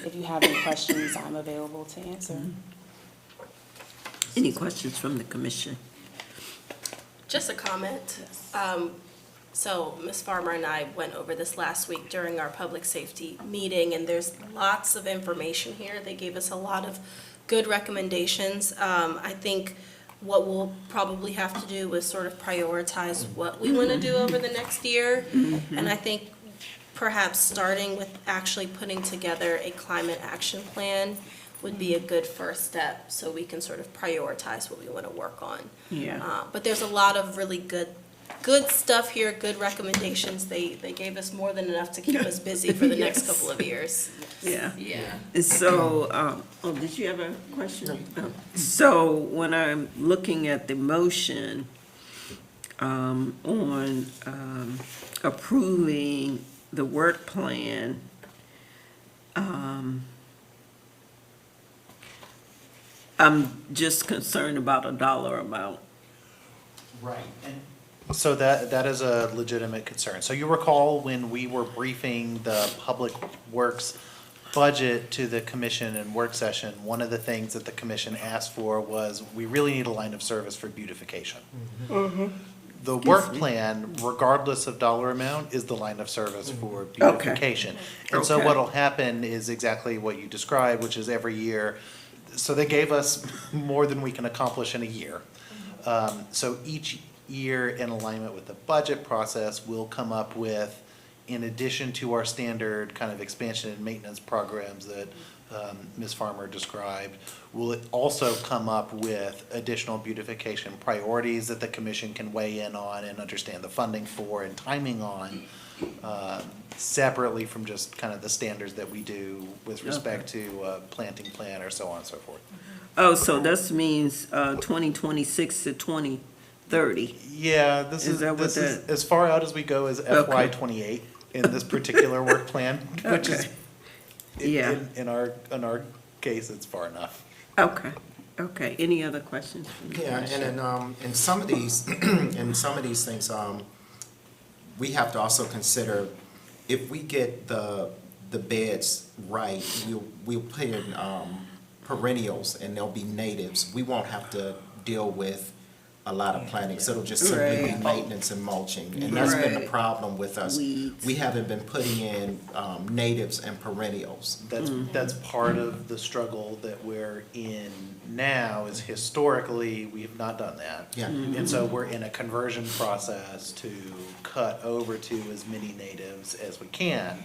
if you have any questions, I'm available to answer. Any questions from the commission? Just a comment. So Ms. Farmer and I went over this last week during our public safety meeting, and there's lots of information here. They gave us a lot of good recommendations. I think what we'll probably have to do is sort of prioritize what we want to do over the next year. And I think perhaps starting with actually putting together a climate action plan would be a good first step, so we can sort of prioritize what we want to work on. Yeah. But there's a lot of really good stuff here, good recommendations. They gave us more than enough to keep us busy for the next couple of years. Yeah. Yeah. And so, did you have a question? No. So when I'm looking at the motion on approving the work plan, I'm just concerned about a dollar amount. Right. And so that is a legitimate concern. So you recall when we were briefing the Public Works budget to the commission in work session, one of the things that the commission asked for was, we really need a line of service for beautification. The work plan, regardless of dollar amount, is the line of service for beautification. And so Okay. what'll happen is exactly what you described, which is every year, so they gave us more than we can accomplish in a year. So each year, in alignment with the budget process, we'll come up with, in addition to our standard kind of expansion and maintenance programs that Ms. Farmer described, will it also come up with additional beautification priorities that the commission can weigh in on and understand the funding for and timing on, separately from just kind of the standards that we do with respect to planting plan or so on and so forth. Oh, so this means 2026 to 2030. Yeah, Is that what this is that- as far out as we go as FY '28 in this particular work plan, which is, Yeah. in our case, it's far enough. Okay, Okay, any other questions? from the Yeah, commission? and then, in some of these, in some of these things, we have to also consider, if we get the beds right, we'll put in, perennials and they'll be natives. We won't have to deal with a lot of planting, so it'll just simply be Right. maintenance and mulching. And that's been the Right. problem with us. Weeds. We haven't been putting in, natives and perennials. That's part of the struggle that we're in now, is historically, we have not done that. Yeah. And so we're in a conversion process to cut over to as many natives as we can,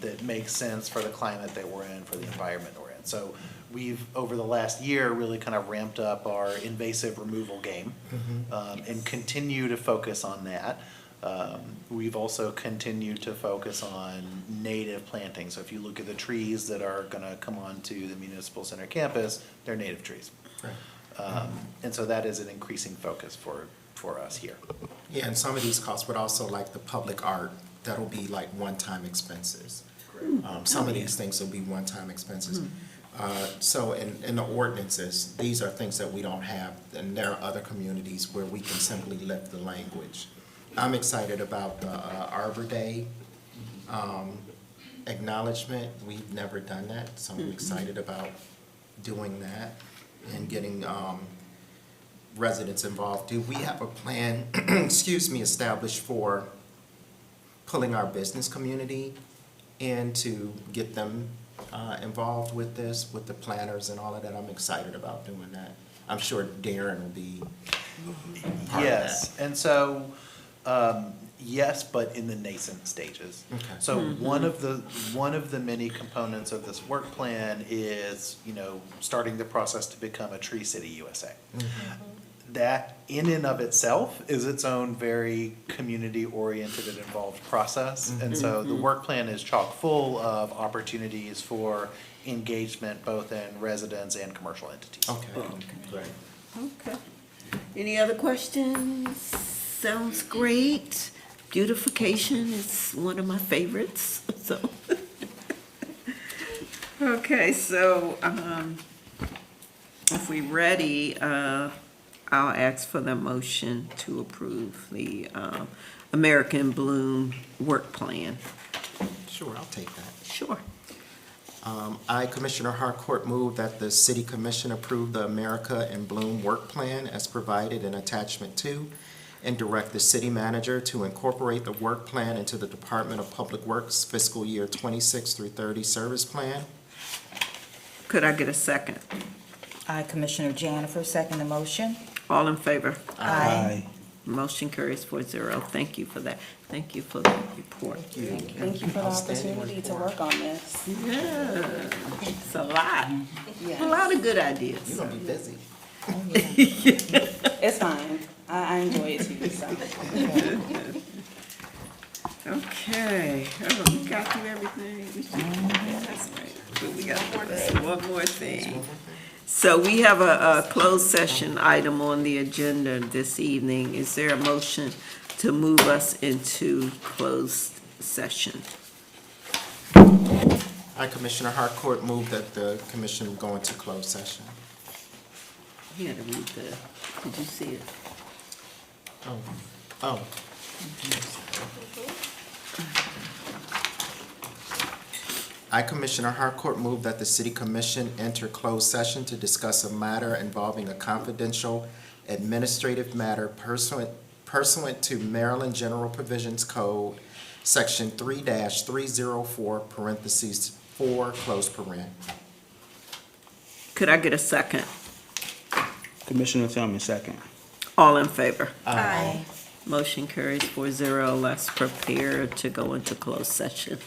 that makes sense for the climate that we're in, for the environment that we're in. So we've, over the last year, really kind of ramped up our invasive removal game, and continue to focus on that. We've also continued to focus on native planting. So if you look at the trees that are gonna come onto the municipal center campus, they're native trees. Right. And so that is an increasing focus for us here. Yeah, and some of these costs, but also like the public art, that'll be like one-time expenses. Some of these things will be one-time expenses. So in the ordinances, these are things that we don't have, and there are other communities where we can simply lift the language. I'm excited about the Arbor Day acknowledgement. We've never done that, so I'm excited about doing that and getting residents involved. Do we have a plan, excuse me, established for pulling our business community in to get them involved with this, with the planners and all of that? I'm excited about doing that. I'm sure Darren will be part of Yes, and so, yes, but in the nascent stages. Okay. So one of the many components of this work plan is, starting the process to become a Tree City USA. That in and of itself is its own very community-oriented and involved process. And so the work plan is chock full of opportunities for engagement, both in residents and commercial entities. Okay, great. Okay. Any other questions? Sounds great. Beautification is one of my favorites, so. Okay, so, if we're ready, I'll ask for the motion to approve the, American Bloom Work Plan. Sure, I'll take that. Sure. I, Commissioner Harcourt, move that the City Commission approve the America in Bloom Work Plan as provided in Attachment 2, and direct the city manager to incorporate the work plan into the Department of Public Works fiscal year 26 through 30 service plan. Could I get a second? I, Commissioner Janifer, second the motion. All in favor? Aye. Motion carries 4-0. Thank you for that. Thank you for the report. Thank you for the opportunity to work on this. Yeah, it's a lot. Yes. A lot of good ideas. You're gonna be busy. It's fine. I enjoy it too, so. Okay, we got through everything. That's right. But we got one more thing. So we have a closed session item on the agenda this evening. Is there a motion to move us into closed session? I, Commissioner Harcourt, move that the commission go into closed session. You had to read did you see it? Oh. I, Commissioner Harcourt, move that the City Commission enter closed session to discuss a matter involving a confidential administrative matter pursuant to Maryland General Provisions Code, Section 3-304, parentheses 4, close paren. Could I get a second? Commissioner Tillman, second. All in favor? Aye. Motion carries 4-0. Let's prepare to go into closed session.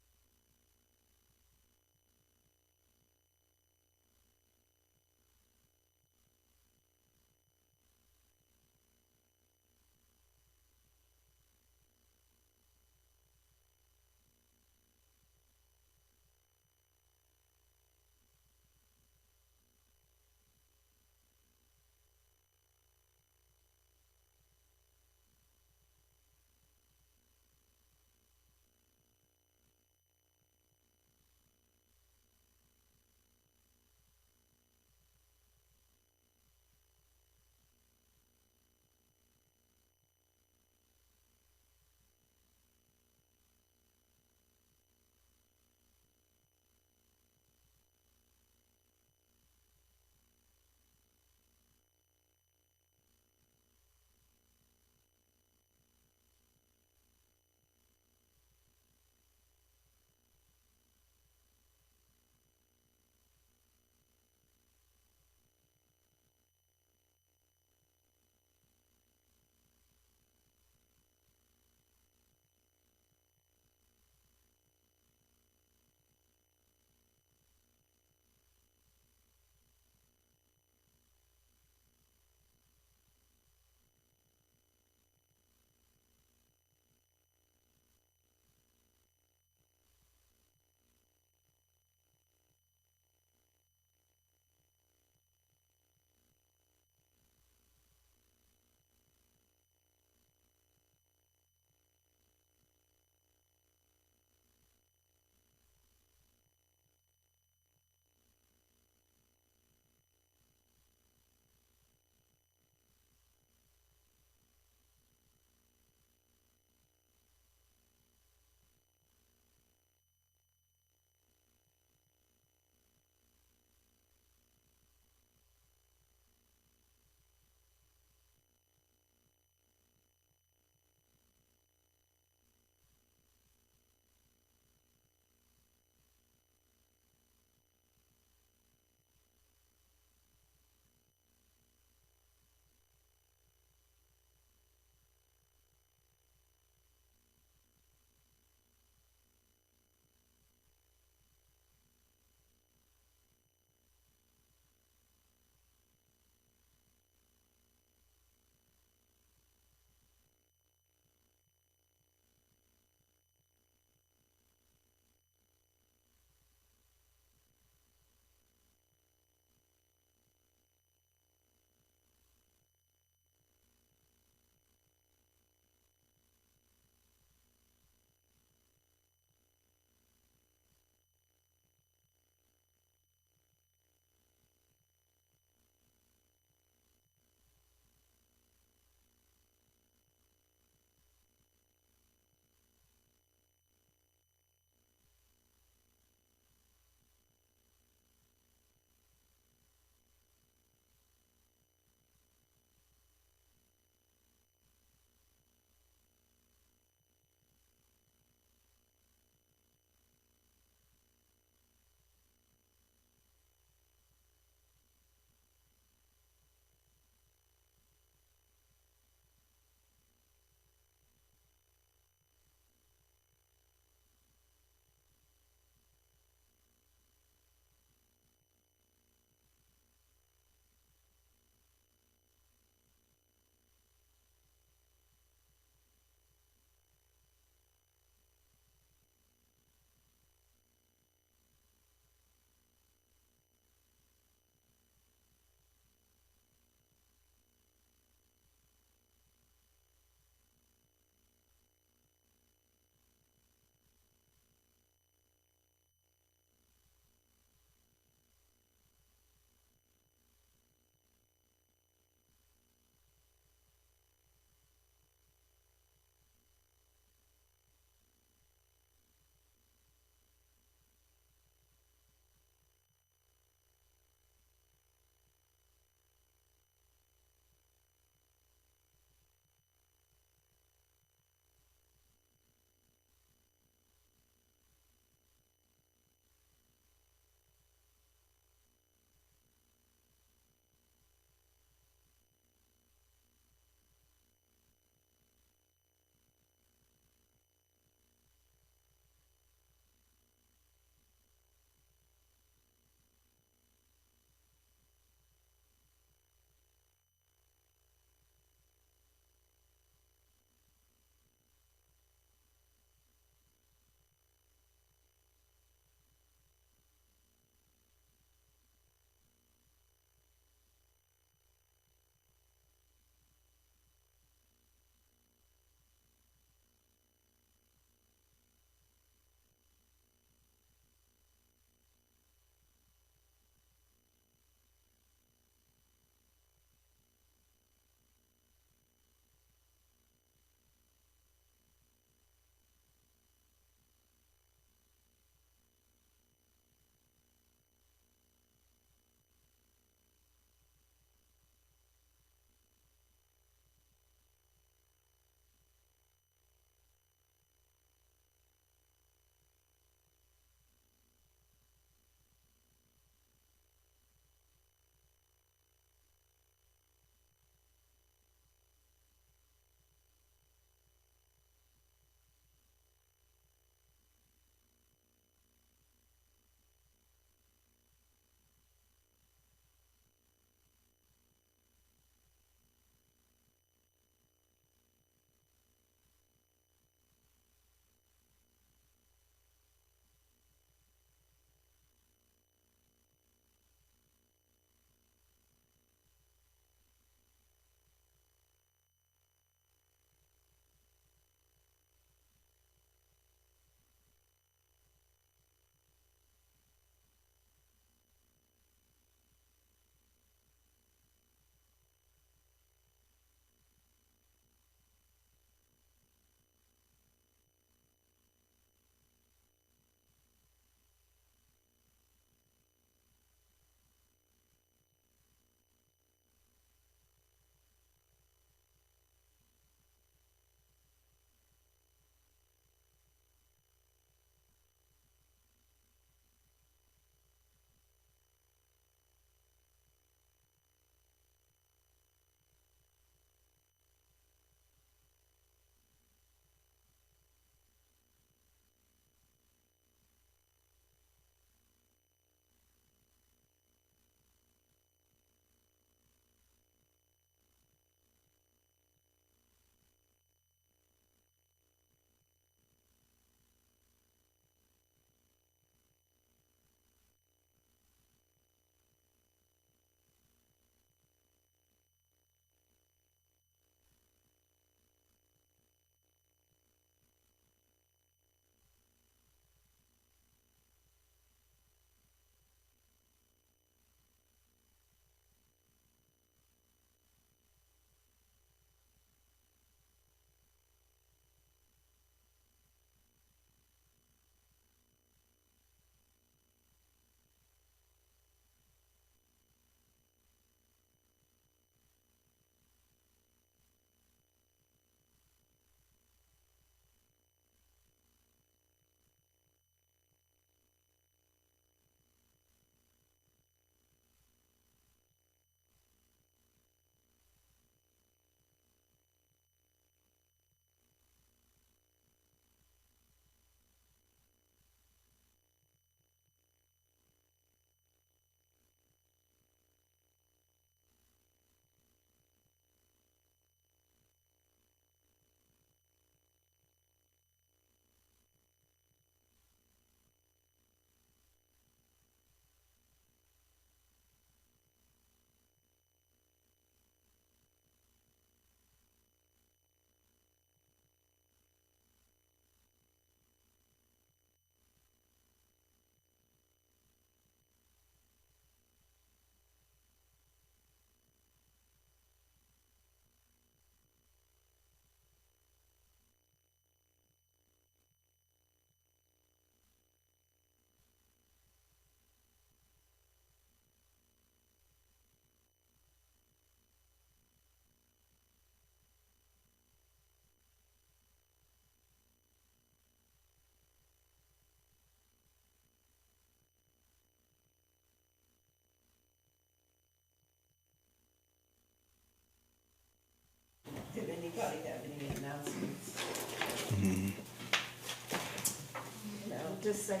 just say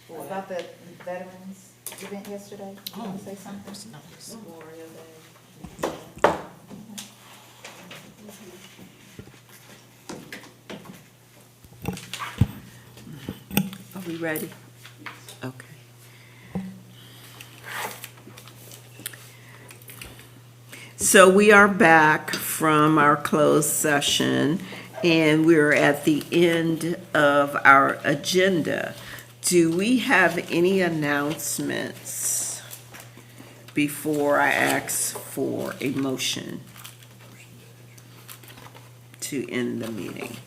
about the veterans event yesterday? You want to say something? Memorial Day. Are we ready? Okay. So we are back from our closed session, and we're at the end of our agenda. Do we have any announcements before I ask for a motion to end the meeting?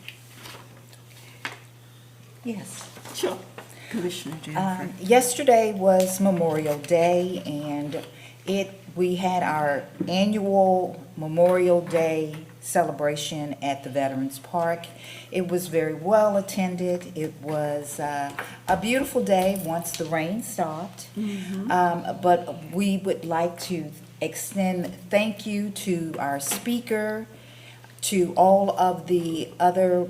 Yes. Sure. Commissioner Jennifer. Yesterday was Memorial Day, and we had our annual Memorial Day celebration at the Veterans Park. It was very well attended. It was a beautiful day once the rain stopped. But we would like to extend thank you to our speaker, to all of the other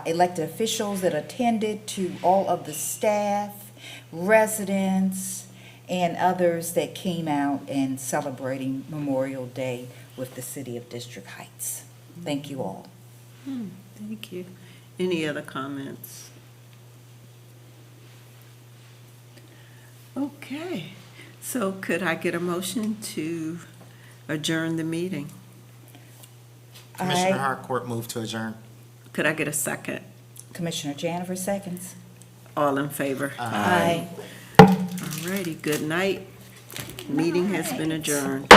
elected officials that attended, to all of the staff, residents, and others that came out and celebrating Memorial Day with the city of District Heights. Thank you all. Thank you. Any other comments? Okay, so could I get a motion to adjourn the meeting? Commissioner Harcourt moved to adjourn. Could I get a second? Commissioner Janiver seconds. All in favor? Aye. All righty, good night. Meeting has been adjourned.